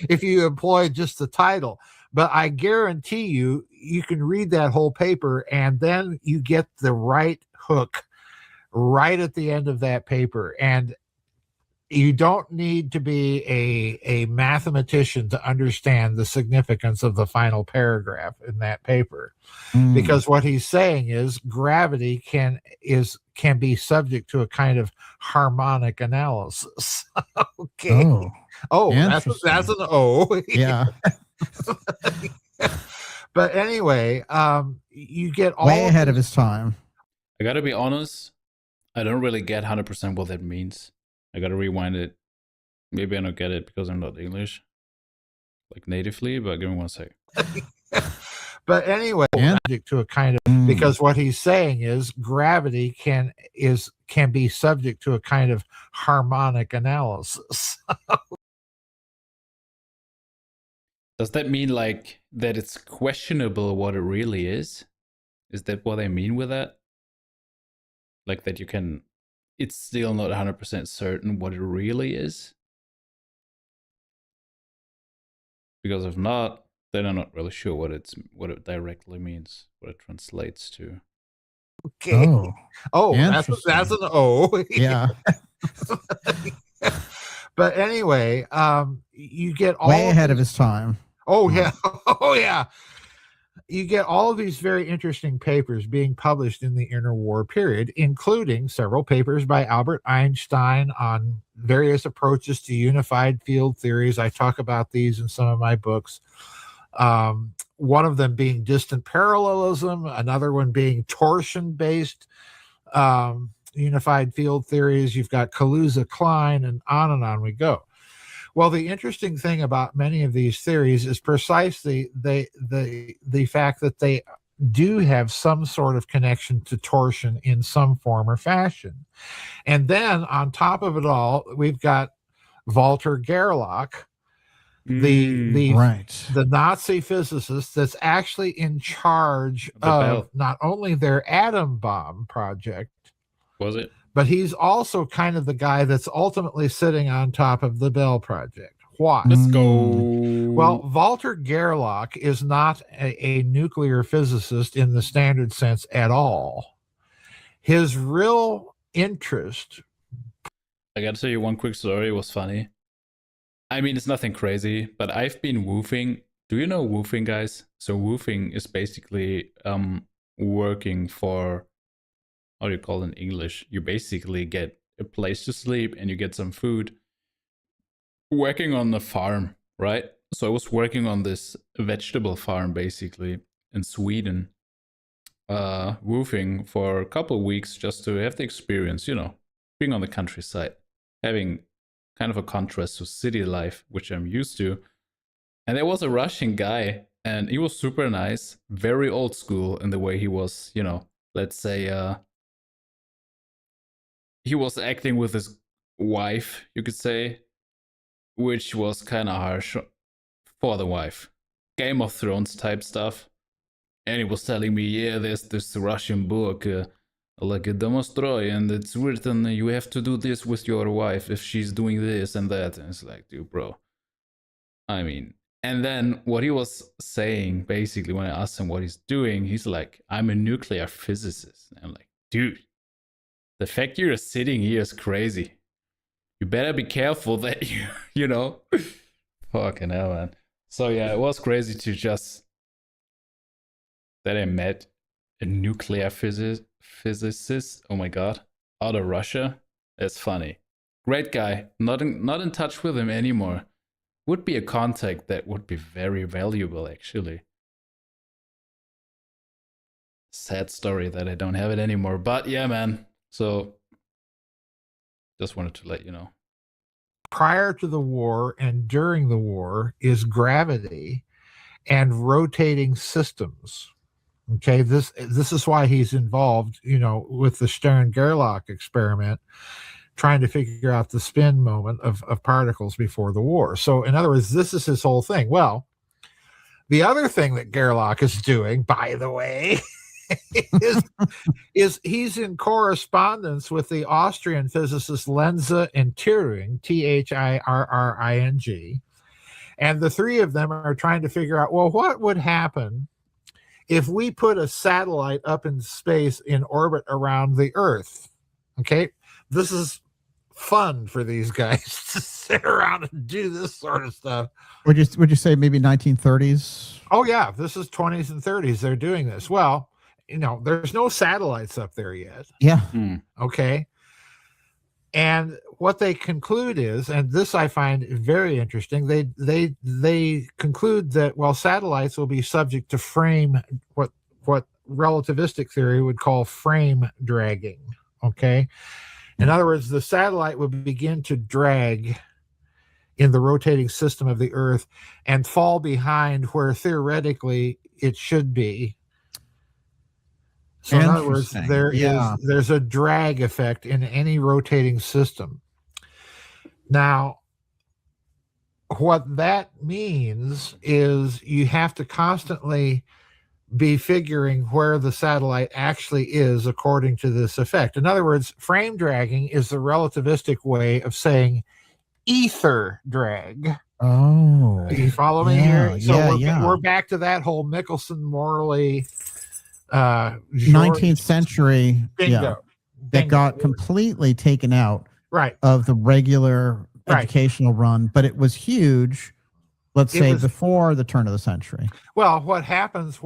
if you employ just the title. But I guarantee you can read that whole paper, and then you get the right hook right at the end of that paper. And you don't need to be a mathematician to understand the significance of the final paragraph in that paper, because what he's saying is gravity can be subject to a kind of harmonic analysis. Okay. Oh, that's an O. Yeah. But anyway, you get all way ahead of his time. I gotta be honest, I don't really get 100% what that means. I gotta rewind it. Maybe I don't get it because I'm not English, like natively, but give me one sec. But anyway, subject to a kind of, because what he's saying is gravity can be subject to a kind of harmonic analysis. Does that mean like that it's questionable what it really is? Is that what I mean with that? Like that it's still not 100% certain what it really is? Because if not, then I'm not really sure what it directly means, what it translates to. Okay. Oh, that's an O. Yeah. But anyway, you get all way ahead of his time. Oh yeah. Oh yeah. You get all of these very interesting papers being published in the interwar period, including several papers by Albert Einstein on various approaches to unified field theories. I talk about these in some of my books. One of them being distant parallelism, another one being torsion-based unified field theories. You've got Kaluza-Klein, and on we go. Well, the interesting thing about many of these theories is precisely the fact that they do have some sort of connection to torsion in some form or fashion. And then on top of it all, we've got Walter Gerlach, the Nazi physicist that's actually in charge of not only their atom bomb project, was it? but he's also kind of the guy that's ultimately sitting on top of the Bell Project. Why? Let's go. Well, Walter Gerlach is not a nuclear physicist in the standard sense at all. His real interest... I gotta tell you one quick story. It was funny. I mean, it's nothing crazy, but I've been woofing. Do you know woofing, guys? So woofing is basically working for, how do you call it in English? You basically get a place to sleep and you get some food. Working on the farm, right? So I was working on this vegetable farm basically in Sweden, woofing for a couple of weeks just to have the experience, you know, being on the countryside, having kind of a contrast to city life, which I'm used to. And there was a Russian guy, and he was super nice, very old school in the way he was, you know, let's say, he was acting with his wife, you could say, which was kind of harsh for the wife. Game of Thrones type stuff. And he was telling me, yeah, there's this Russian book, like a Domostroy, and it's written you have to do this with your wife if she's doing this and that. And it's like, dude, bro. I mean, and then what he was saying, basically, when I asked him what he's doing, he's like, I'm a nuclear physicist. And I'm like, dude, the fact you're sitting here is crazy. You better be careful that you know. Fucking hell, man. So yeah, it was crazy to just, that I met a nuclear physicist, oh my god, out of Russia. That's funny. Great guy. Not in touch with him anymore. Would be a contact that would be very valuable, actually. Sad story that I don't have it anymore. But yeah, man. So just wanted to let you know. Prior to the war and during the war is gravity and rotating systems. Okay, this is why he's involved, you know, with the Stern-Gerlach experiment, trying to figure out the spin moment of particles before the war. So, in other words, this is his whole thing. The other thing that Gerlach is doing, by the way, is he's in correspondence with the Austrian physicist Lenze and Thirring, Thirring, and the three of them are trying to figure out, well, what would happen if we put a satellite up in space in orbit around the Earth? Okay, this is fun for these guys to sit around and do this sort of stuff. Would you say maybe 1930s? Oh yeah, this is 20s and 30s. They're doing this. Well, you know, there's no satellites up there yet. Yeah. Okay. And what they conclude is, and this I find very interesting, they conclude that, well, satellites will be subject to frame, what relativistic theory would call frame dragging. Okay. In other words, the satellite would begin to drag in the rotating system of the Earth and fall behind where theoretically it should be. So in other words, there's a drag effect in any rotating system. Now, what that means is you have to constantly be figuring where the satellite actually is according to this effect. In other words, frame dragging is the relativistic way of saying ether drag. Oh. You follow me here? So we're back to that whole Michelson-Morley 19th century bingo. That got completely taken out right of the regular educational run, but it was huge, let's say, before the turn of the century. Well, what happens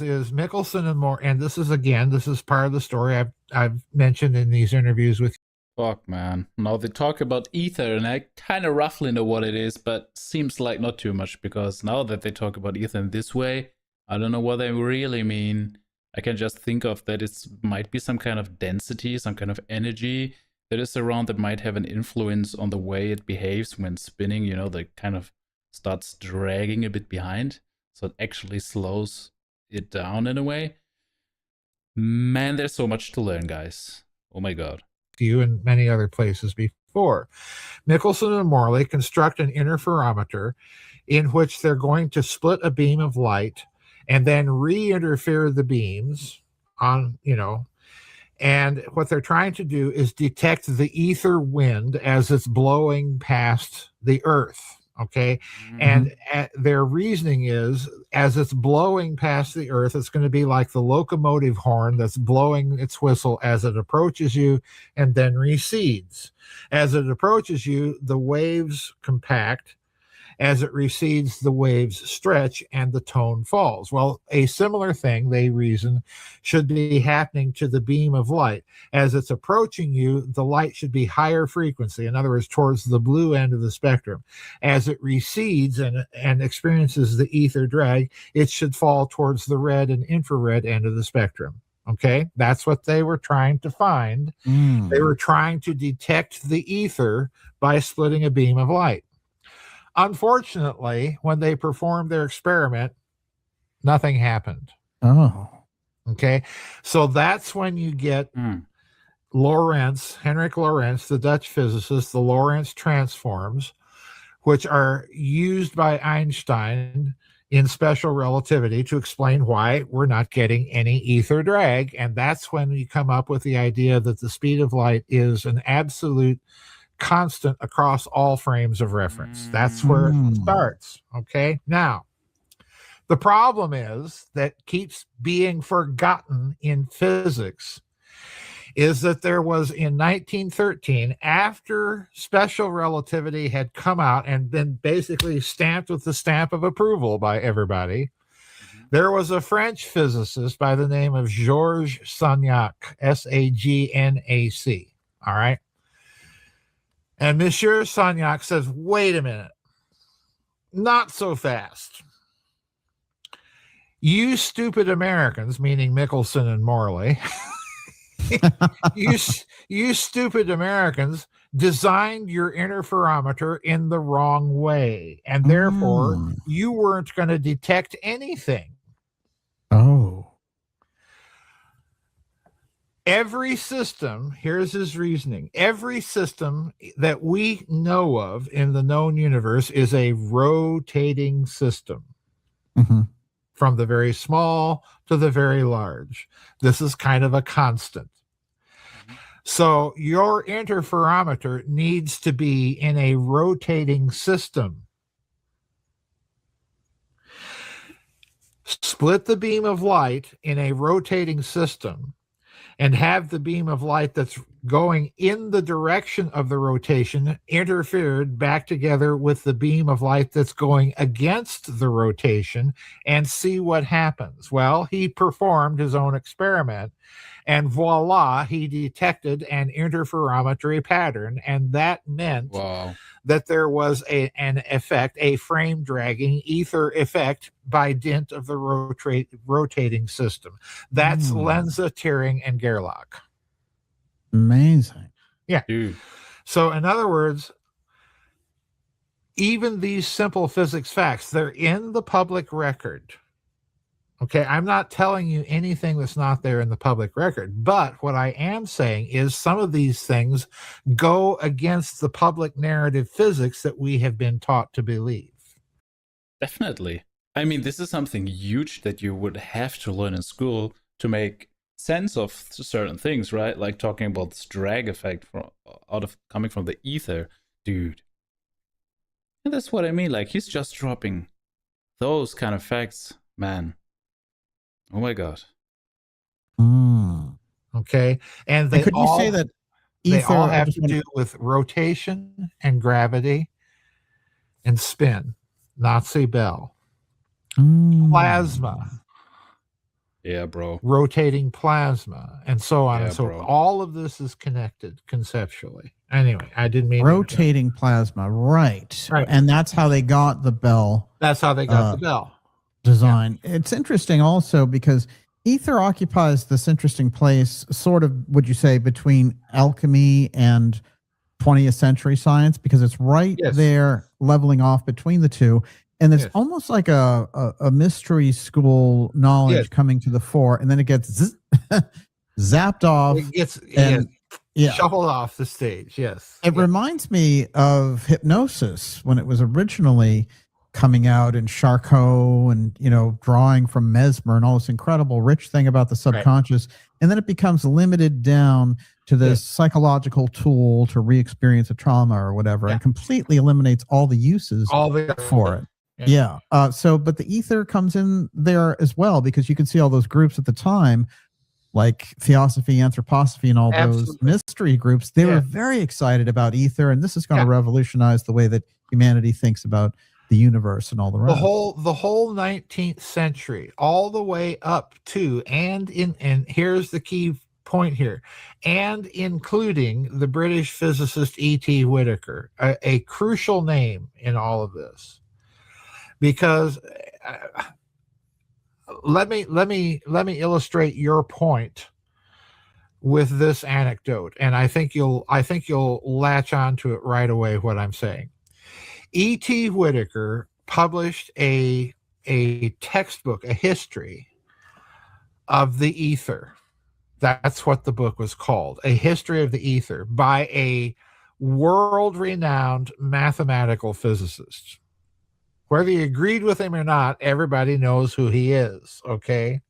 is Michelson and more, and this is part of the story I've mentioned in these interviews with. Fuck, man. Now they talk about ether, and I kind of roughly know what it is, but seems like not too much, because now that they talk about ether in this way, I don't know what they really mean. I can just think of that it might be some kind of density, some kind of energy that is around that might have an influence on the way it behaves when spinning, you know, that kind of starts dragging a bit behind. So it actually slows it down in a way. Man, there's so much to learn, guys. Oh my God. You and many other places before. Michelson and Morley construct an interferometer in which they're going to split a beam of light and then re-interfere the beams on, you know, And what they're trying to do is detect the ether wind as it's blowing past the Earth. Okay. And their reasoning is, as it's blowing past the Earth, it's going to be like the locomotive horn that's blowing its whistle as it approaches you and then recedes. As it approaches you, the waves compact. As it recedes, the waves stretch and the tone falls. Well, a similar thing, they reason, should be happening to the beam of light. As it's approaching you, the light should be higher frequency, in other words, towards the blue end of the spectrum. As it recedes and experiences the ether drag, it should fall towards the red and infrared end of the spectrum. Okay, that's what they were trying to find. They were trying to detect the ether by splitting a beam of light. Unfortunately, when they performed their experiment, nothing happened. Oh. Okay. So that's when you get Henrik Lorentz, the Dutch physicist, the Lorentz transforms, which are used by Einstein in special relativity to explain why we're not getting any ether drag. And that's when you come up with the idea that the speed of light is an absolute constant across all frames of reference. That's where it starts. Okay. Now, the problem is that keeps being forgotten in physics is that there was in 1913, after special relativity had come out and been basically stamped with the stamp of approval by everybody, there was a French physicist by the name of Georges Sagnac, Sagnac. All right. And Monsieur Sagnac says, wait a minute, not so fast. You stupid Americans, meaning Michelson and Morley, you stupid Americans designed your interferometer in the wrong way, and therefore you weren't going to detect anything. Oh. Every system, here's his reasoning, every system that we know of in the known universe is a rotating system. From the very small to the very large. This is kind of a constant. So your interferometer needs to be in a rotating system. Split the beam of light in a rotating system and have the beam of light that's going in the direction of the rotation interfered back together with the beam of light that's going against the rotation and see what happens. Well, he performed his own experiment, and voila, he detected an interferometry pattern, and that meant that there was an effect, a frame dragging ether effect by dint of the rotating system. That's Lenza, Turing, and Gerlach. Amazing. Yeah. So in other words, even these simple physics facts, they're in the public record. Okay, I'm not telling you anything that's not there in the public record, but what I am saying is some of these things go against the public narrative physics that we have been taught to believe. Definitely. I mean, this is something huge that you would have to learn in school to make sense of certain things, right? Like talking about this drag effect coming from the ether, dude. And that's what I mean. Like, he's just dropping those kind of facts, man. Oh my God. Okay. And they could you say that they all have to do with rotation and gravity and spin. Nazi Bell. Plasma. Yeah, bro. Rotating plasma and so on and so forth. All of this is connected conceptually. Anyway, I didn't mean rotating plasma, right. And that's how they got the Bell. That's how they got the Bell design. Yeah. It's interesting also because ether occupies this interesting place, sort of, would you say, between alchemy and 20th century science, because it's right there leveling off between the two. And it's almost like a mystery school knowledge coming to the fore, and then it gets zapped off. It gets shuffled off the stage. Yes. It reminds me of hypnosis when it was originally coming out in Charcot and, drawing from Mesmer and all this incredible rich thing about the subconscious. Right. And then it becomes limited down to this psychological tool to re-experience a trauma or whatever, and completely eliminates all the uses for it. Yeah. But the ether comes in there as well, because you can see all those groups at the time, like Theosophy, Anthroposophy, and all those mystery groups. They were very excited about ether, and this is going to revolutionize the way that humanity thinks about the universe and all the rest. The whole 19th century, all the way up to and here's the key point here, and including the British physicist E.T. Whittaker, a crucial name in all of this, because let me illustrate your point with this anecdote, and I think you'll latch on to it right away. What I'm saying. E.T. Whittaker published a textbook, a history of the ether. That's what the book was called, A History of the Ether, by a world-renowned mathematical physicist. Whether you agreed with him or not, everybody knows who he is, okay?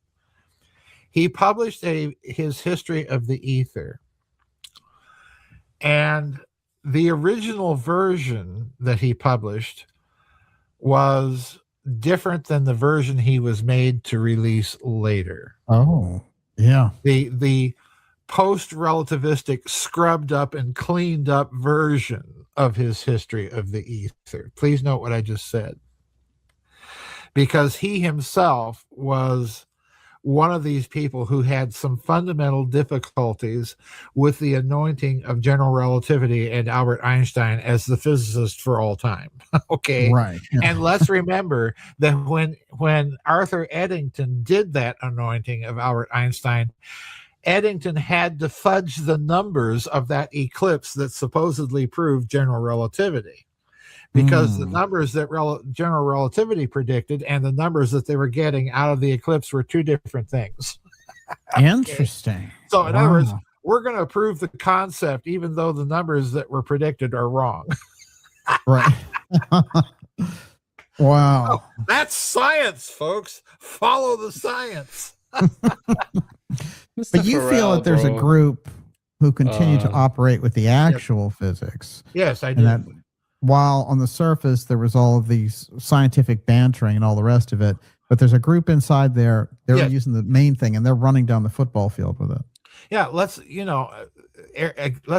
He published his history of the ether. And the original version that he published was different than the version he was made to release later. Oh, yeah. The post-relativistic, scrubbed up and cleaned up version of his history of the ether. Please note what I just said. Because he himself was one of these people who had some fundamental difficulties with the anointing of general relativity and Albert Einstein as the physicist for all time. Okay. Right. Yeah. And let's remember that when Arthur Eddington did that anointing of Albert Einstein, Eddington had to fudge the numbers of that eclipse that supposedly proved general relativity. Because the numbers that general relativity predicted and the numbers that they were getting out of the eclipse were two different things. Interesting. So in other words, we're going to prove the concept even though the numbers that were predicted are wrong. Right. Wow. Oh, that's science, folks. Follow the science. But you feel that there's a group who continue to operate with the actual physics. Yes, I do. While on the surface there was all of these scientific bantering and all the rest of it, but there's a group inside there, they're using the main thing and they're running down the football field with it. Yeah, let's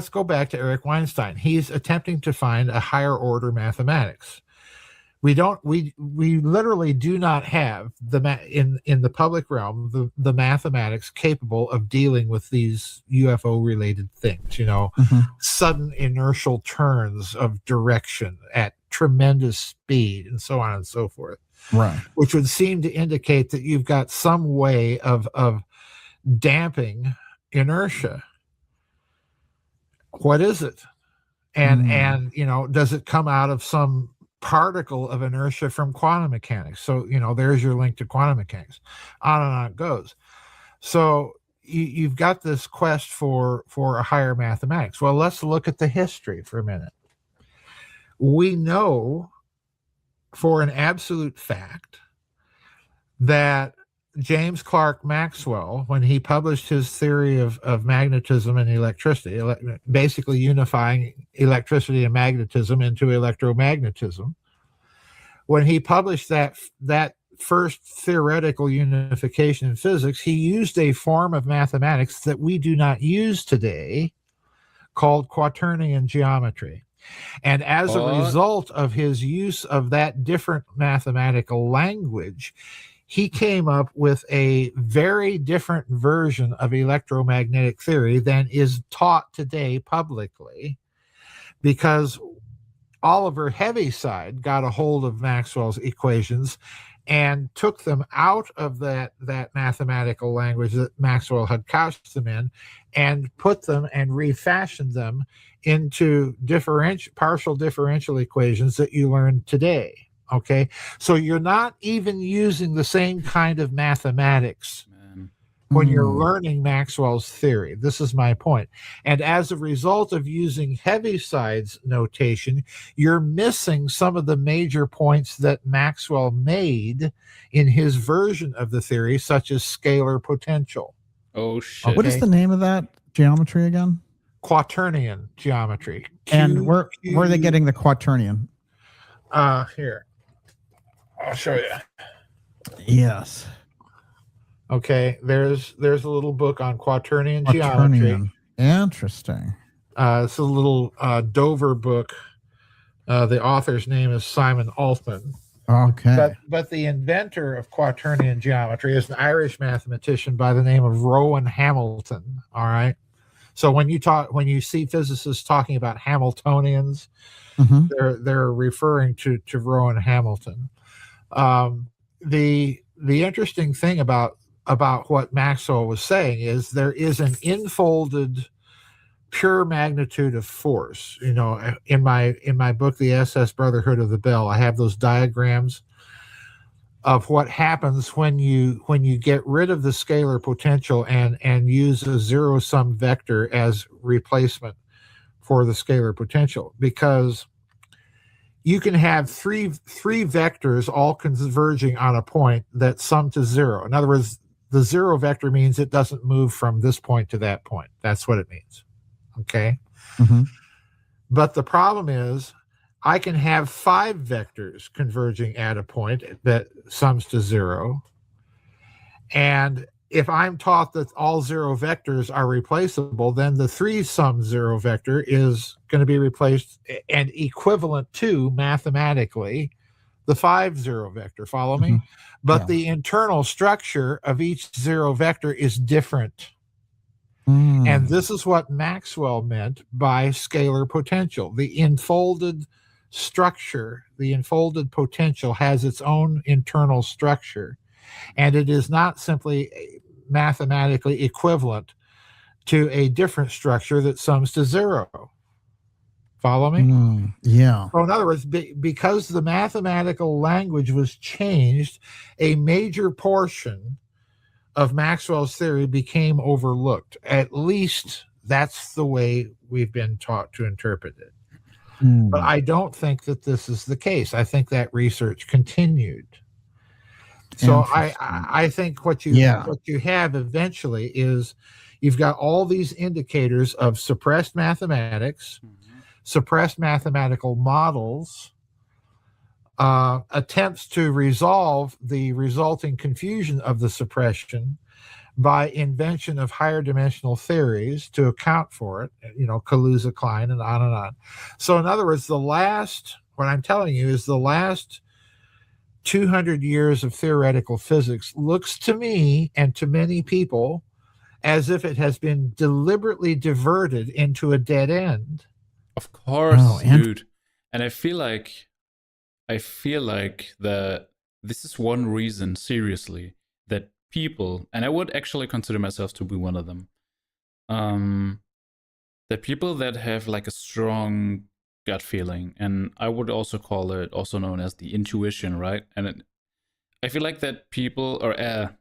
go back to Eric Weinstein. He's attempting to find a higher order mathematics. We literally do not have in the public realm the mathematics capable of dealing with these UFO related things, sudden inertial turns of direction at tremendous speed and so on and so forth. Right. Which would seem to indicate that you've got some way of damping inertia. What is it? And does it come out of some particle of inertia from quantum mechanics? So there's your link to quantum mechanics. On and on it goes. So you've got this quest for a higher mathematics. Well, let's look at the history for a minute. We know for an absolute fact that James Clerk Maxwell, when he published his theory of magnetism and electricity, basically unifying electricity and magnetism into electromagnetism, when he published that first theoretical unification in physics, he used a form of mathematics that we do not use today called quaternion geometry. And as a result of his use of that different mathematical language, he came up with a very different version of electromagnetic theory than is taught today publicly, because Oliver Heaviside got a hold of Maxwell's equations and took them out of that mathematical language that Maxwell had couched them in and put them and refashioned them into partial differential equations that you learn today. Okay, so you're not even using the same kind of mathematics when you're learning Maxwell's theory. This is my point. And as a result of using Heaviside's notation, you're missing some of the major points that Maxwell made in his version of the theory, such as scalar potential. Oh, shit. What is the name of that geometry again? Quaternion geometry. And where are they getting the quaternion? Here. I'll show you. Yes. Okay, there's a little book on quaternion geometry. Interesting. It's a little Dover book. The author's name is Simon Altman. Okay. But the inventor of quaternion geometry is an Irish mathematician by the name of Rowan Hamilton. All right. So when you see physicists talking about Hamiltonians, they're referring to Rowan Hamilton. The interesting thing about what Maxwell was saying is there is an infolded pure magnitude of force. You know, in my book, The SS Brotherhood of the Bell, I have those diagrams of what happens when you get rid of the scalar potential and use a zero-sum vector as replacement for the scalar potential, because you can have three vectors all converging on a point that sum to zero. In other words, the zero vector means it doesn't move from this point to that point. That's what it means. Okay. But the problem is I can have 5 vectors converging at a point that sums to zero. And if I'm taught that all zero vectors are replaceable, then the 3-sum zero vector is going to be replaced and equivalent to, mathematically, the 5 zero vector. Follow me? But the internal structure of each zero vector is different. And this is what Maxwell meant by scalar potential. The enfolded structure, the enfolded potential, has its own internal structure, and it is not simply mathematically equivalent to a different structure that sums to zero. Follow me? Yeah. So in other words, because the mathematical language was changed, a major portion of Maxwell's theory became overlooked. At least that's the way we've been taught to interpret it. But I don't think that this is the case. I think that research continued. So I think what you have eventually is you've got all these indicators of suppressed mathematics, suppressed mathematical models, attempts to resolve the resulting confusion of the suppression by invention of higher dimensional theories to account for it, you know, Kaluza-Klein and on and on. So in other words, what I'm telling you is the last 200 years of theoretical physics looks to me and to many people as if it has been deliberately diverted into a dead end. Of course, dude. And I feel like that this is one reason, seriously, that people, and I would actually consider myself to be one of them, that people that have like a strong gut feeling, and I would also call it also known as the intuition, right? And I feel like that people, or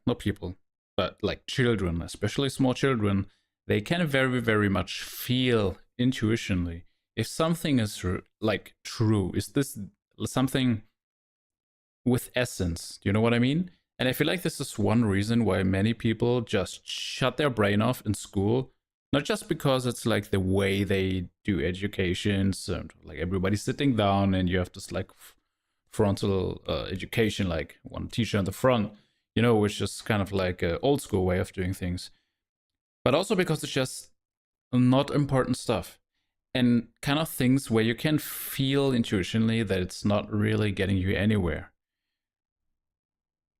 not people, but like children, especially small children, they can very, very much feel intuitionally if something is like true. Is this something with essence? Do you know what I mean? And I feel like this is one reason why many people just shut their brain off in school. Not just because it's like the way they do education, so like everybody's sitting down and you have this like frontal education, like one teacher in the front, you know, which is kind of like an old school way of doing things. But also because it's just not important stuff. And kind of things where you can feel intuitionally that it's not really getting you anywhere.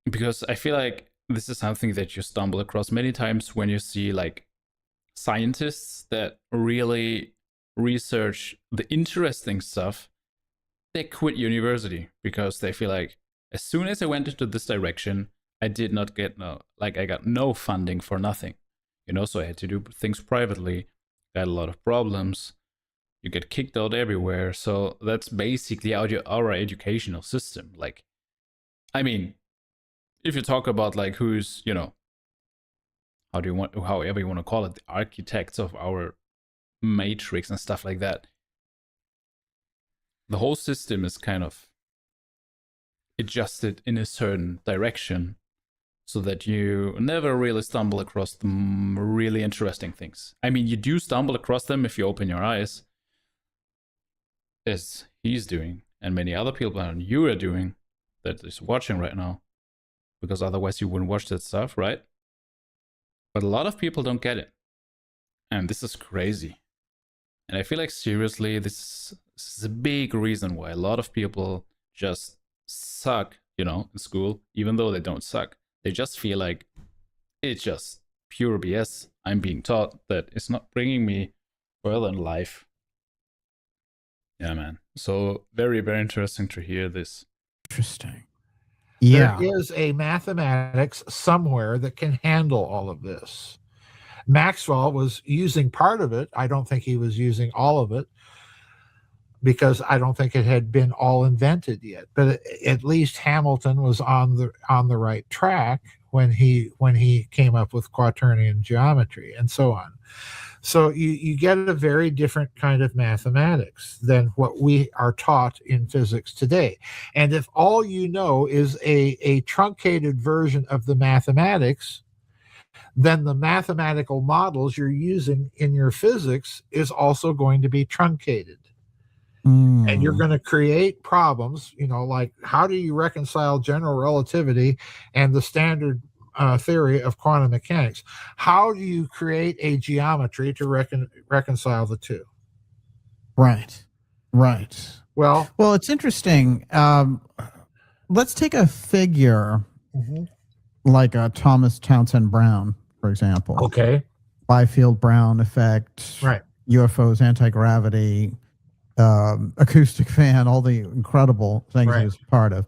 Because I feel like this is something that you stumble across many times when you see like scientists that really research the interesting stuff. They quit university because they feel like as soon as I went into this direction, I did not get I got no funding for nothing. You know, so I had to do things privately, got a lot of problems. You get kicked out everywhere. So that's basically our educational system. Like, I mean, if you talk about like who's, you know, however you want to call it, the architects of our matrix and stuff like that. The whole system is kind of adjusted in a certain direction so that you never really stumble across the really interesting things. I mean, you do stumble across them if you open your eyes, as he's doing, and many other people and you are doing, that is watching right now, because otherwise you wouldn't watch that stuff, right? But a lot of people don't get it, and this is crazy. And I feel like, seriously, this is a big reason why a lot of people just suck, you know, in school, even though they don't suck. They just feel like it's just pure BS. I'm being taught that it's not bringing me further in life. Yeah, man. So very, very interesting to hear this. Interesting. Yeah. There is a mathematics somewhere that can handle all of this. Maxwell was using part of it. I don't think he was using all of it, because I don't think it had been all invented yet. But at least Hamilton was on the right track when he came up with quaternion geometry and so on. So you get a very different kind of mathematics than what we are taught in physics today. And if all you know is a truncated version of the mathematics, then the mathematical models you're using in your physics is also going to be truncated. And you're going to create problems, you know, like how do you reconcile general relativity and the standard theory of quantum mechanics? How do you create a geometry to reconcile the two? Right. Well, it's interesting. Let's take a figure like Thomas Townsend Brown, for example. Okay. Byfield-Brown effect. Right. UFOs, anti-gravity, acoustic fan, all the incredible things he was part of.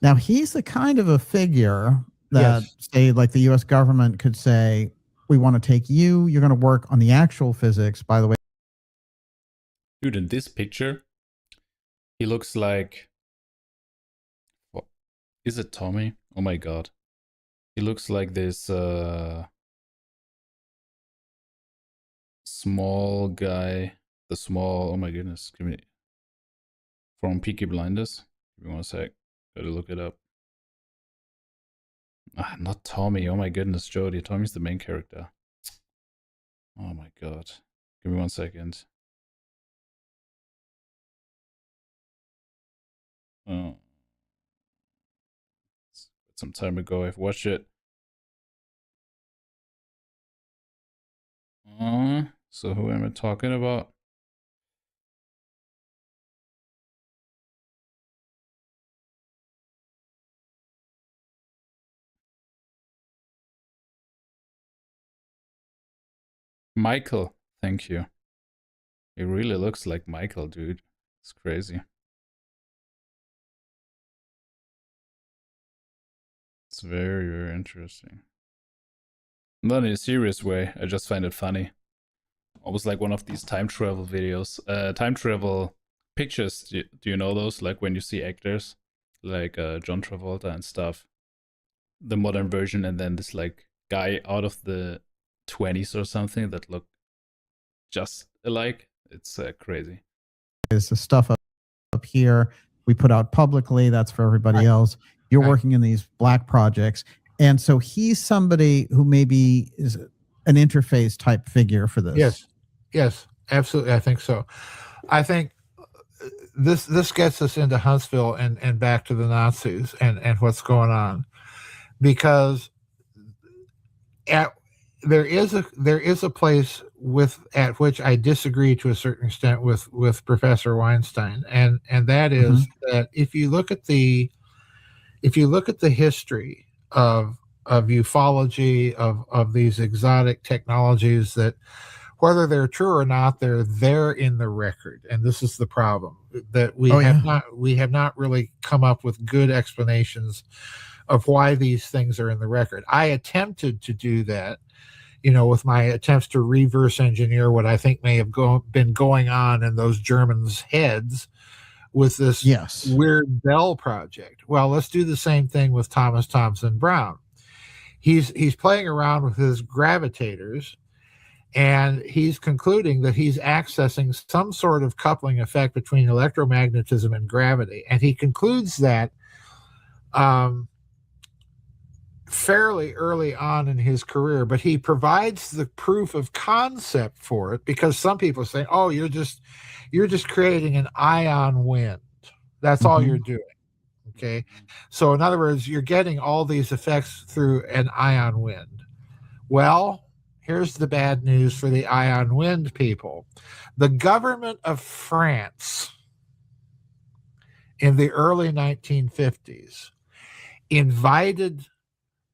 Now, he's the kind of a figure that, say, like the U.S. government could say, we want to take you, you're going to work on the actual physics, by the way. Dude, in this picture, he looks like... What? Is it Tommy? Oh my god. He looks like this small guy. The small... Oh my goodness. Give me... From Peaky Blinders. Give me one sec. Gotta look it up. Ah, not Tommy. Oh my goodness, Jody. Tommy's the main character. Oh my god. Give me 1 second. Oh. Some time ago I've watched it. So who am I talking about? Michael, thank you. He really looks like Michael, dude. It's crazy. It's very, very interesting. Not in a serious way, I just find it funny. Almost like one of these time travel videos. Time travel pictures, do you know those? Like when you see actors, like John Travolta and stuff. The modern version, and then this like guy out of the 20s or something that look just alike. It's crazy. There's the stuff up here we put out publicly. That's for everybody else. You're working in these black projects. And so he's somebody who maybe is an interface type figure for this. Yes, absolutely. I think so. I think this gets us into Huntsville and back to the Nazis and what's going on, because there is a place at which I disagree to a certain extent with Professor Weinstein, and that is that if you look at the history of ufology, of these exotic technologies, that whether they're true or not, they're there in the record. And this is the problem, that we have not really come up with good explanations of why these things are in the record. I attempted to do that, with my attempts to reverse engineer what I think may have been going on in those Germans' heads with this weird Bell project. Well, let's do the same thing with Thomas Thompson Brown. he's playing around with his gravitators, and he's concluding that he's accessing some sort of coupling effect between electromagnetism and gravity. And he concludes that fairly early on in his career, but he provides the proof of concept for it because some people say, oh, you're just creating an ion wind. That's all you're doing. Okay. So in other words, you're getting all these effects through an ion wind. Well, here's the bad news for the ion wind people. The government of France in the early 1950s invited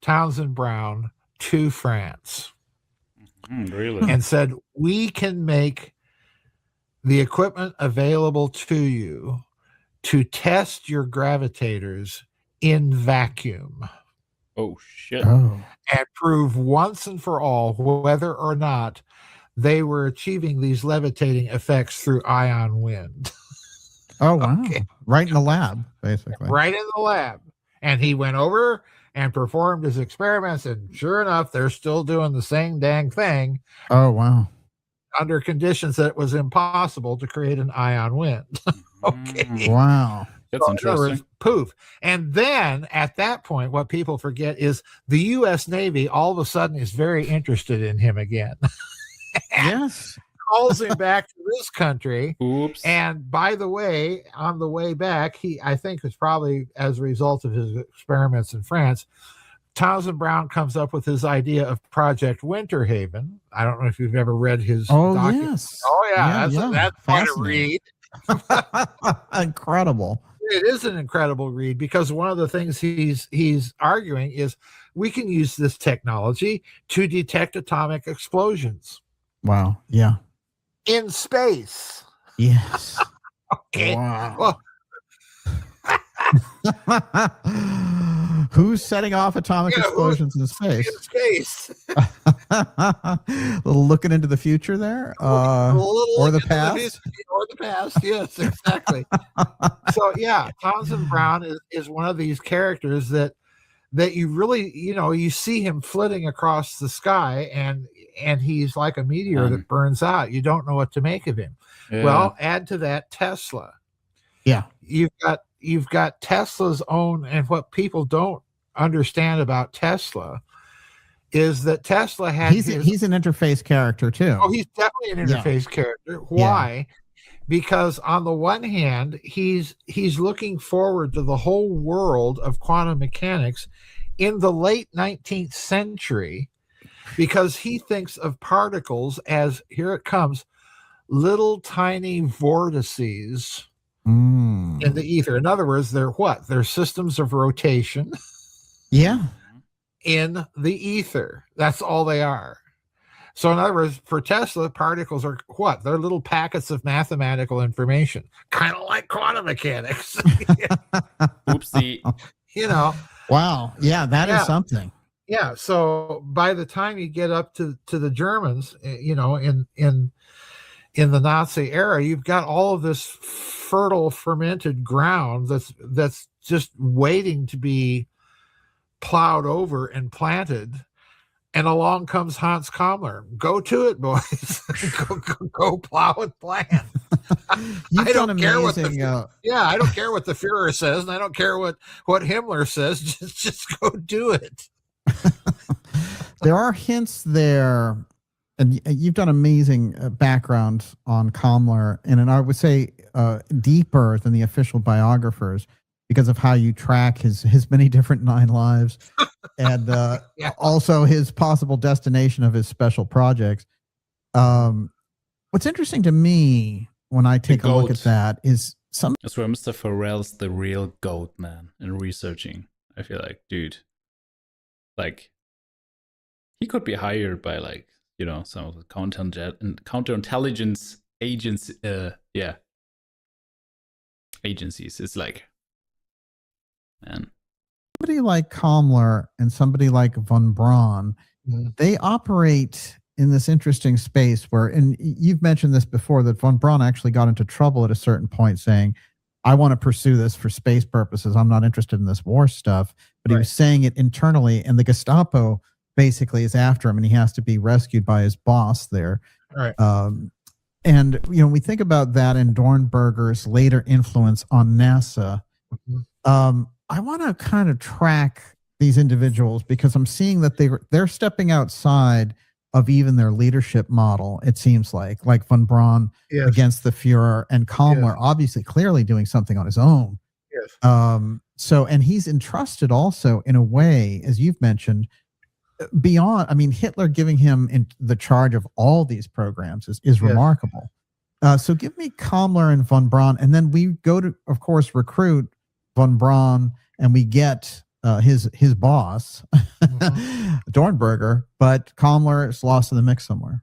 Townsend Brown to France. Really? And said, we can make the equipment available to you to test your gravitators in vacuum. Oh, shit. And prove once and for all whether or not they were achieving these levitating effects through ion wind. Oh, wow. Okay. Right in the lab, basically. Right in the lab. And he went over and performed his experiments, and sure enough, they're still doing the same dang thing. Oh, wow. Under conditions that it was impossible to create an ion wind. Okay. Wow. That's interesting. Poof. And then at that point, what people forget is the U.S. Navy all of a sudden is very interested in him again. Yes. Calls him back to this country. Oops. And by the way, on the way back, I think it's probably as a result of his experiments in France, Townsend Brown comes up with his idea of Project Winter Haven. I don't know if you've ever read his document. Yes. Oh, yeah. That's quite a read. Incredible. It is an incredible read because one of the things he's arguing is we can use this technology to detect atomic explosions. Wow. Yeah. In space. Yes. Okay. Wow. Well, who's setting off atomic explosions in space? In space. A little looking into the future there, or the past. Or the past, yes, exactly. So yeah, Townsend Brown is one of these characters that you really, you see him flitting across the sky, and he's like a meteor that burns out. You don't know what to make of him. Yeah. Well, add to that Tesla. Yeah, you've got Tesla's own, and what people don't understand about Tesla is that Tesla had he's an interface character too. Oh, he's definitely an interface character. Why? Yeah. Because on the one hand, he's looking forward to the whole world of quantum mechanics in the late 19th century, because he thinks of particles as, here it comes, little tiny vortices in the ether. In other words, they're what? They're systems of rotation. Yeah. In the ether. That's all they are. So in other words, for Tesla, particles are what? They're little packets of mathematical information, kind of like quantum mechanics. Oopsie. Wow. Yeah, that is something. Yeah. So by the time you get up to the Germans, in the Nazi era, you've got all of this fertile, fermented ground that's just waiting to be plowed over and planted. And along comes Hans Kammler. Go to it, boys. go plow and plant. You've done amazing. I don't care what the Führer says, and I don't care what Himmler says. Just go do it. There are hints there, and you've done amazing background on Kammler, and I would say deeper than the official biographers, because of how you track his many different 9 lives, and also his possible destination of his special projects. What's interesting to me when I take a look at that is that's where Mr. Farrell's the real goat, man, in researching. I feel like, dude, like he could be hired by some of the counterintelligence agencies. Agencies. It's like, man. Somebody like Kammler and somebody like von Braun, they operate in this interesting space where, and you've mentioned this before, that von Braun actually got into trouble at a certain point saying, I want to pursue this for space purposes. I'm not interested in this war stuff. but he was saying it internally, and the Gestapo basically is after him, and he has to be rescued by his boss there. Right. And we think about that and Dornberger's later influence on NASA. I want to kind of track these individuals because I'm seeing that they're stepping outside of even their leadership model. It seems like von Braun against the Fuhrer, and Kammler obviously clearly doing something on his own. Yes. And he's entrusted also in a way, as you've mentioned, beyond. I mean, Hitler giving him the charge of all these programs is remarkable. So give me Kammler and von Braun, and then we go to, of course, recruit von Braun, and we get his boss, Dornberger, but Kammler is lost in the mix somewhere.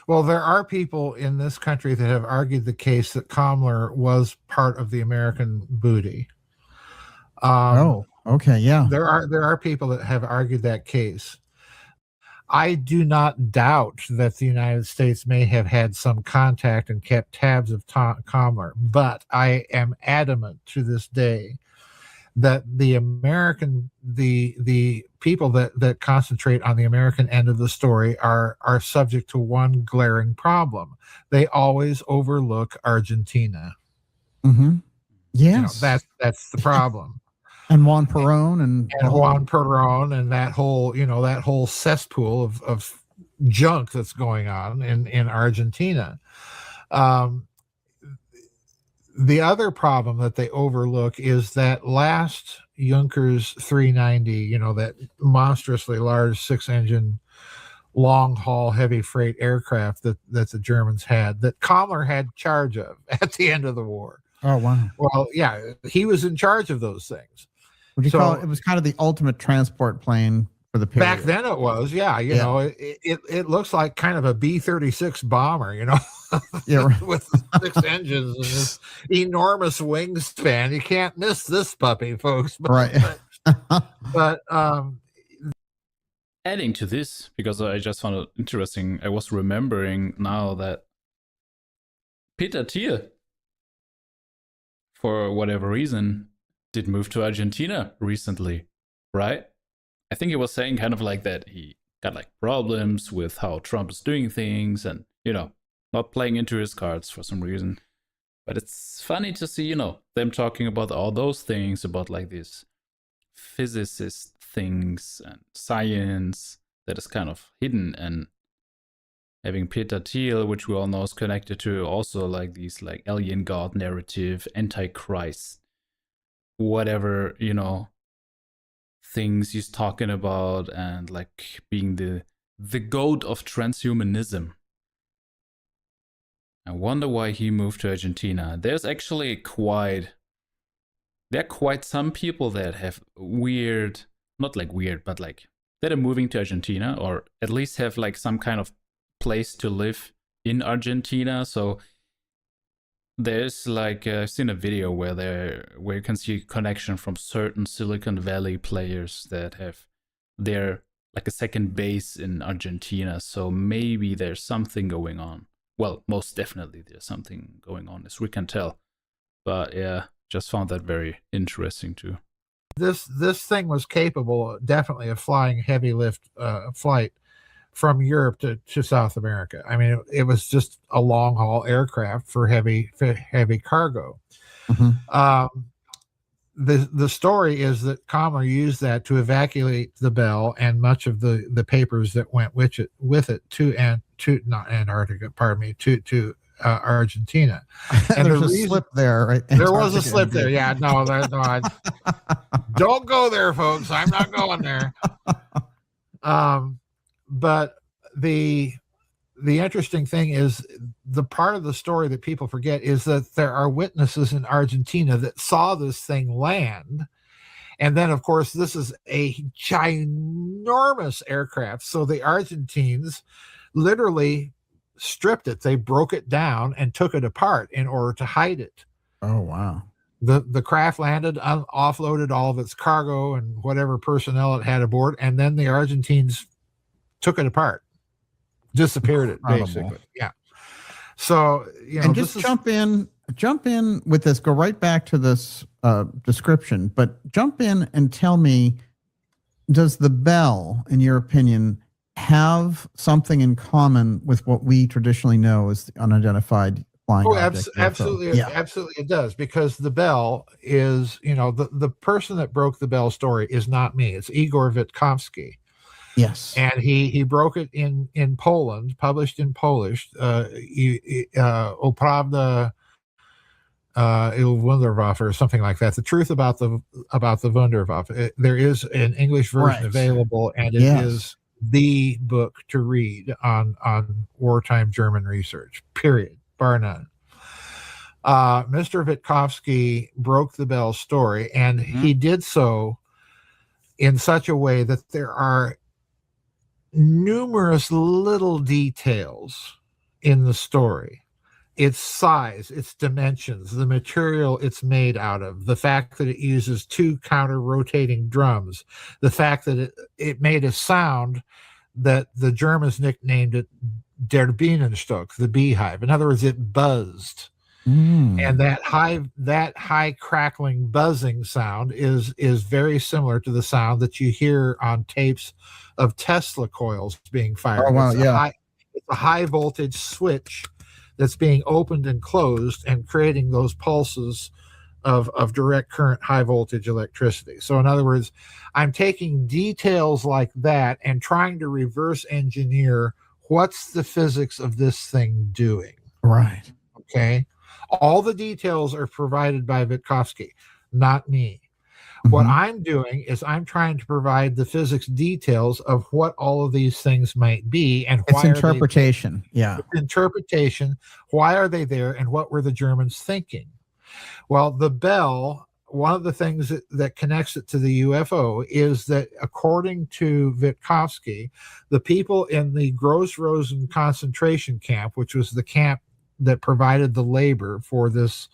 Well, there are people in this country that have argued the case that Kammler was part of the American booty. Okay, yeah. There are people that have argued that case. I do not doubt that the United States may have had some contact and kept tabs of Kammler, but I am adamant to this day that the people that concentrate on the American end of the story are subject to one glaring problem. They always overlook Argentina. Mm-hmm. Yes. That's the problem. And Juan Perón and Juan Perón and that whole cesspool of junk that's going on in Argentina. The other problem that they overlook is that last Junkers 390, that monstrously large 6-engine long-haul heavy freight aircraft that the Germans had, that Kammler had charge of at the end of the war. Oh, wow. Well, yeah, he was in charge of those things. Would you call it? It was kind of the ultimate transport plane for the period. Back then it was, it looks like kind of a B-36 bomber, with 6 engines and this enormous wingspan. You can't miss this puppy, folks. Right. But adding to this, because I just found it interesting, I was remembering now that Peter Thiel, for whatever reason, did move to Argentina recently, right? I think he was saying kind of like that he got like problems with how Trump is doing things and, not playing into his cards for some reason. But it's funny to see, them talking about all those things, about like these physicist things and science that is kind of hidden, and having Peter Thiel, which we all know is connected to also like these like alien god narrative, antichrist, whatever, things he's talking about, and like being the goat of transhumanism. I wonder why he moved to Argentina. There's actually quite some people that have not like weird, but like that are moving to Argentina, or at least have like some kind of place to live in Argentina. So there's like I've seen a video where you can see a connection from certain Silicon Valley players that have their like a second base in Argentina. So maybe there's something going on. Well, most definitely there's something going on, as we can tell. But yeah, just found that very interesting too. This thing was capable, definitely, of flying heavy lift flight from Europe to South America. I mean, it was just a long haul aircraft for heavy cargo. Mm-hmm. The story is that Kammler used that to evacuate the Belle and much of the papers that went with it to not Antarctica, pardon me, to Argentina. And there's a slip there, right? There was a slip there. Yeah, no, don't go there, folks. I'm not going there. But the interesting thing is, the part of the story that people forget is that there are witnesses in Argentina that saw this thing land. And then, of course, this is a ginormous aircraft. So the Argentines literally stripped it. They broke it down and took it apart in order to hide it. Oh, wow. The craft landed, offloaded all of its cargo and whatever personnel it had aboard. And then the Argentines took it apart, disappeared it, basically. Yeah. So, and just jump in jump in with this. Go right back to this description, but jump in and tell me, does the bell, in your opinion, have something in common with what we traditionally know as the unidentified flying object? Absolutely, absolutely it does, because the bell is, the person that broke the bell story is not me. It's Igor Witkowski. Yes. And he broke it in Poland, published in Polish, Oprawda Il Wunderwaffe, or something like that. The truth about the Wunderwaffe. There is an English version available, and it is the book to read on wartime German research, period, bar none. Mr. Witkowski broke the bell story, and he did so in such a way that there are numerous little details in the story. Its size, its dimensions, the material it's made out of, the fact that it uses 2 counter-rotating drums, the fact that it made a sound that the Germans nicknamed it Der Bienenstock, the beehive. In other words, it buzzed. And that high crackling buzzing sound is very similar to the sound that you hear on tapes of Tesla coils being fired. Oh, wow, It's a high voltage switch that's being opened and closed and creating those pulses of direct current, high voltage electricity. So in other words, I'm taking details like that and trying to reverse engineer what's the physics of this thing doing. Right. Okay. All the details are provided by Witkowski, not me. What I'm doing is I'm trying to provide the physics details of what all of these things might be and why. It's interpretation. Interpretation. Why are they there, and what were the Germans thinking? Well, the bell, one of the things that connects it to the UFO is that, according to Witkowski, the people in the Gross-Rosen concentration camp, which was the camp that provided the labor for this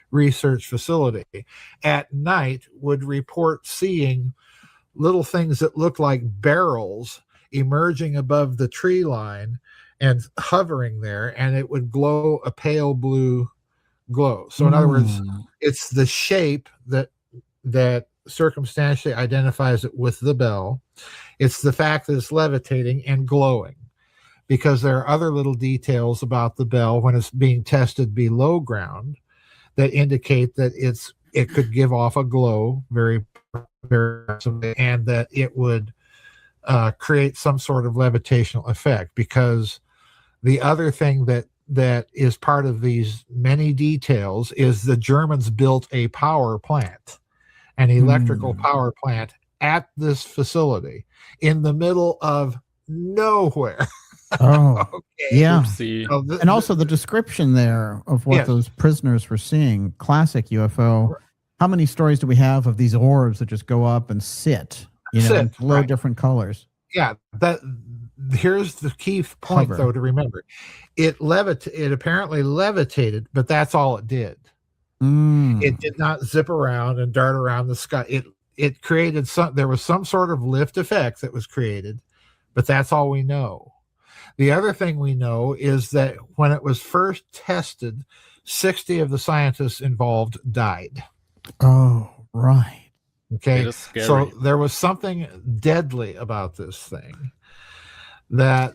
research facility, at night would report seeing little things that looked like barrels emerging above the tree line and hovering there, and it would glow a pale blue glow. So in other words, it's the shape that circumstantially identifies it with the bell. It's the fact that it's levitating and glowing, because there are other little details about the bell when it's being tested below ground that indicate that it could give off a glow very, very, and that it would create some sort of levitational effect. Because the other thing that is part of these many details is the Germans built a power plant, an electrical power plant at this facility in the middle of nowhere. Okay. Yeah. And also the description there of what those prisoners were seeing, classic UFO. How many stories do we have of these orbs that just go up and sit, and glow different colors? Yeah. Here's the key point, though, to remember. It apparently levitated, but that's all it did. It did not zip around and dart around the sky. It created there was some sort of lift effect that was created, but that's all we know. The other thing we know is that when it was first tested, 60 of the scientists involved died. Oh, right. Okay. So there was something deadly about this thing. That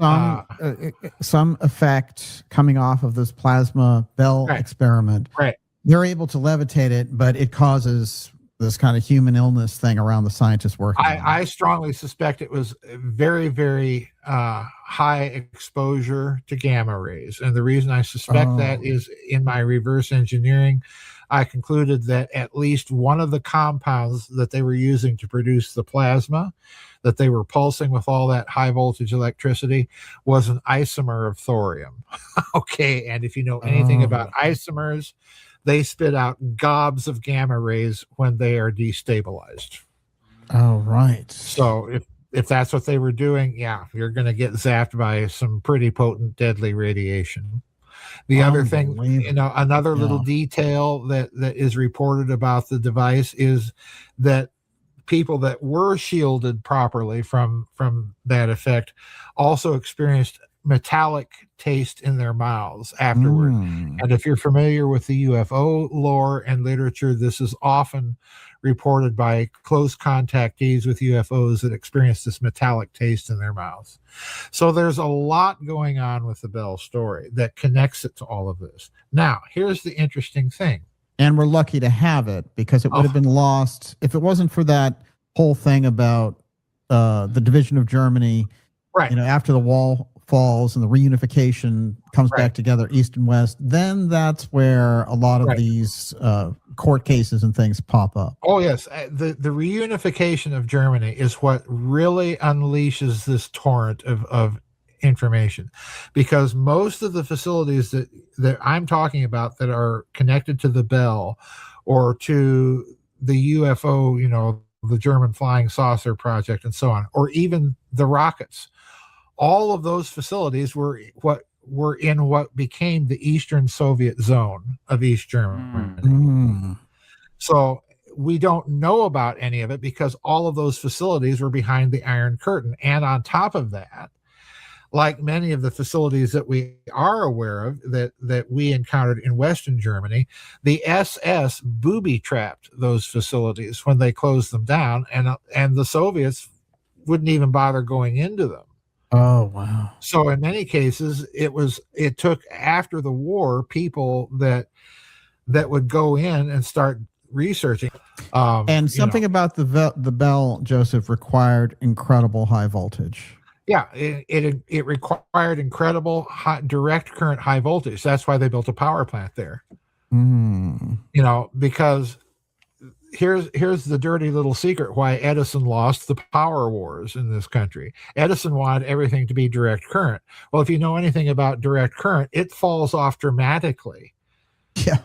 some effect coming off of this plasma bell experiment. Right. They're able to levitate it, but it causes this kind of human illness thing around the scientists working. I strongly suspect it was very, very high exposure to gamma rays. And the reason I suspect that is, in my reverse engineering, I concluded that at least one of the compounds that they were using to produce the plasma, that they were pulsing with all that high voltage electricity, was an isomer of thorium. Okay. And if you know anything about isomers, they spit out gobs of gamma rays when they are destabilized. Oh, right. So if that's what they were doing, you're going to get zapped by some pretty potent, deadly radiation. The other thing, another little detail that is reported about the device is that people that were shielded properly from that effect also experienced metallic taste in their mouths afterward. And if you're familiar with the UFO lore and literature, this is often reported by close contactees with UFOs that experience this metallic taste in their mouths. So there's a lot going on with the Bell story that connects it to all of this. Now, here's the interesting thing. And we're lucky to have it, because it would have been lost if it wasn't for that whole thing about the division of Germany. Right. You know, after the wall falls and the reunification comes back together, East and West, then that's where a lot of these court cases and things pop up. Oh, yes. The reunification of Germany is what really unleashes this torrent of information, because most of the facilities that I'm talking about that are connected to the Bell or to the UFO, you know, the German flying saucer project and so on, or even the rockets, all of those facilities were in what became the Eastern Soviet zone of East Germany. So we don't know about any of it because all of those facilities were behind the Iron Curtain. And on top of that, like many of the facilities that we are aware of that we encountered in Western Germany, the SS booby-trapped those facilities when they closed them down, and the Soviets wouldn't even bother going into them. Oh, wow. So in many cases, it took after the war people that would go in and start researching. And something about the Bell, Joseph, required incredible high voltage. Yeah, it required incredible direct current high voltage. That's why they built a power plant there. You know, because here's the dirty little secret why Edison lost the power wars in this country. Edison wanted everything to be direct current. Well, if you know anything about direct current, it falls off dramatically. Yeah.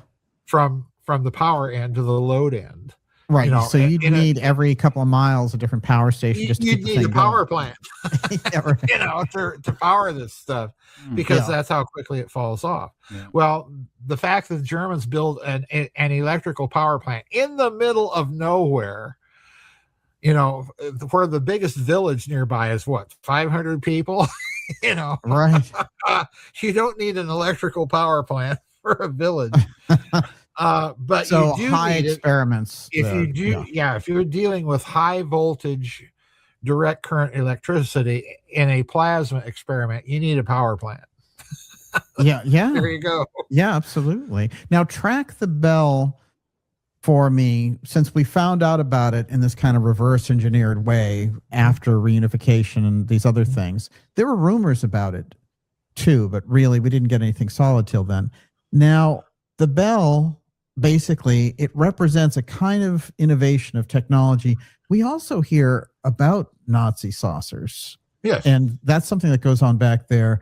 From the power end to the load end. Right. You know, so you need every couple of miles a different power station just to keep the thing need a power going. plant, you know, to power this stuff, because that's how quickly it falls off. Yeah. Well, the fact that the Germans build an electrical power plant in the middle of nowhere, you know, where the biggest village nearby is 500 people, you know, right. You don't need an electrical power plant for a village. But so you do high need experiments. If you do, if you're dealing with high voltage, direct current electricity in a plasma experiment, you need a power plant. Yeah. There you go. Yeah, absolutely. Now track the Bell for me, since we found out about it in this kind of reverse engineered way after reunification and these other things. There were rumors about it too, but really we didn't get anything solid till then. Now the Bell, basically, it represents a kind of innovation of technology. We also hear about Nazi saucers. Yes. And that's something that goes on back there.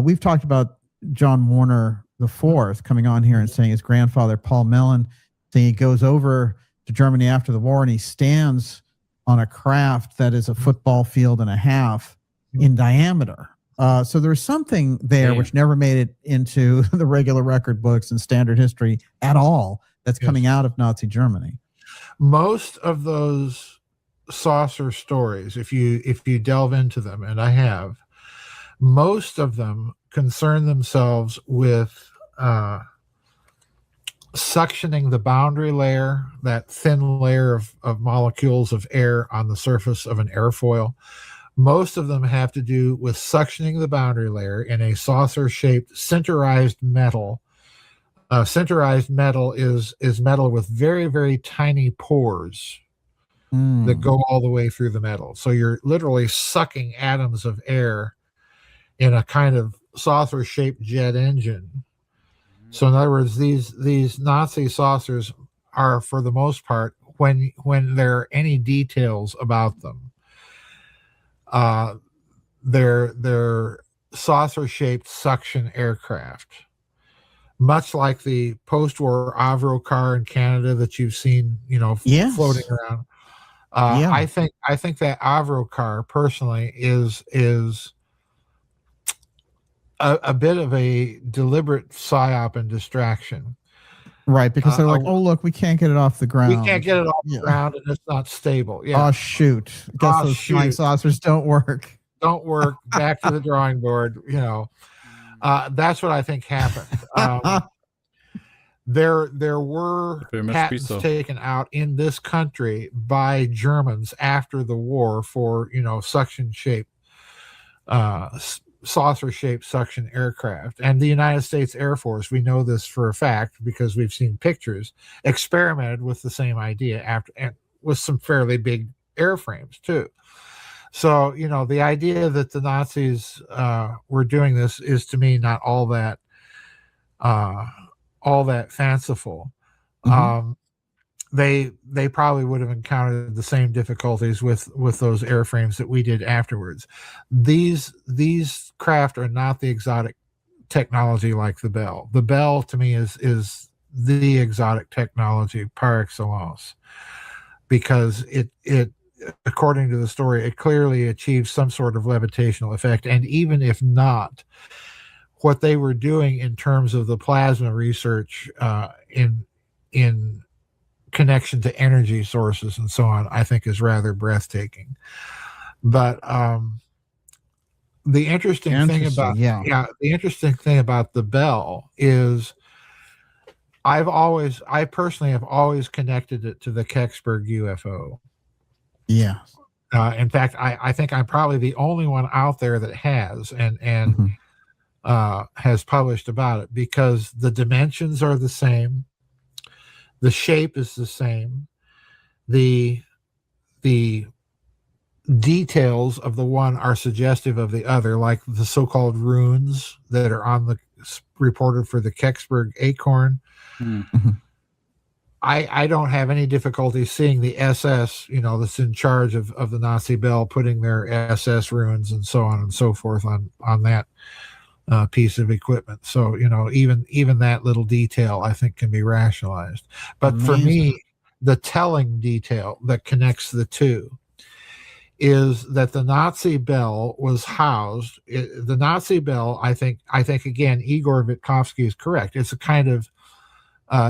We've talked about John Warner IV coming on here and saying his grandfather, Paul Mellon, saying he goes over to Germany after the war and he stands on a craft that is a football field and a half in diameter. So there's something there which never made it into the regular record books and standard history at all that's coming out of Nazi Germany. Most of those saucer stories, if you delve into them, and I have, most of them concern themselves with suctioning the boundary layer, that thin layer of molecules of air on the surface of an airfoil. Most of them have to do with suctioning the boundary layer in a saucer-shaped sinterized metal. Sinterized metal is metal with very, very tiny pores that go all the way through the metal. So you're literally sucking atoms of air in a kind of saucer-shaped jet engine. So in other words, these Nazi saucers are, for the most part, when there are any details about them, they're saucer-shaped suction aircraft, much like the post-war Avro car in Canada that you've seen, floating around. I think that Avro car personally is a bit of a deliberate psyop and distraction. Right, because they're like, oh, look, we can't get it off the ground. We can't get it off the ground, and it's not stable. Yeah. Oh, shoot. Guess those flying saucers don't work. don't work. Back to the drawing board. That's what I think happened. There were patents taken out in this country by Germans after the war for suction-shaped, saucer-shaped suction aircraft, and the United States Air Force, we know this for a fact because we've seen pictures, experimented with the same idea and with some fairly big airframes too. So the idea that the Nazis were doing this is, to me, not all that fanciful. Mm-hmm. They probably would have encountered the same difficulties with those airframes that we did afterwards. These craft are not the exotic technology like the Bell. The Bell, to me, is the exotic technology par excellence, because it according to the story, it clearly achieves some sort of levitational effect. And even if not, what they were doing in terms of the plasma research in connection to energy sources and so on, I think is rather breathtaking. But the interesting thing about the Bell is I personally have always connected it to the Kecksburg UFO. Yeah. In fact, I think I'm probably the only one out there that has and has published about it, because the dimensions are the same, the shape is the same, the details of the one are suggestive of the other, like the so-called runes that are on the reported for the Kecksburg Acorn. Mm-hmm. I don't have any difficulty seeing the SS, that's in charge of the Nazi Bell, putting their SS runes and so on and so forth on that piece of equipment. So, even that little detail, I think, can be rationalized. But amazing. For me, the telling detail that connects the two is that the Nazi Bell was housed. The Nazi Bell, I think again, Igor Vitkovsky is correct. It's a kind of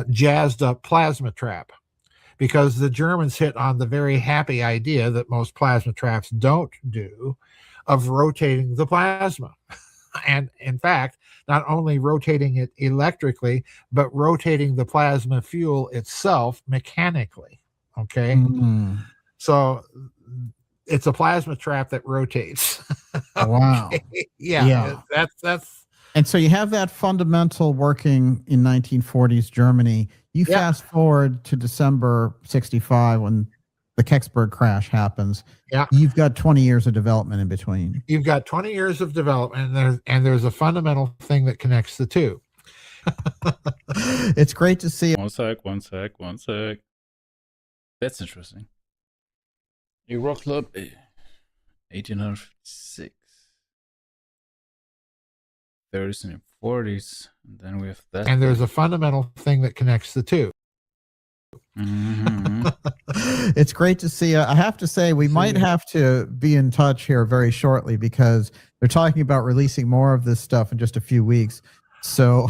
jazzed up plasma trap, because the Germans hit on the very happy idea that most plasma traps don't do, of rotating the plasma. And in fact, not only rotating it electrically, but rotating the plasma fuel itself mechanically. Okay. Mm-hmm. So it's a plasma trap that rotates. Wow. Okay. Yeah. That's. And so you have that fundamental working in 1940s Germany. You fast forward to December 65 when the Kecksburg crash happens. Yeah. You've got 20 years of development in between. You've got 20 years of development, and there's a fundamental thing that connects the two. It's great to see. One sec. That's interesting. Euro Club, 1856. 30s and 40s, and then we have that. And there's a fundamental thing that connects the two. Mm-hmm. It's great to see. I have to say, we might have to be in touch here very shortly, because they're talking about releasing more of this stuff in just a few weeks. So,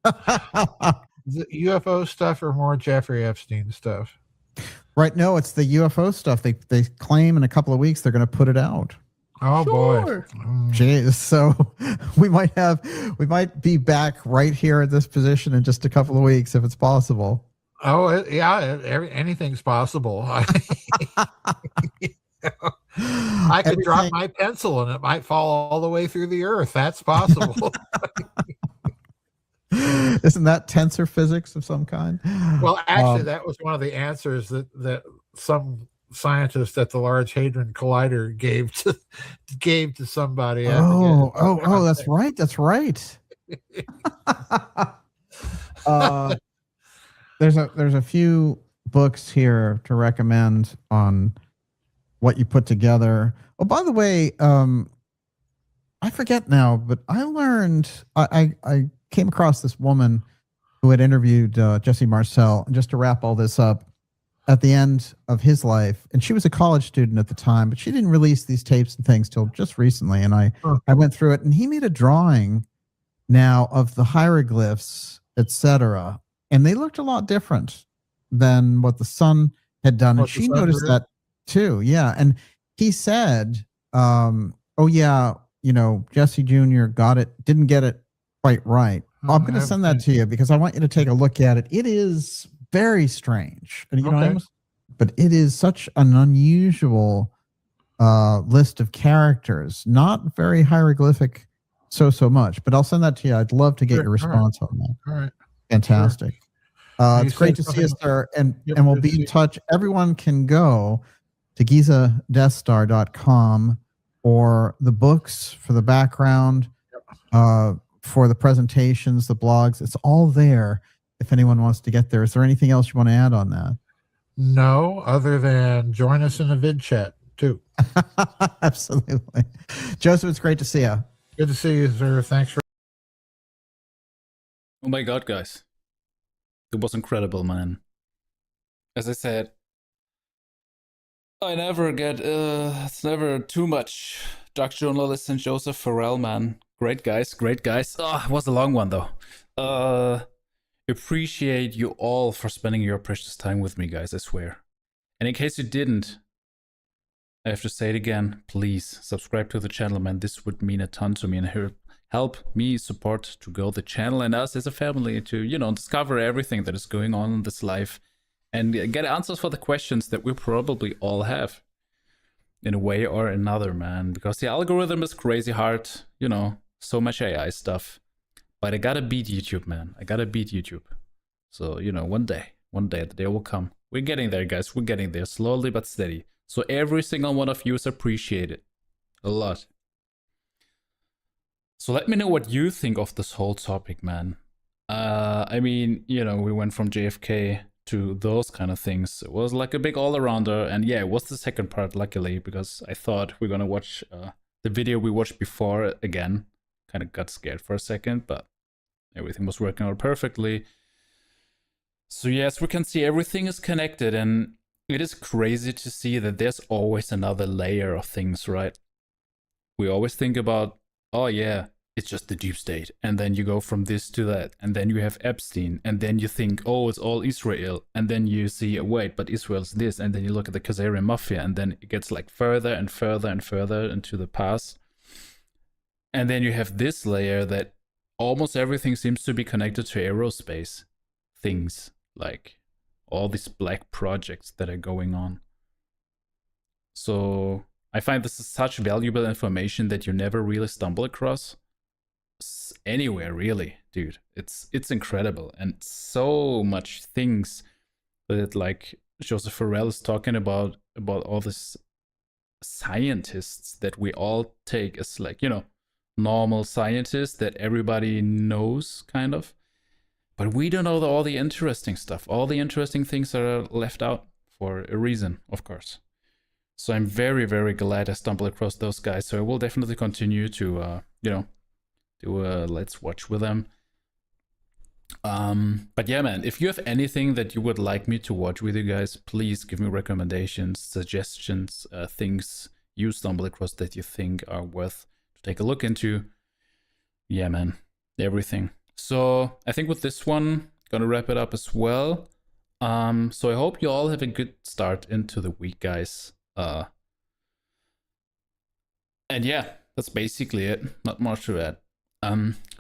the UFO stuff or more Jeffrey Epstein stuff? Right. No, it's the UFO stuff. They claim in a couple of weeks they're going to put it out. Oh sure. Boy. Jeez. So we might be back right here at this position in just a couple of weeks, if it's possible. Oh yeah. Anything's possible. I could drop my pencil and it might fall all the way through the earth. That's possible. Isn't that tensor physics of some kind? Well, actually, that was one of the answers that some scientist at the Large Hadron Collider gave to somebody. Oh, that's right. That's right. There's a few books here to recommend on what you put together. Oh, by the way, I forget now, but I learned I came across this woman who had interviewed Jesse Marcel, and just to wrap all this up, at the end of his life, and she was a college student at the time, but she didn't release these tapes and things till just recently. And I went through it, and he made a drawing now of the hieroglyphs, etc., and they looked a lot different than what the sun had done. And she noticed that too. Yeah. And he said, oh yeah, Jesse Jr. didn't get it quite right. I'm going to send that to you because I want you to take a look at it. It is very strange, and but it is such an unusual list of characters, not very hieroglyphic, so much. But I'll send that to you. I'd love to get your response on that. All right, fantastic. Sure. It's great to see you, sir, and we'll be in touch. Everyone can go to GizaDeathStar.com for the books, for the background, for the presentations, the blogs. It's all there if anyone wants to get there. Is there anything else you want to add on that? No, other than join us in a vid chat too. Absolutely. Joseph, it's great to see you. Good to see you, sir. Thanks for. Oh my God, guys. It was incredible, man. As I said, I never get, it's never too much. Dark journalist and Joseph Farrell, man. Great guys, great guys. Oh, it was a long one, though. Appreciate you all for spending your precious time with me, guys, I swear. And in case you didn't, I have to say it again, please subscribe to the channel, man. This would mean a ton to me and help me support to grow the channel and us as a family to, discover everything that is going on in this life and get answers for the questions that we probably all have in a way or another, man. Because the algorithm is crazy hard, so much AI stuff. But I gotta beat YouTube, man. I gotta beat YouTube. So, one day the day will come. We're getting there, guys. We're getting there slowly but steady. So every single one of you is appreciated. A lot. So let me know what you think of this whole topic, man. I mean, we went from JFK to those kind of things. It was like a big all-arounder. And yeah, it was the second part, luckily, because I thought we're gonna watch the video we watched before again. Kind of got scared for a second, but everything was working out perfectly. So yes, we can see everything is connected, and it is crazy to see that there's always another layer of things, right? We always think about, oh yeah, it's just the deep state. And then you go from this to that. And then you have Epstein. And then you think, oh, it's all Israel. And then you see, wait, but Israel's this. And then you look at the Khazarian mafia. And then it gets like further and further and further into the past. And then you have this layer that almost everything seems to be connected to aerospace things. Like all these black projects that are going on. So I find this is such valuable information that you never really stumble across anywhere, really, dude. It's incredible, and so much things that like Joseph Farrell is talking about all these scientists that we all take as like, normal scientists that everybody knows, kind of. But we don't know all the interesting stuff. All the interesting things are left out for a reason, of course. So I'm very, very glad I stumbled across those guys. So I will definitely continue to, do a Let's Watch with them. But yeah, man, if you have anything that you would like me to watch with you guys, please give me recommendations, suggestions, things you stumble across that you think are worth to take a look into. Yeah, man, everything. So I think with this one, gonna wrap it up as well. So I hope you all have a good start into the week, guys. And yeah, that's basically it. Not much to add.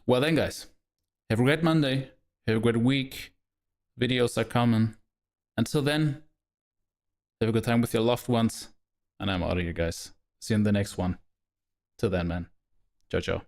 Well then, guys, have a great Monday. Have a great week. Videos are coming. Until then, have a good time with your loved ones. And I'm out of here, guys. See you in the next one. Till then, man. Ciao, ciao.